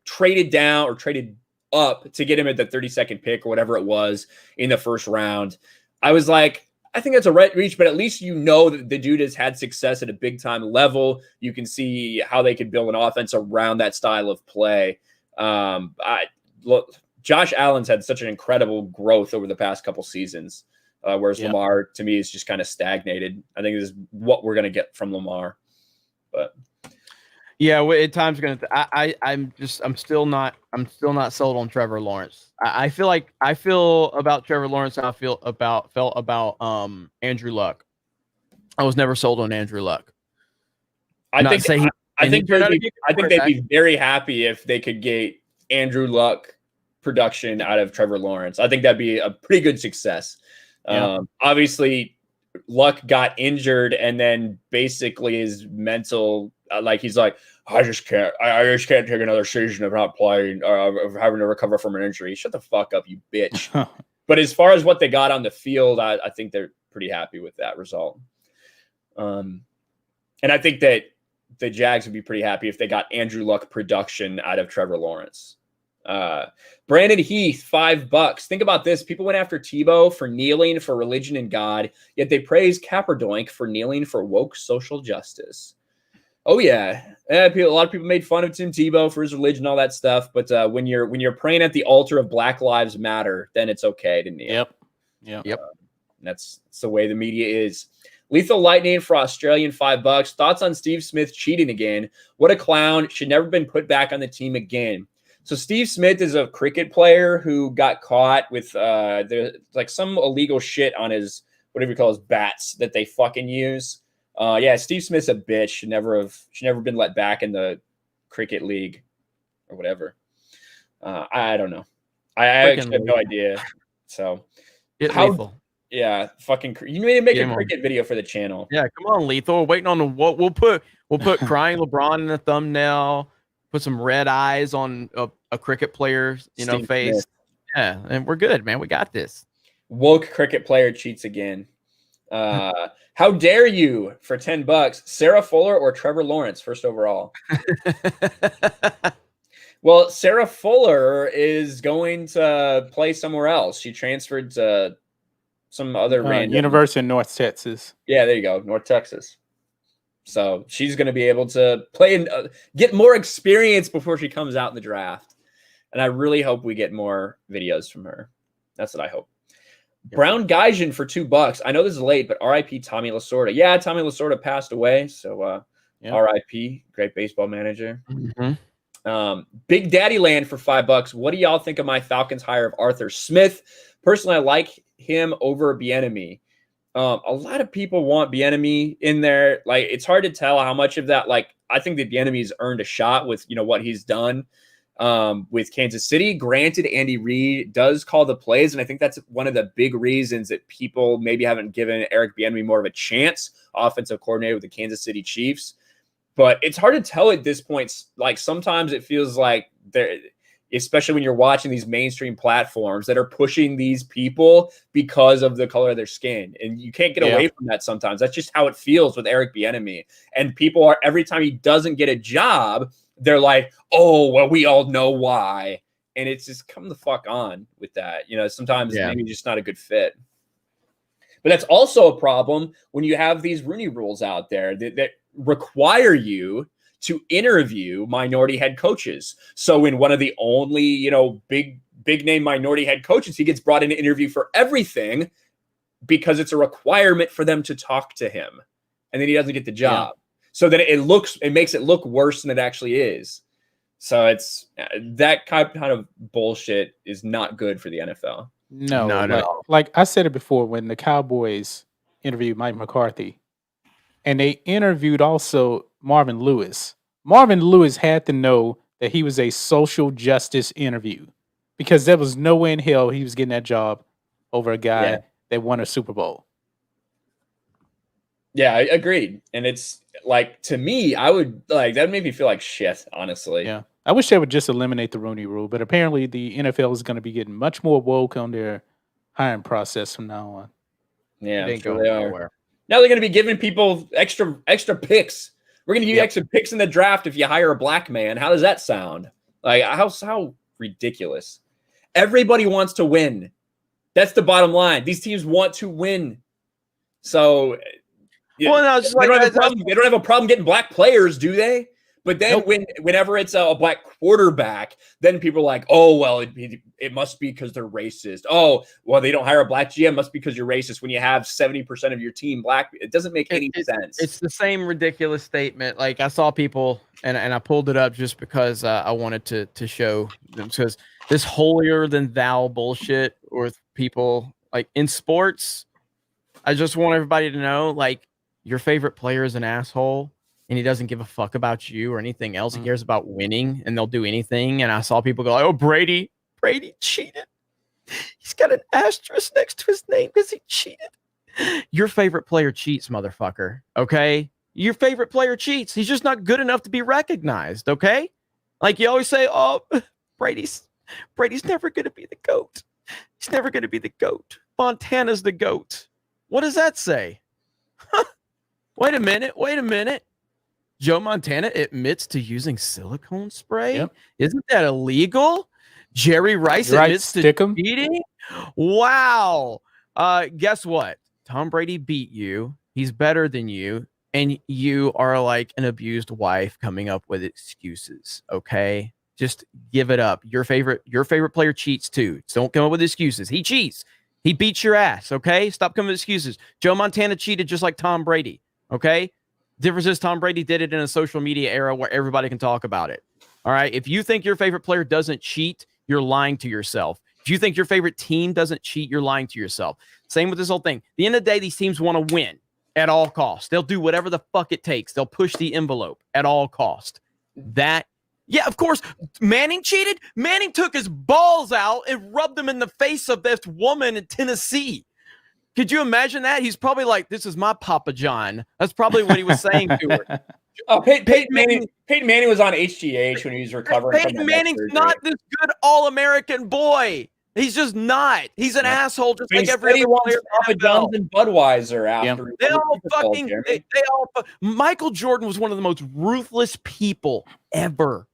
Speaker 1: traded down or traded up to get him at the 32nd pick or whatever it was in the first round, I was like, I think that's a reach, but at least that the dude has had success at a big time level. You can see how they could build an offense around that style of play. Josh Allen's had such an incredible growth over the past couple seasons, whereas Lamar, to me, is just kind of stagnated. I think this is what we're going to get from Lamar. But
Speaker 2: yeah, at times I'm still not sold on Trevor Lawrence. I feel about Trevor Lawrence how I felt about Andrew Luck. I was never sold on Andrew Luck.
Speaker 1: I think they'd be very happy if they could get Andrew Luck production out of Trevor Lawrence. I think that'd be a pretty good success. Obviously, Luck got injured, and then basically his mental, he's like, I just can't take another season of not playing, of having to recover from an injury. Shut the fuck up, you bitch. But as far as what they got on the field, I think they're pretty happy with that result. And I think that the Jags would be pretty happy if they got Andrew Luck production out of Trevor Lawrence. Brandon Heath, $5. Think about this. People went after Tebow for kneeling for religion and God, yet they praised Kaepernick for kneeling for woke social justice. Oh yeah. A lot of people made fun of Tim Tebow for his religion, all that stuff. But when you're praying at the altar of Black Lives Matter, then it's okay to kneel.
Speaker 3: Yep.
Speaker 1: That's the way the media is. Lethal Lightning for Australian, $5. Thoughts on Steve Smith cheating again? What a clown. Should never been put back on the team again. So Steve Smith is a cricket player who got caught with some illegal shit on his whatever you call those bats that they fucking use. Yeah, Steve Smith's a bitch. Should never been let back in the cricket league or whatever. I don't know. I actually have no idea. So
Speaker 2: Lethal.
Speaker 1: Yeah, fucking. You need to make a cricket video for the channel.
Speaker 2: Yeah, come on, Lethal. We're waiting on what we'll put crying LeBron in the thumbnail. Put some red eyes on a cricket player's
Speaker 1: Steve
Speaker 2: face.
Speaker 1: Smith.
Speaker 2: Yeah, and we're good, man. We got this.
Speaker 1: Woke cricket player cheats again. How dare you for $10? Sarah Fuller or Trevor Lawrence first overall? Well, Sarah Fuller is going to play somewhere else. She transferred to some other random
Speaker 3: University of North Texas.
Speaker 1: Yeah, there you go, North Texas. So she's going to be able to play and get more experience before she comes out in the draft. And I really hope we get more videos from her. That's what I hope. Yep. Brown Gaijin for $2. I know this is late, but RIP Tommy Lasorda. Yeah, Tommy Lasorda passed away. So RIP, great baseball manager.
Speaker 2: Mm-hmm.
Speaker 1: Big Daddy Land for $5. What do y'all think of my Falcons hire of Arthur Smith? Personally, I like him over Bieniemy. A lot of people want Bieniemy in there. Like, it's hard to tell how much of that. Like, I think that Bieniemy's earned a shot with what he's done with Kansas City. Granted, Andy Reid does call the plays, and I think that's one of the big reasons that people maybe haven't given Eric Bieniemy more of a chance, offensive coordinator with the Kansas City Chiefs. But it's hard to tell at this point. Like, sometimes it feels like they're, especially when you're watching these mainstream platforms that are pushing these people because of the color of their skin. And you can't get away from that sometimes. That's just how it feels with Eric Bieniemy. And people are, every time he doesn't get a job, they're like, oh, well, we all know why. And it's just come the fuck on with that. Sometimes maybe just not a good fit. But that's also a problem when you have these Rooney rules out there that require you to interview minority head coaches. So in one of the only, big name minority head coaches, he gets brought in to interview for everything because it's a requirement for them to talk to him. And then he doesn't get the job. So then it makes it look worse than it actually is. So it's that kind of bullshit is not good for the NFL.
Speaker 3: No. Like I said it before, when the Cowboys interviewed Mike McCarthy, and they interviewed also Marvin Lewis. Marvin Lewis had to know that he was a social justice interview, because there was no way in hell he was getting that job over a guy that won a Super Bowl.
Speaker 1: Yeah, I agreed. And it's like, to me, I would like, that made me feel like shit, honestly.
Speaker 3: Yeah. I wish they would just eliminate the Rooney Rule, but apparently the NFL is going to be getting much more woke on their hiring process from now on.
Speaker 1: Yeah, I'm sure they are. Now they're going to be giving people extra picks. We're going to give you extra picks in the draft if you hire a black man. How does that sound? Like, how ridiculous. Everybody wants to win. That's the bottom line. These teams want to win. So they don't have a problem getting black players, do they? But then whenever it's a black quarterback, then people are like, oh, well, it must be because they're racist. Oh, well, they don't hire a black GM. Must be because you're racist when you have 70% of your team black. It doesn't make any sense.
Speaker 2: It's the same ridiculous statement. Like, I saw people, and I pulled it up just because I wanted to show them, because this holier than thou bullshit with people, like in sports, I just want everybody to know, like, your favorite player is an asshole, and he doesn't give a fuck about you or anything else. He cares about winning, and they'll do anything. And I saw people go, oh, Brady cheated. He's got an asterisk next to his name because he cheated. Your favorite player cheats, motherfucker. Okay? Your favorite player cheats. He's just not good enough to be recognized. Okay? Like, you always say, oh, Brady's never going to be the GOAT. He's never going to be the GOAT. Montana's the GOAT. What does that say? Wait a minute. Joe Montana admits to using silicone spray. Yep. Isn't that illegal? Jerry Rice admits to cheating. Wow. Guess what? Tom Brady beat you. He's better than you. And you are like an abused wife coming up with excuses. Okay? Just give it up. Your favorite player cheats too. So don't come up with excuses. He cheats. He beats your ass. Okay? Stop coming with excuses. Joe Montana cheated just like Tom Brady. Okay? Difference is Tom Brady did it in a social media era where everybody can talk about it. All right. If you think your favorite player doesn't cheat, you're lying to yourself. If you think your favorite team doesn't cheat, you're lying to yourself. Same with this whole thing. At the end of the day, these teams want to win at all costs. They'll do whatever the fuck it takes. They'll push the envelope at all costs. Yeah, of course, Manning cheated. Manning took his balls out and rubbed them in the face of this woman in Tennessee. Could you imagine that? He's probably like, this is my Papa John. That's probably what he was saying to her.
Speaker 1: Oh, Peyton Manning was on HGH when he was recovering.
Speaker 2: Peyton Manning's not this good All-American boy. He's just not. He's an asshole, just like every other player.
Speaker 1: Papa John's and Budweiser after.
Speaker 2: They all fucking. Michael Jordan was one of the most ruthless people ever.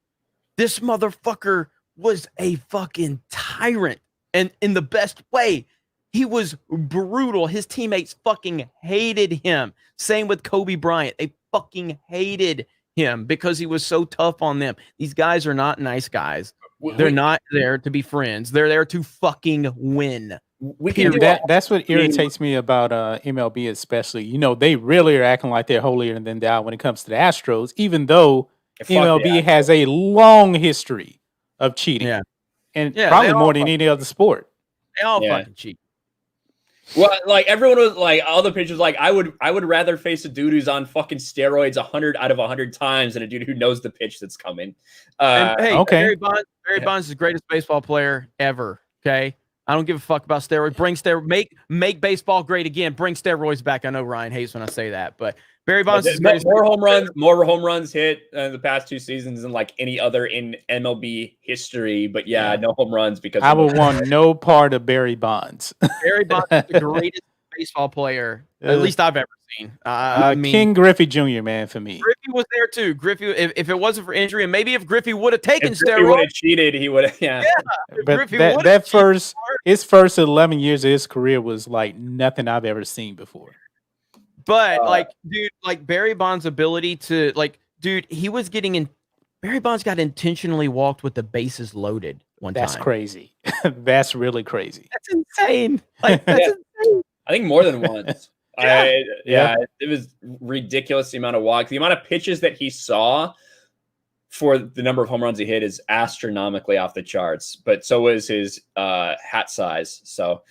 Speaker 2: This motherfucker was a fucking tyrant, and in the best way. He was brutal. His teammates fucking hated him. Same with Kobe Bryant. They fucking hated him because he was so tough on them. These guys are not nice guys. They're not there to be friends. They're there to fucking win.
Speaker 3: That's what irritates me about MLB especially. You know, they really are acting like they're holier than thou when it comes to the Astros, even though MLB has a long history of cheating.
Speaker 2: Yeah.
Speaker 3: And probably more than any other sport.
Speaker 2: They all fucking cheat.
Speaker 1: Well, like everyone was like, all the pitchers like, I would rather face a dude who's on fucking steroids 100 out of 100 times than a dude who knows the pitch that's coming.
Speaker 2: Okay. Barry Bonds is the greatest baseball player ever. Okay. I don't give a fuck about steroids. Bring make baseball great again. Bring steroids back. I know Ryan hates when I say that, but Barry Bonds is
Speaker 1: more home runs hit in the past 2 seasons than like any other in MLB history. But no home runs because
Speaker 3: I would want no part of Barry Bonds.
Speaker 2: Barry Bonds is the greatest baseball player, at least I've ever seen. I mean,
Speaker 3: King Griffey Jr., man, for me.
Speaker 2: Griffey was there too. Griffey, if it wasn't for injury, and maybe if Griffey would have taken steroids,
Speaker 1: he would have cheated. He would have,
Speaker 3: But his first 11 years of his career was like nothing I've ever seen before.
Speaker 2: But Barry Bonds' ability to he was getting in. Barry Bonds got intentionally walked with the bases loaded one time.
Speaker 3: That's crazy. That's really crazy.
Speaker 2: That's insane. Insane.
Speaker 1: I think more than once. It was ridiculous the amount of walks, the amount of pitches that he saw for the number of home runs he hit is astronomically off the charts, but so was his hat size. So,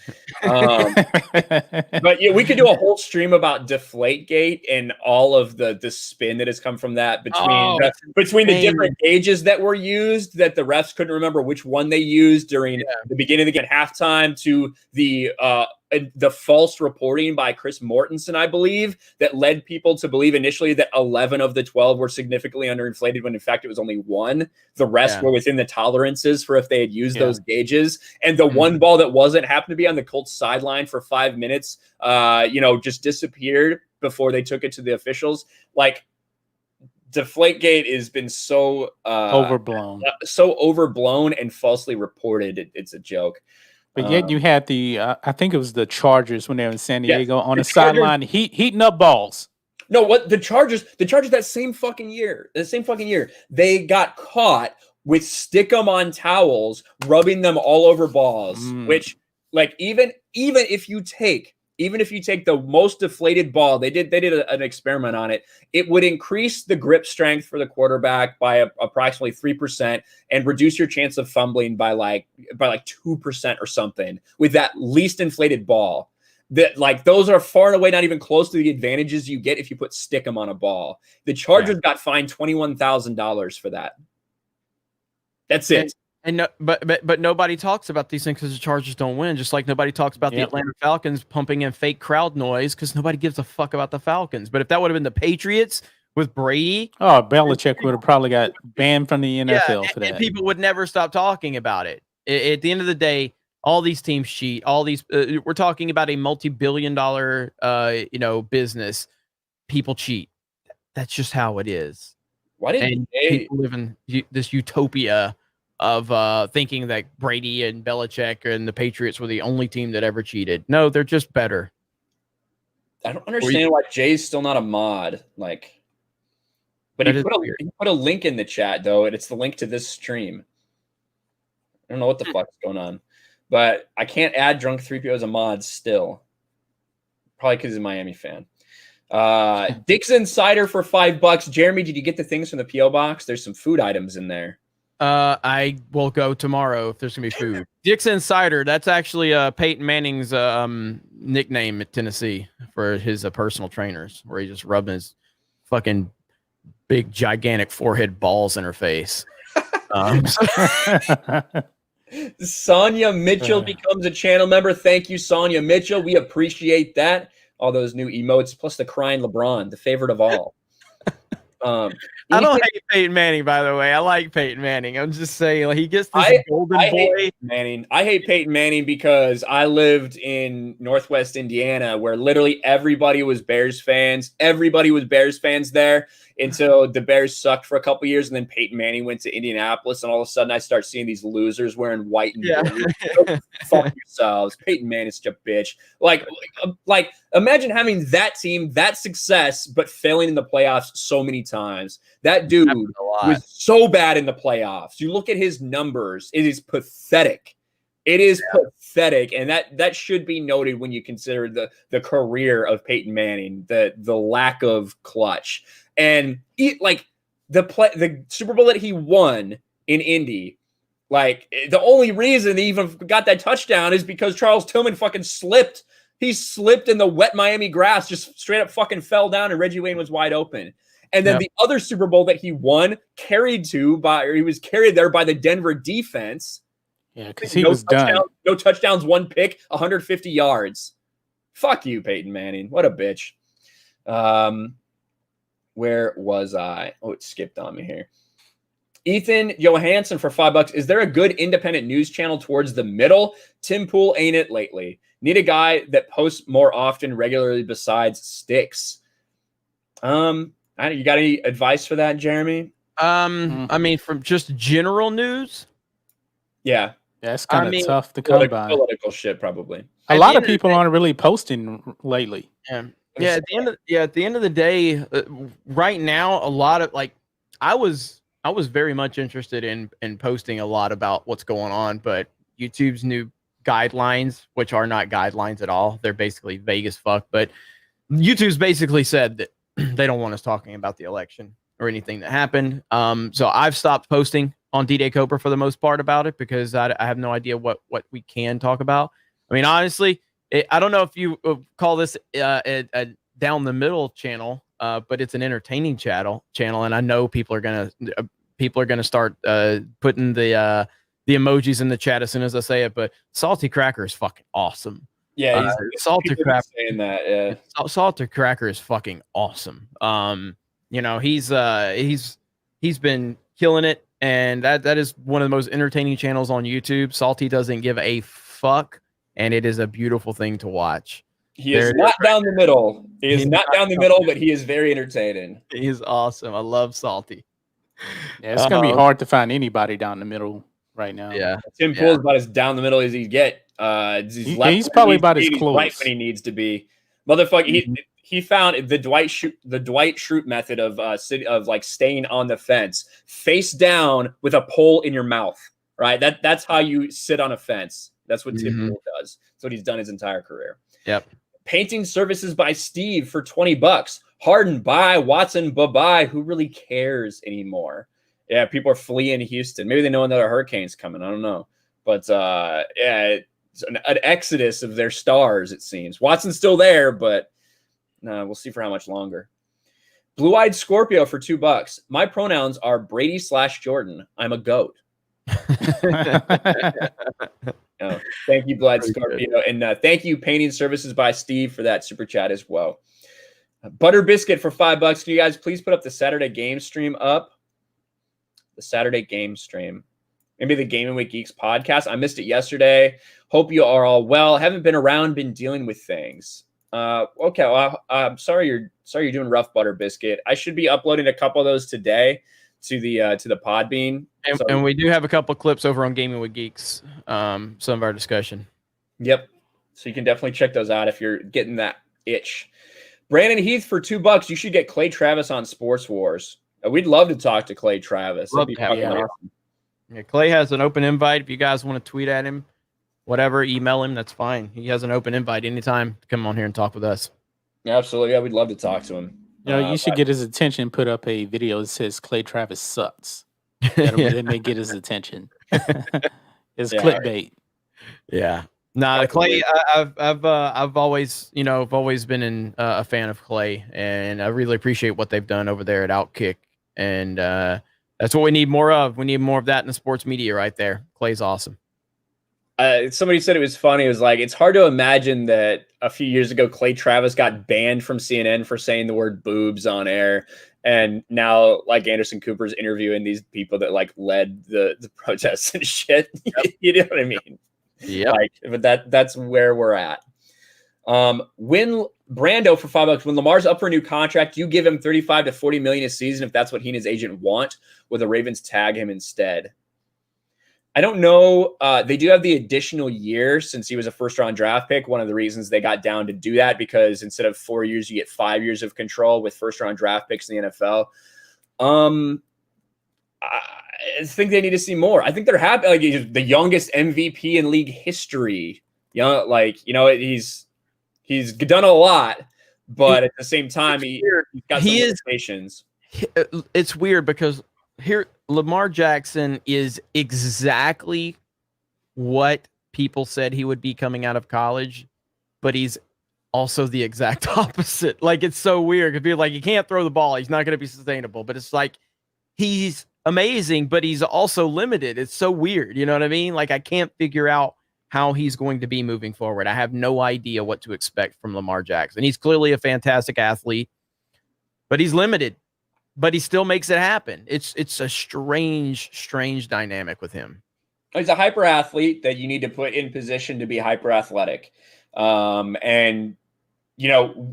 Speaker 1: but we could do a whole stream about Deflategate and all of the spin that has come from that between the different gauges that were used that the refs couldn't remember which one they used during the beginning of the game, halftime, to the false reporting by Chris Mortensen, I believe, that led people to believe initially that 11 of the 12 were significantly underinflated when in fact it was only 1. The rest were within the tolerances for if they had used those gauges. And the one ball that wasn't happened to be on the Colts sideline for 5 minutes, just disappeared before they took it to the officials. Like, Deflategate has been so overblown and falsely reported. It's a joke.
Speaker 3: But yet you had I think it was the Chargers when they were in San Diego on the sideline heating up balls.
Speaker 1: No, what the Chargers that same fucking year, they got caught with stick-em-on towels, rubbing them all over balls, which like even if you take the most deflated ball, they did an experiment on it. It would increase the grip strength for the quarterback by approximately 3% and reduce your chance of fumbling by like 2% or something with that least inflated ball. That like those are far and away not even close to the advantages you get if you put stick 'em on a ball. The Chargers got fined $21,000 for that. That's it.
Speaker 2: But nobody talks about these things because the Chargers don't win. Just like nobody talks about the Atlanta Falcons pumping in fake crowd noise because nobody gives a fuck about the Falcons. But if that would have been the Patriots with Brady,
Speaker 3: Belichick would have probably got banned from the NFL for that.
Speaker 2: And people would never stop talking about it. At the end of the day, all these teams cheat. All these we're talking about a multi-billion-dollar business. People cheat. That's just how it is.
Speaker 1: Why didn't
Speaker 2: people live in this utopia of thinking that Brady and Belichick and the Patriots were the only team that ever cheated? No, they're just better.
Speaker 1: I don't understand why Jay's still not a mod. Like, but he put a link in the chat though, and it's the link to this stream. I don't know what the fuck's going on, but I can't add Drunk 3PO as a mod still. Probably because he's a Miami fan. Dick's Insider for $5. Jeremy, did you get the things from the PO box? There's some food items in there.
Speaker 2: I will go tomorrow if there's gonna be food. Dick's Insider. That's actually Peyton Manning's nickname at Tennessee for his personal trainers, where he just rubbing his fucking big gigantic forehead balls in her face.
Speaker 1: Sonia Mitchell becomes a channel member. Thank you, Sonia Mitchell. We appreciate that. All those new emotes, plus the crying LeBron, the favorite of all.
Speaker 2: I don't hate Peyton Manning, by the way. I like Peyton Manning. I'm just saying, like, he gets this golden boy.
Speaker 1: Hate Manning. I hate Peyton Manning because I lived in Northwest Indiana, where literally everybody was Bears fans. Everybody was Bears fans there until the Bears sucked for a couple years, and then Peyton Manning went to Indianapolis, and all of a sudden I start seeing these losers wearing white and blue. Fuck yourselves. Peyton Manning's such a bitch. Like, imagine having that team, that success, but failing in the playoffs so many times. That dude was so bad in the playoffs. You look at his numbers, it is pathetic. It is pathetic, and that should be noted when you consider the career of Peyton Manning, the lack of clutch. And the Super Bowl that he won in Indy, like, the only reason he even got that touchdown is because Charles Tillman fucking slipped. He slipped in the wet Miami grass, just straight up fucking fell down, and Reggie Wayne was wide open. And then the other Super Bowl that he won, he was carried there by the Denver defense.
Speaker 3: Yeah, because he was done.
Speaker 1: No touchdowns, one pick, 150 yards. Fuck you, Peyton Manning. What a bitch. Where was I? Oh, it skipped on me here. Ethan Johansson for $5. Is there a good independent news channel towards the middle? Tim Pool ain't it lately. Need a guy that posts more often regularly besides Sticks. You got any advice for that, Jeremy?
Speaker 2: I mean, from just general news.
Speaker 3: Yeah, it's kind of tough to come by.
Speaker 1: Political shit, probably.
Speaker 3: A lot of people aren't really posting lately.
Speaker 2: Yeah. At the end of the day, right now, a lot of I was very much interested in posting a lot about what's going on, but YouTube's new guidelines, which are not guidelines at all, they're basically vague as fuck. But YouTube's basically said that they don't want us talking about the election or anything that happened. So I've stopped posting on D-Day Cobra for the most part about it because I have no idea what we can talk about. I mean, honestly, I don't know if you call this a down the middle channel, but it's an entertaining channel, and I know people are gonna start putting the emojis in the chat as soon as I say it. But Salty Cracker is fucking awesome.
Speaker 1: Yeah,
Speaker 2: Salty Cracker
Speaker 1: saying that. Yeah,
Speaker 2: Salty Cracker is fucking awesome. He's been killing it, and that is one of the most entertaining channels on YouTube. Salty doesn't give a fuck, and it is a beautiful thing to watch.
Speaker 1: He is not down the middle. He is not down the middle, but he is very entertaining.
Speaker 2: He's awesome. I love Salty.
Speaker 3: Yeah, it's gonna be hard to find anybody down the middle right now.
Speaker 2: Yeah,
Speaker 1: Tim Pool's about as down the middle as he get.
Speaker 3: He's probably about as close
Speaker 1: right when he needs to be. Motherfucker, he found the Dwight Schrute method of like staying on the fence, face down with a pole in your mouth. Right, that's how you sit on a fence. That's what Tim Pool does. That's what he's done his entire career.
Speaker 2: Yep.
Speaker 1: Painting services by Steve for $20. Harden, bye. Watson, bye-bye. Who really cares anymore? Yeah, people are fleeing Houston. Maybe they know another hurricane's coming. I don't know. But, it's an exodus of their stars, it seems. Watson's still there, but we'll see for how much longer. Blue-Eyed Scorpio for $2. My pronouns are Brady/Jordan. I'm a goat. Thank you, Blue-Eyed Scorpio. And thank you, Painting Services by Steve, for that super chat as well. Butter Biscuit for $5. Can you guys please put up the Saturday game stream up? The Saturday game stream. Maybe the Gaming with Geeks podcast. I missed it yesterday. Hope you are all well. Haven't been around, been dealing with things. Okay, well, I'm sorry you're doing rough, Butter Biscuit. I should be uploading a couple of those today to the Podbean.
Speaker 2: And we do have a couple of clips over on Gaming with Geeks, some of our discussion.
Speaker 1: Yep. So you can definitely check those out if you're getting that itch. Brandon Heath for $2. You should get Clay Travis on Sports Wars. We'd love to talk to Clay Travis. That'd be fucking awesome.
Speaker 2: Yeah, Clay has an open invite. If you guys want to tweet at him, whatever, email him, that's fine. He has an open invite anytime to come on here and talk with us.
Speaker 1: Yeah, absolutely. Yeah, we'd love to talk to him.
Speaker 3: You should get his attention, put up a video that says Clay Travis sucks. That may get his attention. It's clickbait.
Speaker 2: Yeah. No, Clay. I've always been a fan of Clay, and I really appreciate what they've done over there at Outkick, and that's what we need more of. We need more of that in the sports media right there. Clay's awesome.
Speaker 1: Somebody said it was funny. It was like, it's hard to imagine that a few years ago, Clay Travis got banned from CNN for saying the word boobs on air. And now, like, Anderson Cooper's interviewing these people that like led the protests and shit. Yep. You know what I mean?
Speaker 2: Yeah.
Speaker 1: Like, but that's where we're at. When Brando for $5, when Lamar's up for a new contract, you give him 35 to 40 million a season if that's what he and his agent want, will the Ravens tag him instead? I don't know. They do have the additional year since he was a first-round draft pick. One of the reasons they got down to do that, because instead of 4 years, you get 5 years of control with first-round draft picks in the NFL. I think they need to see more. I think they're happy. Like, he's the youngest MVP in league history. He's done a lot, but at the same time, he's got some limitations.
Speaker 2: It's weird because here Lamar Jackson is exactly what people said he would be coming out of college, but he's also the exact opposite. Like, it's so weird because people are like, he can't throw the ball, he's not going to be sustainable, but it's like he's amazing, but he's also limited. It's so weird. You know what I mean? Like, I can't figure out how he's going to be moving forward. I have no idea what to expect from Lamar Jackson. He's clearly a fantastic athlete, but he's limited. But he still makes it happen. It's a strange dynamic with him.
Speaker 1: He's a hyper athlete that you need to put in position to be hyper athletic. And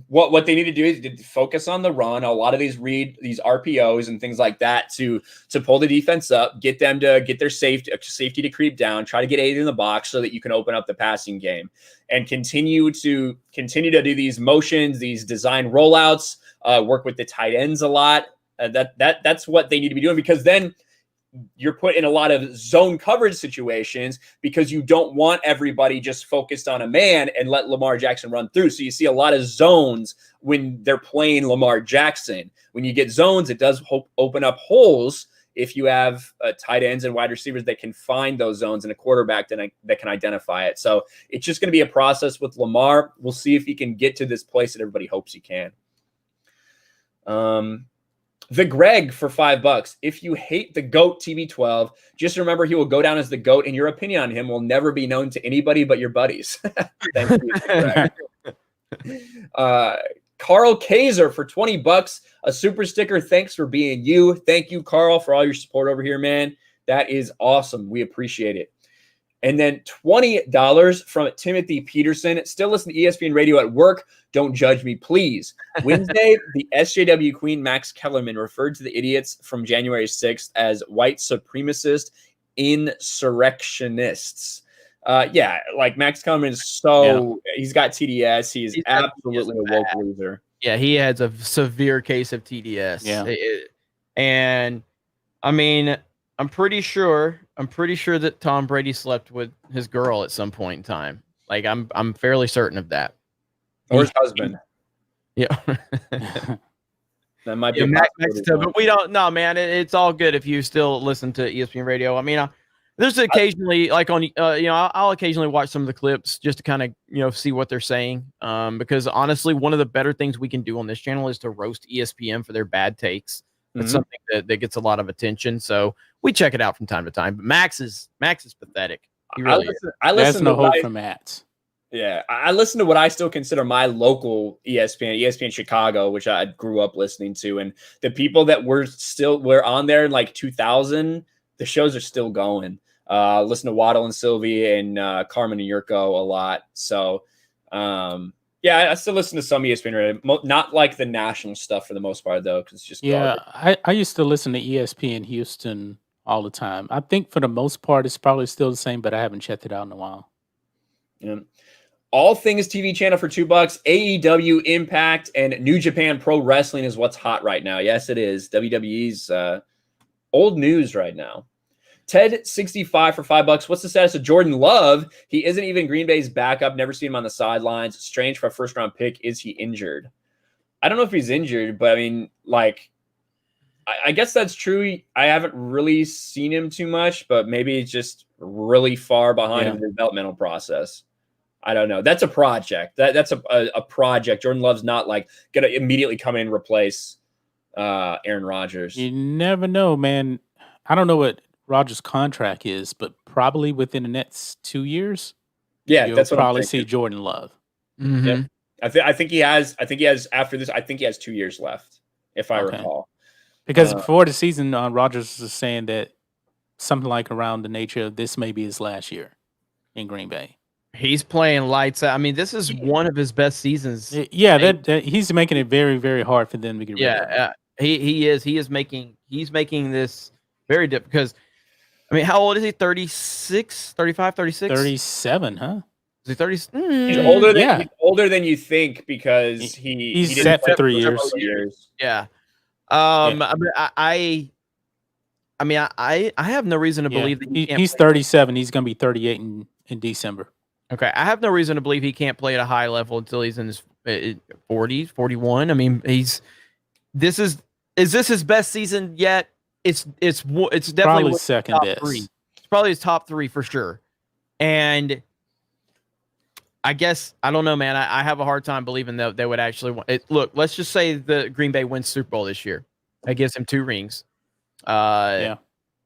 Speaker 1: what they need to do is to focus on the run. A lot of these RPOs and things like that to pull the defense up, get them to get their safety to creep down, try to get 8 in the box so that you can open up the passing game, and continue to do these motions, these design rollouts, work with the tight ends a lot. That's what they need to be doing, because then you're put in a lot of zone coverage situations because you don't want everybody just focused on a man and let Lamar Jackson run through. So you see a lot of zones when they're playing Lamar Jackson. When you get zones, it does open up holes if you have tight ends and wide receivers that can find those zones and a quarterback that can identify it. So it's just going to be a process with Lamar. We'll see if he can get to this place that everybody hopes he can. The Greg for $5. If you hate the GOAT TB12, just remember he will go down as the GOAT, and your opinion on him will never be known to anybody but your buddies. Thank you. Carl Kaiser for $20, a super sticker. Thanks for being you. Thank you, Carl, for all your support over here, man. That is awesome. We appreciate it. And then $20 from Timothy Peterson. Still listen to ESPN Radio at work. Don't judge me, please. Wednesday, the SJW Queen Max Kellerman referred to the idiots from January 6th as white supremacist insurrectionists. Like Max Kellerman is he's got TDS. He's absolutely a woke loser.
Speaker 2: Yeah, he has a severe case of TDS.
Speaker 3: Yeah.
Speaker 2: And I mean, I'm pretty sure that Tom Brady slept with his girl at some point in time. Like, I'm fairly certain of that.
Speaker 1: Or his husband.
Speaker 2: Yeah.
Speaker 1: That might be
Speaker 2: but we don't know, man. It's all good if you still listen to ESPN Radio. I mean, there's occasionally, like on, I'll occasionally watch some of the clips just to kind of, see what they're saying. Because honestly, one of the better things we can do on this channel is to roast ESPN for their bad takes. That's something that gets a lot of attention. So we check it out from time to time. But Max is pathetic. He really
Speaker 1: I listen
Speaker 3: to hope for Matt.
Speaker 1: Yeah, I listen to what I still consider my local ESPN Chicago, which I grew up listening to, and the people that were on there in like 2000, the shows are still going. Listen to Waddle and Sylvie and Carmen and Yurko a lot. So, I still listen to some ESPN Radio, not like the national stuff for the most part though, because it's just garbage.
Speaker 3: I used to listen to ESPN Houston all the time. I think for the most part it's probably still the same, but I haven't checked it out in a while.
Speaker 1: Yeah. All Things TV channel for $2. AEW, Impact, and New Japan Pro Wrestling is what's hot right now. Yes, it is. WWE's old news right now. Ted 65 for $5. What's the status of Jordan Love? He isn't even Green Bay's backup. Never seen him on the sidelines. Strange for a first-round pick. Is he injured? I don't know if he's injured, but I mean, like, I guess that's true. I haven't really seen him too much, but maybe he's just really far behind in the developmental process. I don't know. That's a project. That's a project. Jordan Love's not like gonna immediately come in and replace Aaron Rodgers.
Speaker 3: You never know, man. I don't know what Rodgers' contract is, but probably within the next 2 years,
Speaker 1: Yeah,
Speaker 3: you'll
Speaker 1: that's what
Speaker 3: probably
Speaker 1: I'm
Speaker 3: see Jordan Love.
Speaker 2: Mm-hmm.
Speaker 1: Yep. I think he has after this. I think he has 2 years left, if I recall.
Speaker 3: Because before the season, Rodgers was saying that something like around the nature of this may be his last year in Green Bay.
Speaker 2: He's playing lights out. I mean, this is one of his best seasons.
Speaker 3: Yeah, that he's making it very, very hard for them to get rid of him.
Speaker 2: He is making this very difficult because, I mean, how old is he? 36, 35, 36?
Speaker 3: 37, huh?
Speaker 2: Is he 30?
Speaker 1: He's older than he's older than you think because
Speaker 3: he's set for 3 years.
Speaker 2: Yeah. I have no reason to believe that
Speaker 3: he's 37. He's going to be 38 in December.
Speaker 2: Okay, I have no reason to believe he can't play at a high level until he's in his 40s, 41. I mean, is this his best season yet? It's definitely
Speaker 3: probably second best.
Speaker 2: It's probably his top 3 for sure. And I guess I don't know, man. I have a hard time believing that they would actually want it. Look, let's just say the Green Bay wins Super Bowl this year. That gives him 2 rings.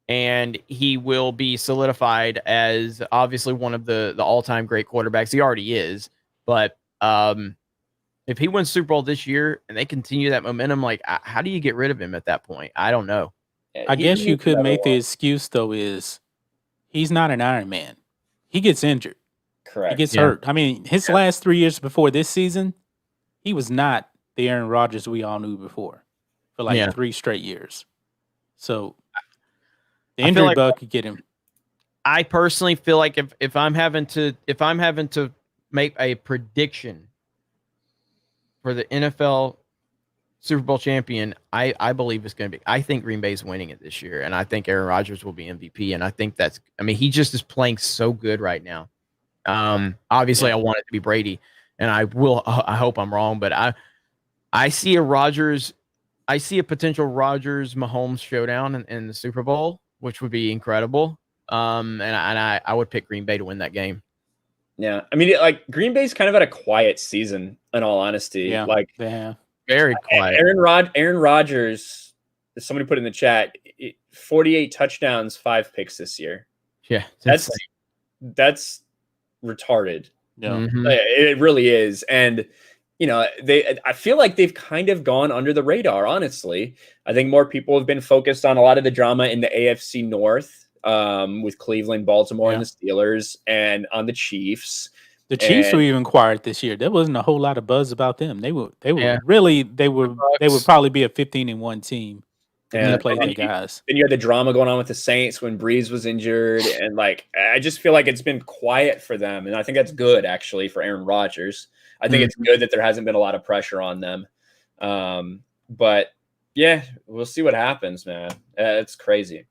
Speaker 2: And he will be solidified as obviously one of the all-time great quarterbacks. He already is. But if he wins Super Bowl this year and they continue that momentum, like, how do you get rid of him at that point? I don't know.
Speaker 3: I guess you could make the excuse, though, is he's not an Iron Man. He gets injured.
Speaker 1: Correct.
Speaker 3: He gets hurt. I mean, his last 3 years before this season, he was not the Aaron Rodgers we all knew before for 3 straight years. So the injury bug could get him.
Speaker 2: I personally feel like if I'm having to make a prediction for the NFL Super Bowl champion, I believe it's going to be. I think Green Bay's winning it this year, and I think Aaron Rodgers will be MVP. And I think he just is playing so good right now. Obviously, I want it to be Brady, and I hope I'm wrong, but I see a potential Rodgers Mahomes showdown in the Super Bowl, which would be incredible. And I would pick Green Bay to win that game.
Speaker 1: Yeah, I mean, Green Bay's kind of had a quiet season, in all honesty.
Speaker 3: Yeah, they have.
Speaker 2: Very quiet.
Speaker 1: Aaron Rodgers, somebody put in the chat, 48 touchdowns, 5 picks this year.
Speaker 2: Yeah,
Speaker 1: that's retarded.
Speaker 3: Yeah,
Speaker 2: mm-hmm.
Speaker 1: It really is. And I feel like they've kind of gone under the radar. Honestly, I think more people have been focused on a lot of the drama in the AFC North, with Cleveland, Baltimore, and the Steelers, and on the Chiefs.
Speaker 3: The Chiefs were even quiet this year. There wasn't a whole lot of buzz about them. They would probably be a 15-1 team.
Speaker 1: Yeah,
Speaker 3: play their guys.
Speaker 1: Then you had the drama going on with the Saints when Brees was injured, and I just feel like it's been quiet for them, and I think that's good actually for Aaron Rodgers. I think it's good that there hasn't been a lot of pressure on them. But yeah, we'll see what happens, man. It's crazy.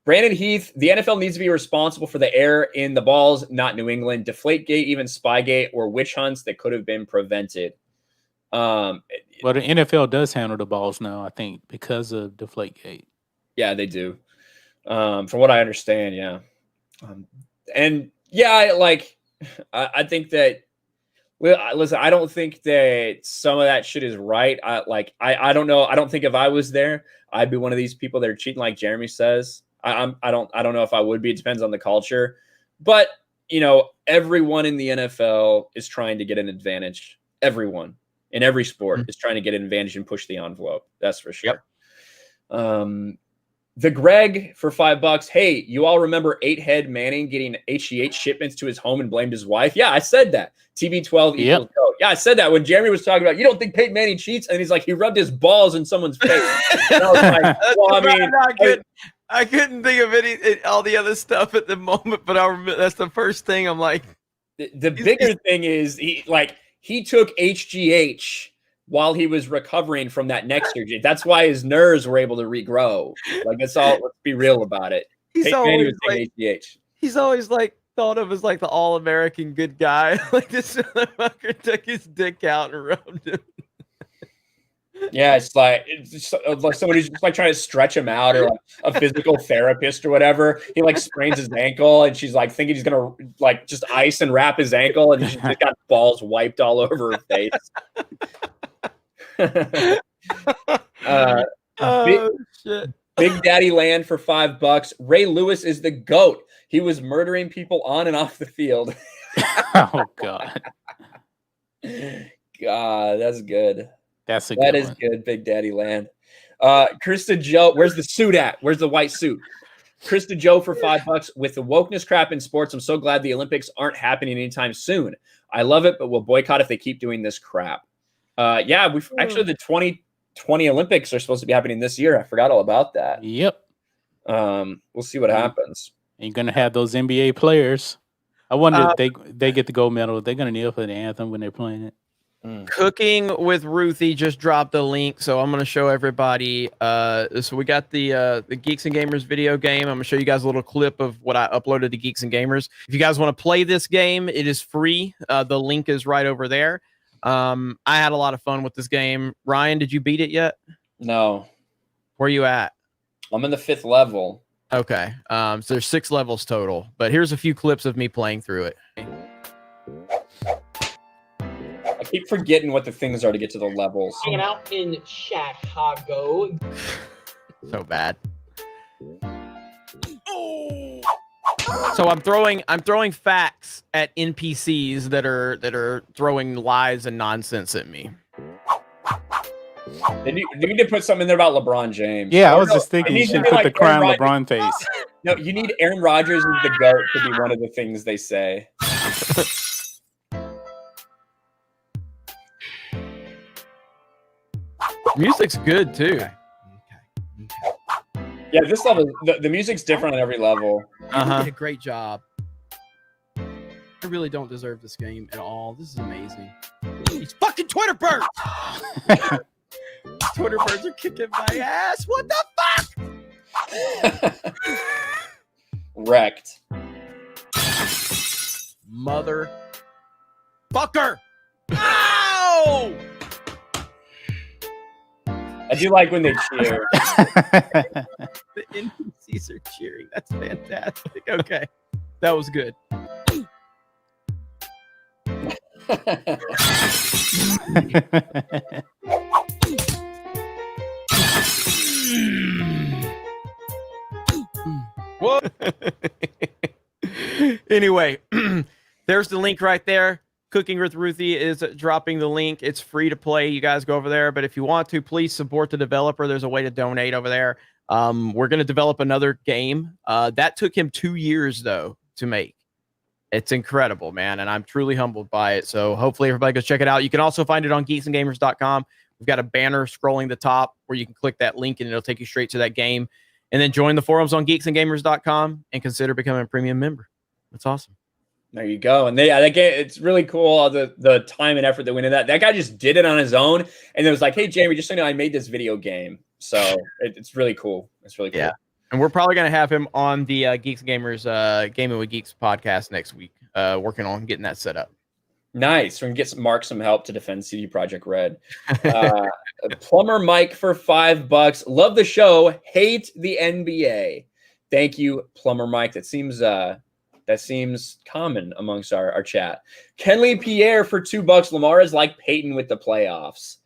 Speaker 1: Brandon Heath, the NFL needs to be responsible for the air in the balls, not New England. Deflategate, even Spygate, or witch hunts that could have been prevented.
Speaker 3: Well, the NFL does handle the balls now, I think, because of Deflategate.
Speaker 1: Yeah, they do. From what I understand, yeah. And yeah, I think that. Listen, I don't think that some of that shit is right. I don't know. I don't think if I was there, I'd be one of these people that are cheating, like Jeremy says. I don't know if I would be. It depends on the culture, but everyone in the NFL is trying to get an advantage. Everyone in every sport is trying to get an advantage and push the envelope. That's for sure. Yep. The Greg for $5. Hey, you all remember 8-Head Manning getting HGH shipments to his home and blamed his wife? Yeah, I said that. TB12 equals go. Yeah, I said that when Jeremy was talking about, you don't think Peyton Manning cheats? And he's like, he rubbed his balls in someone's face. And I was like, well, I mean,
Speaker 2: I couldn't think of all the other stuff at the moment, but I remember that's the first thing I'm like.
Speaker 1: The bigger thing is he took HGH while he was recovering from that neck surgery. That's why his nerves were able to regrow. Let's be real about it.
Speaker 2: He's always thought of as the all-American good guy. This motherfucker took his dick out and rubbed him.
Speaker 1: Yeah, it's like somebody's just like trying to stretch him out, or like a physical therapist or whatever. He like sprains his ankle, and she's like thinking he's gonna like just ice and wrap his ankle, and she's just got balls wiped all over her face.
Speaker 2: Shit.
Speaker 1: Big Daddy Land for $5. Ray Lewis is the GOAT. He was murdering people on and off the field.
Speaker 3: Oh God.
Speaker 1: God, that's good.
Speaker 3: That's a good one.
Speaker 1: That is good, Big Daddy Land. Krista Joe, where's the suit at? Where's the white suit? Krista Joe for $5. With the wokeness crap in sports, I'm so glad the Olympics aren't happening anytime soon. I love it, but we'll boycott if they keep doing this crap. Yeah, we've actually the 2020 Olympics are supposed to be happening this year. I forgot all about that.
Speaker 3: Yep.
Speaker 1: We'll see what happens.
Speaker 3: And you're gonna have those NBA players. I wonder if they get the gold medal. They're gonna kneel for the anthem when they're playing it.
Speaker 2: Cooking with Ruthie just dropped a link, so I'm going to show everybody. So we got the Geeks and Gamers video game. I'm going to show you guys a little clip of what I uploaded to Geeks and Gamers. If you guys want to play this game, it is free. The link is right over there. I had a lot of fun with this game. Ryan, did you beat it yet?
Speaker 1: No.
Speaker 2: Where are you at?
Speaker 1: I'm in the 5th level.
Speaker 2: Okay. So there's 6 levels total, but here's a few clips of me playing through it.
Speaker 1: I keep forgetting what the things are to get to the levels.
Speaker 4: Hanging out in Chicago.
Speaker 2: So bad. So I'm throwing facts at NPCs that are throwing lies and nonsense at me.
Speaker 1: They need to put something in there about LeBron James.
Speaker 3: Yeah, I was just thinking you should put the crying LeBron face.
Speaker 1: No, you need Aaron Rodgers as the GOAT to be one of the things they say.
Speaker 2: Music's good too.
Speaker 4: Okay.
Speaker 1: Yeah, this level, the music's different on every level.
Speaker 4: You did a great job. I really don't deserve this game at all. This is amazing. These fucking Twitter birds! Twitter birds are kicking my ass. What the fuck?
Speaker 1: Wrecked.
Speaker 4: Mother fucker! Ow!
Speaker 1: I do like when they cheer.
Speaker 4: The NPCs are cheering. That's fantastic. Okay. That was good.
Speaker 2: Whoa. Anyway, there's the link right there. Cooking with Ruthie is dropping the link. It's free to play. You guys go over there. But if you want to, please support the developer. There's a way to donate over there. We're going to develop another game. That took him 2 years, though, to make. It's incredible, man. And I'm truly humbled by it. So hopefully everybody goes check it out. You can also find it on geeksandgamers.com. We've got a banner scrolling the top where you can click that link and it'll take you straight to that game. And then join the forums on geeksandgamers.com and consider becoming a premium member. That's awesome.
Speaker 1: There you go. And that game, it's really cool, all the time and effort that went into that. That guy just did it on his own. And it was like, hey, Jamie, just so you know, I made this video game. So it's really cool. It's really cool.
Speaker 2: Yeah. And we're probably going to have him on the Geeks and Gamers Gaming with Geeks podcast next week, working on getting that set up.
Speaker 1: Nice. We're going to get Mark some help to defend CD Projekt Red. Plumber Mike for $5. Love the show. Hate the NBA. Thank you, Plumber Mike. That seems common amongst our chat. Kenley Pierre for $2. Lamar is like Peyton with the playoffs.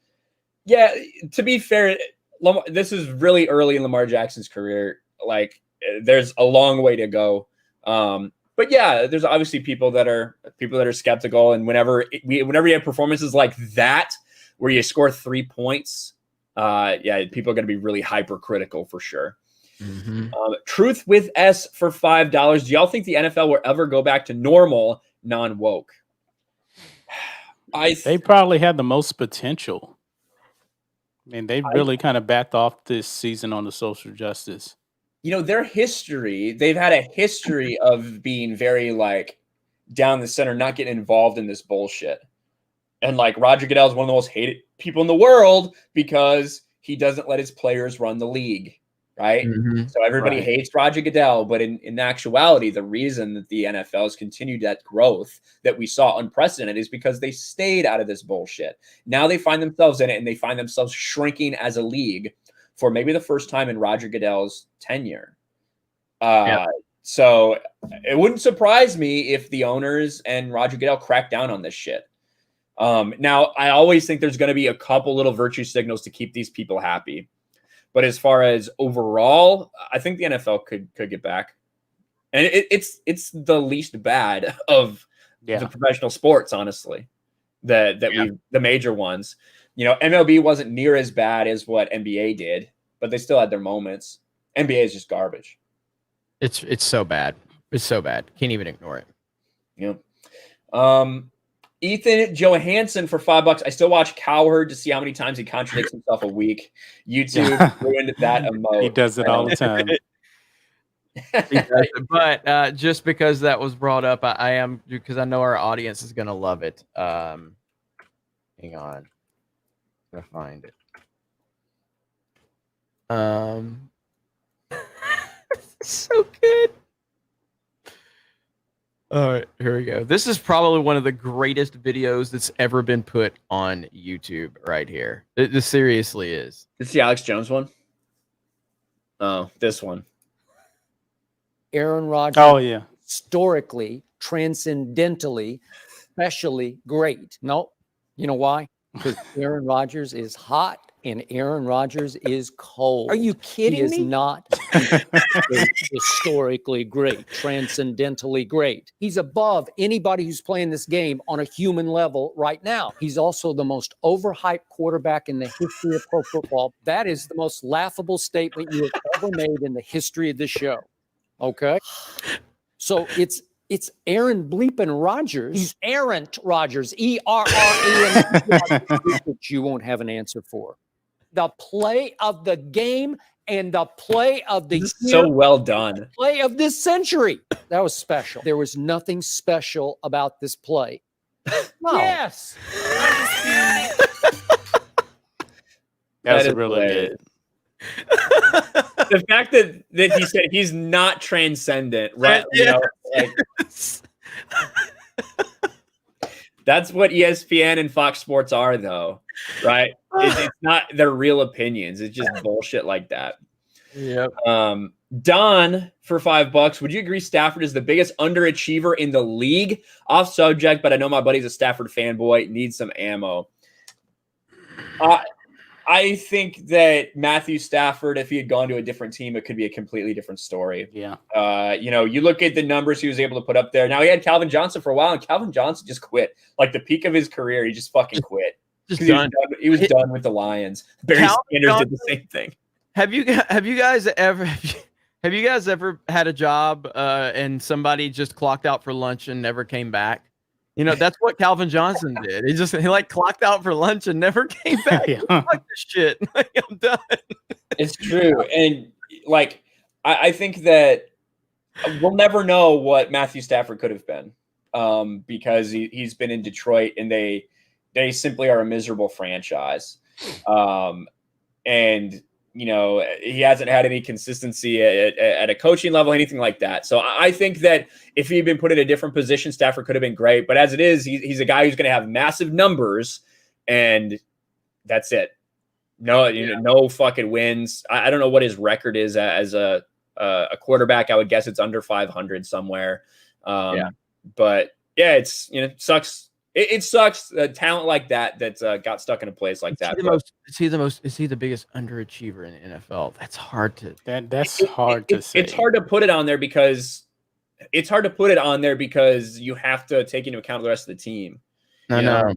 Speaker 1: Yeah, to be fair, Lamar, this is really early in Lamar Jackson's career. Like, there's a long way to go. But yeah, there's obviously people that are skeptical. And whenever you have performances like that, where you score 3 points, people are going to be really hypercritical for sure.
Speaker 2: Mm-hmm.
Speaker 1: Truth with S for $5. Do y'all think the NFL will ever go back to normal, non-woke?
Speaker 3: They probably had the most potential. I mean, they really kind of backed off this season on the social justice.
Speaker 1: You know, they've had a history of being very like down the center, not getting involved in this bullshit. And like Roger Goodell is one of the most hated people in the world because he doesn't let his players run the league. right?
Speaker 2: Mhm.
Speaker 1: So everybody
Speaker 3: Right.
Speaker 1: hates Roger Goodell, but in actuality, the reason that the NFL has continued that growth that we saw unprecedented is because they stayed out of this bullshit. Now they find themselves in it, and they find themselves shrinking as a league for maybe the first time in Roger Goodell's tenure.
Speaker 2: Yep.
Speaker 1: So it wouldn't surprise me if the owners and Roger Goodell crack down on this shit. Now, I always think there's going to be a couple little virtue signals to keep these people happy. But as far as overall, I think the NFL could get back. And it's the least bad of the professional sports, honestly, that the major ones. MLB wasn't near as bad as what NBA did, but they still had their moments. NBA is just garbage.
Speaker 2: It's so bad. It's so bad. Can't even ignore it.
Speaker 1: Yeah. Ethan Johansson for $5. I still watch Cowherd to see how many times he contradicts himself a week. YouTube ruined that emote.
Speaker 3: He does it all the time.
Speaker 2: He does it. But just because that was brought up, I am, because I know our audience is gonna love it. Hang on, I'm gonna find it. So good. All right, here we go. This is probably one of the greatest videos that's ever been put on YouTube right here. This seriously is.
Speaker 1: This is the Alex Jones one? Oh, this one.
Speaker 5: Aaron Rodgers.
Speaker 3: Oh, yeah.
Speaker 5: Historically, transcendentally, specially great. No, you know why? Because Aaron Rodgers is hot and Aaron Rodgers is cold. Are you kidding me? He is not historically great, transcendentally great. He's above anybody who's playing this game on a human level right now. He's also the most overhyped quarterback in the history of pro football. That is the most laughable statement you have ever made in the history of this show. Okay? So it's Aaron bleeping Rodgers. He's errant Rodgers. ERRAN, which you won't have an answer for. The play of the game and the play of the year.
Speaker 1: So well done.
Speaker 5: Play of this century. That was special. There was nothing special about this play. No. Yes.
Speaker 3: That was really good.
Speaker 1: The fact that he said he's not transcendent, right? That's what ESPN and Fox Sports are, though, right? It's not their real opinions. It's just bullshit like that.
Speaker 2: Yep.
Speaker 1: Don for $5. Would you agree Stafford is the biggest underachiever in the league? Off subject, but I know my buddy's a Stafford fanboy. Needs some ammo. I think that Matthew Stafford, if he had gone to a different team, it could be a completely different story.
Speaker 3: Yeah.
Speaker 1: You look at the numbers he was able to put up there. Now, he had Calvin Johnson for a while, and Calvin Johnson just quit. Like, the peak of his career, he just fucking quit. He was done with the Lions. Barry Sanders did the same thing.
Speaker 2: Have you guys ever had a job and somebody just clocked out for lunch and never came back? That's what Calvin Johnson did. He clocked out for lunch and never came back. Fuck this shit. I'm done.
Speaker 1: It's true. And I think that we'll never know what Matthew Stafford could have been because he's been in Detroit and they simply are a miserable franchise. And he hasn't had any consistency at a coaching level, anything like that. So I think that if he'd been put in a different position, Stafford could have been great. But as it is, he's a guy who's going to have massive numbers, and that's it. No fucking wins. I don't know what his record is as a quarterback. I would guess it's under 500 somewhere. But yeah, it's sucks. It sucks a talent like that got stuck in a place like that.
Speaker 2: Is he the biggest underachiever in the NFL? That's hard to.
Speaker 3: That's hard to say.
Speaker 1: It's hard to put it on there because you have to take into account the rest of the team.
Speaker 2: I know.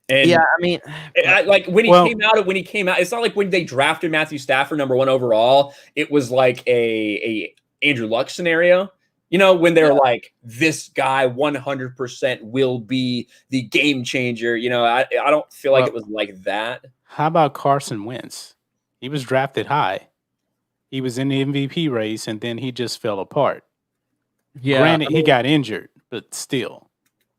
Speaker 1: And
Speaker 2: yeah, I mean,
Speaker 1: when he came out, it's not like when they drafted Matthew Stafford #1 overall. It was like a Andrew Luck scenario. When they're like, this guy 100% will be the game changer. I don't feel like it was like that.
Speaker 3: How about Carson Wentz? He was drafted high. He was in the MVP race, and then he just fell apart. Yeah, granted, he got injured, but still.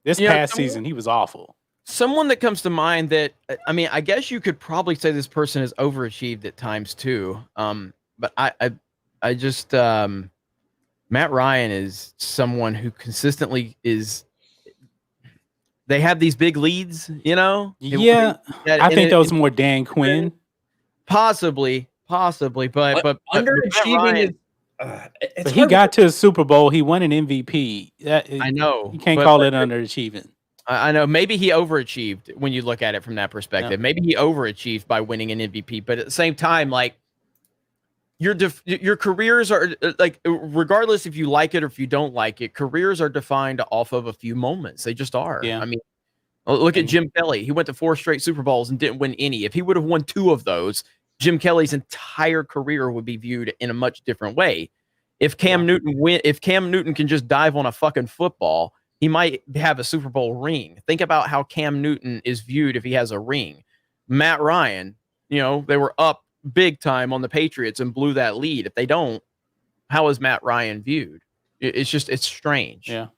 Speaker 3: This past season, he was awful.
Speaker 2: Someone that comes to mind that I mean, I guess you could probably say this person has overachieved at times too. But I just Matt Ryan is someone who consistently is. They have these big leads, you know.
Speaker 3: Yeah, I think that was more Dan Quinn.
Speaker 2: Possibly, but Matt
Speaker 1: underachieving
Speaker 2: Ryan,
Speaker 1: is.
Speaker 3: But he got to a Super Bowl. He won an MVP.
Speaker 2: I know
Speaker 3: You can't call it underachieving.
Speaker 2: I know. Maybe he overachieved when you look at it from that perspective.
Speaker 3: Yeah.
Speaker 2: Maybe he overachieved by winning an MVP. But at the same time, like your careers are like, regardless if you like it or if you don't like it, careers are defined off of a few moments. They just are.
Speaker 3: Yeah.
Speaker 2: I mean, look at Jim Kelly. He went to 4 straight Super Bowls and didn't win any. If he would have won 2 of those, Jim Kelly's entire career would be viewed in a much different way. If Cam Newton can just dive on a fucking football, he might have a Super Bowl ring. Think about how Cam Newton is viewed if he has a ring. Matt Ryan, you know, they were up big time on the Patriots and blew that lead. If they don't, how is Matt Ryan viewed? It's strange.
Speaker 3: Yeah.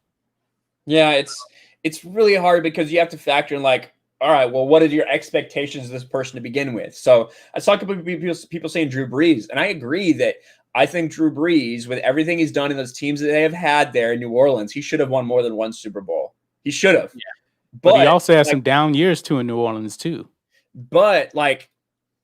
Speaker 1: Yeah, it's really hard because you have to factor in, like, all right, well, what are your expectations of this person to begin with? So I saw a couple of people saying Drew Brees, and I agree that I think Drew Brees, with everything he's done in those teams that they have had there in New Orleans, he should have won more than 1 Super Bowl. He should have. Yeah.
Speaker 3: But he also had some down years too in New Orleans too.
Speaker 1: But, like,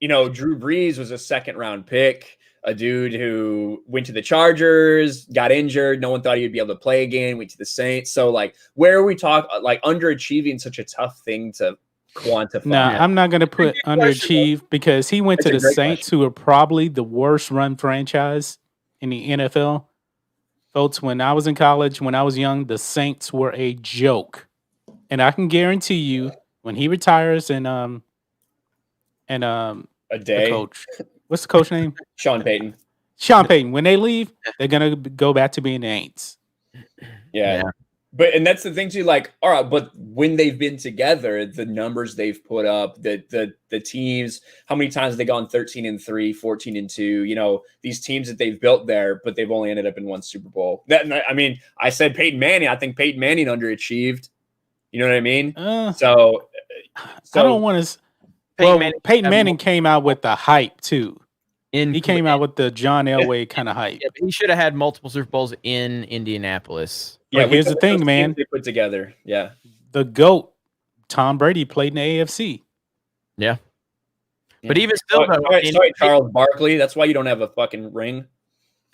Speaker 1: you know, Drew Brees was a 2nd-round pick, a dude who went to the Chargers, got injured. No one thought he would be able to play again, went to the Saints. So, like, where are we talking, like, underachieving such a tough thing to quantify?
Speaker 3: No, I'm not going to put underachieve because he went to the Saints, who are probably the worst run franchise in the NFL. Folks, when I was in college, when I was young, the Saints were a joke. And I can guarantee you, when he retires and
Speaker 1: a day,
Speaker 3: the coach, what's the coach name?
Speaker 1: Sean Payton.
Speaker 3: Sean Payton. When they leave, they're gonna go back to being the Aints.
Speaker 1: Yeah. And that's the thing too. Like, all right, but when they've been together, the numbers they've put up, the teams, how many times have they gone 13-3, 14-2? You know, these teams that they've built there, but they've only ended up in 1 Super Bowl. I mean, I said Peyton Manning. I think Peyton Manning underachieved. You know what I mean? So
Speaker 3: I don't want to. Well, Peyton Manning came out with the hype too. He came out with the John Elway kind of hype.
Speaker 2: Yeah, he should have had multiple Super Bowls in Indianapolis.
Speaker 3: Yeah, here's the thing, man.
Speaker 1: They put together. Yeah.
Speaker 3: The GOAT, Tom Brady, played in the AFC.
Speaker 2: Yeah. But even still,
Speaker 1: sorry, Charles Barkley. That's why you don't have a fucking ring.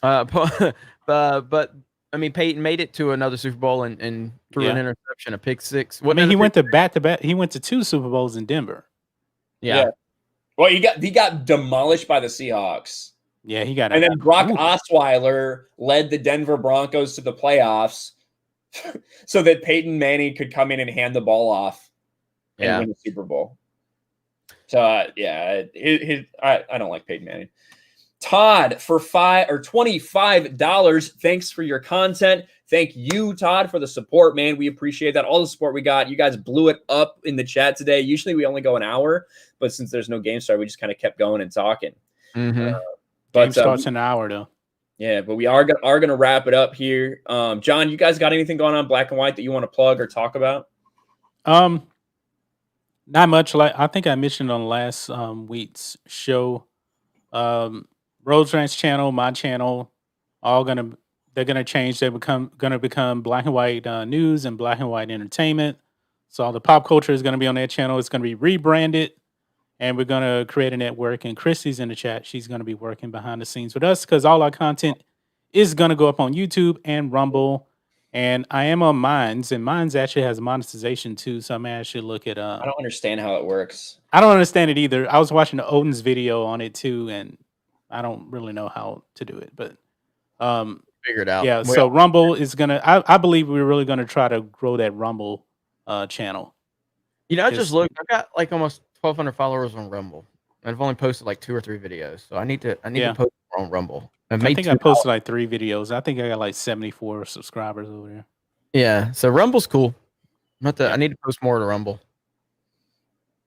Speaker 2: But I mean, Peyton made it to another Super Bowl and threw an interception, a pick six.
Speaker 3: I mean, he went to back-to-back. He went to 2 Super Bowls in Denver.
Speaker 2: Yeah.
Speaker 1: Well, he got demolished by the Seahawks.
Speaker 3: Yeah, he got.
Speaker 1: And then Brock Osweiler led the Denver Broncos to the playoffs, so that Peyton Manning could come in and hand the ball off and win the Super Bowl. So I don't like Peyton Manning. Todd for $25. Thanks for your content. Thank you, Todd, for the support, man. We appreciate that. All the support we got. You guys blew it up in the chat today. Usually we only go an hour, but since there's no game start, we just kind of kept going and talking.
Speaker 2: Mm-hmm.
Speaker 3: Game starts in an hour, though.
Speaker 1: Yeah, but we are gonna wrap it up here. John, you guys got anything going on Black and White that you want to plug or talk about?
Speaker 3: Not much. Like I think I mentioned on last week's show. Rose Ranch channel, my channel, they're gonna change. They're gonna become Black and White News and Black and White Entertainment. So all the pop culture is gonna be on that channel. It's gonna be rebranded, and we're gonna create a network. And Christy's in the chat. She's gonna be working behind the scenes with us because all our content is gonna go up on YouTube and Rumble. And I am on Minds, and Minds actually has monetization too. So I may actually look at.
Speaker 1: I don't understand how it works.
Speaker 3: I don't understand it either. I was watching the Odin's video on it too, and I don't really know how to do it, but
Speaker 2: figure it out.
Speaker 3: Yeah, so Rumble is gonna. I believe we're really gonna try to grow that Rumble channel.
Speaker 2: You know, I just looked. I've got like almost 1,200 followers on Rumble. I've only posted like 2 or 3 videos, so I need to post more on Rumble.
Speaker 3: I think I posted like 3 videos. I think I got like 74 subscribers over there.
Speaker 2: Yeah, so Rumble's cool. I need to post more to Rumble.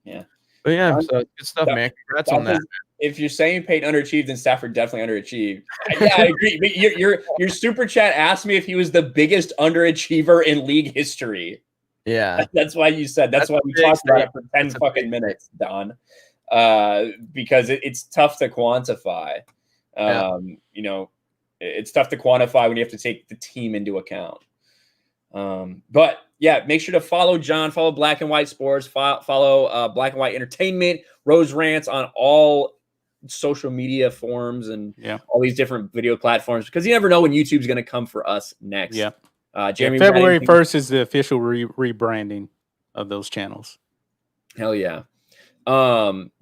Speaker 1: Yeah,
Speaker 2: but yeah, so good stuff, man. Congrats on that.
Speaker 1: If you're saying Peyton underachieved, then Stafford definitely underachieved. Yeah, I agree. But your super chat asked me if he was the biggest underachiever in league history.
Speaker 2: Yeah.
Speaker 1: That's why you said. That's why we
Speaker 2: big
Speaker 1: talked about it
Speaker 2: statement.
Speaker 1: for 10
Speaker 2: That's a
Speaker 1: fucking
Speaker 2: big
Speaker 1: minutes, Don. Because it's tough to quantify. You know, it's tough to quantify when you have to take the team into account. But yeah, make sure to follow John, follow Black and White Sports, follow Black and White Entertainment, Rose Rants on all social media forums and all these different video platforms, because you never know when YouTube's going to come for us next. Jeremy,
Speaker 3: February 1st is the official rebranding of those channels.
Speaker 1: Hell yeah.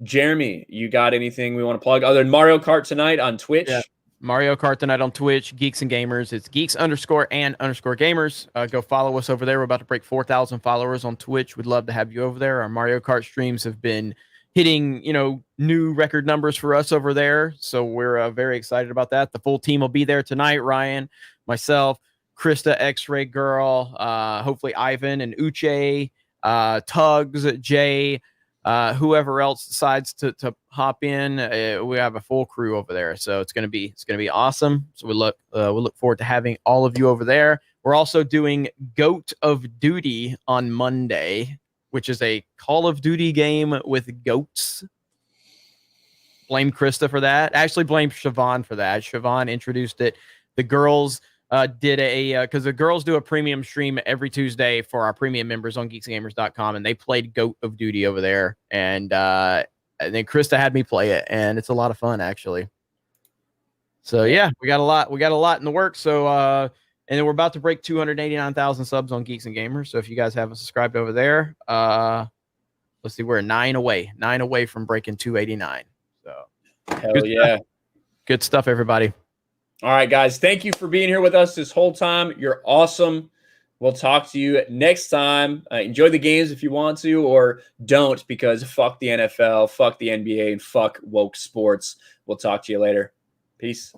Speaker 1: Jeremy, you got anything we want to plug other than Mario Kart tonight on Twitch?
Speaker 2: Yeah. Mario Kart tonight on Twitch, Geeks and Gamers. It's geeks_and_gamers. Go follow us over there. We're about to break 4,000 followers on Twitch. We'd love to have you over there. Our Mario Kart streams have been hitting, new record numbers for us over there. So we're very excited about that. The full team will be there tonight. Ryan, myself, Krista, X-Ray Girl, hopefully Ivan and Uche, Tugs, Jay, whoever else decides to hop in. We have a full crew over there, so it's gonna be awesome. So we look forward to having all of you over there. We're also doing Goat of Duty on Monday, which is a Call of Duty game with goats. Blame Krista for that. Actually, blame Siobhan for that. Siobhan introduced it. The girls did because the girls do a premium stream every Tuesday for our premium members on geeksgamers.com, and they played Goat of Duty over there, and then Krista had me play it, and it's a lot of fun actually. So yeah, we got a lot in the works. So and then we're about to break 289,000 subs on Geeks and Gamers. So if you guys haven't subscribed over there, let's see, we're 9 away from breaking 289. So
Speaker 1: hell yeah,
Speaker 2: good stuff, everybody.
Speaker 1: All right, guys. Thank you for being here with us this whole time. You're awesome. We'll talk to you next time. Enjoy the games if you want to, or don't, because fuck the NFL, fuck the NBA, and fuck woke sports. We'll talk to you later. Peace.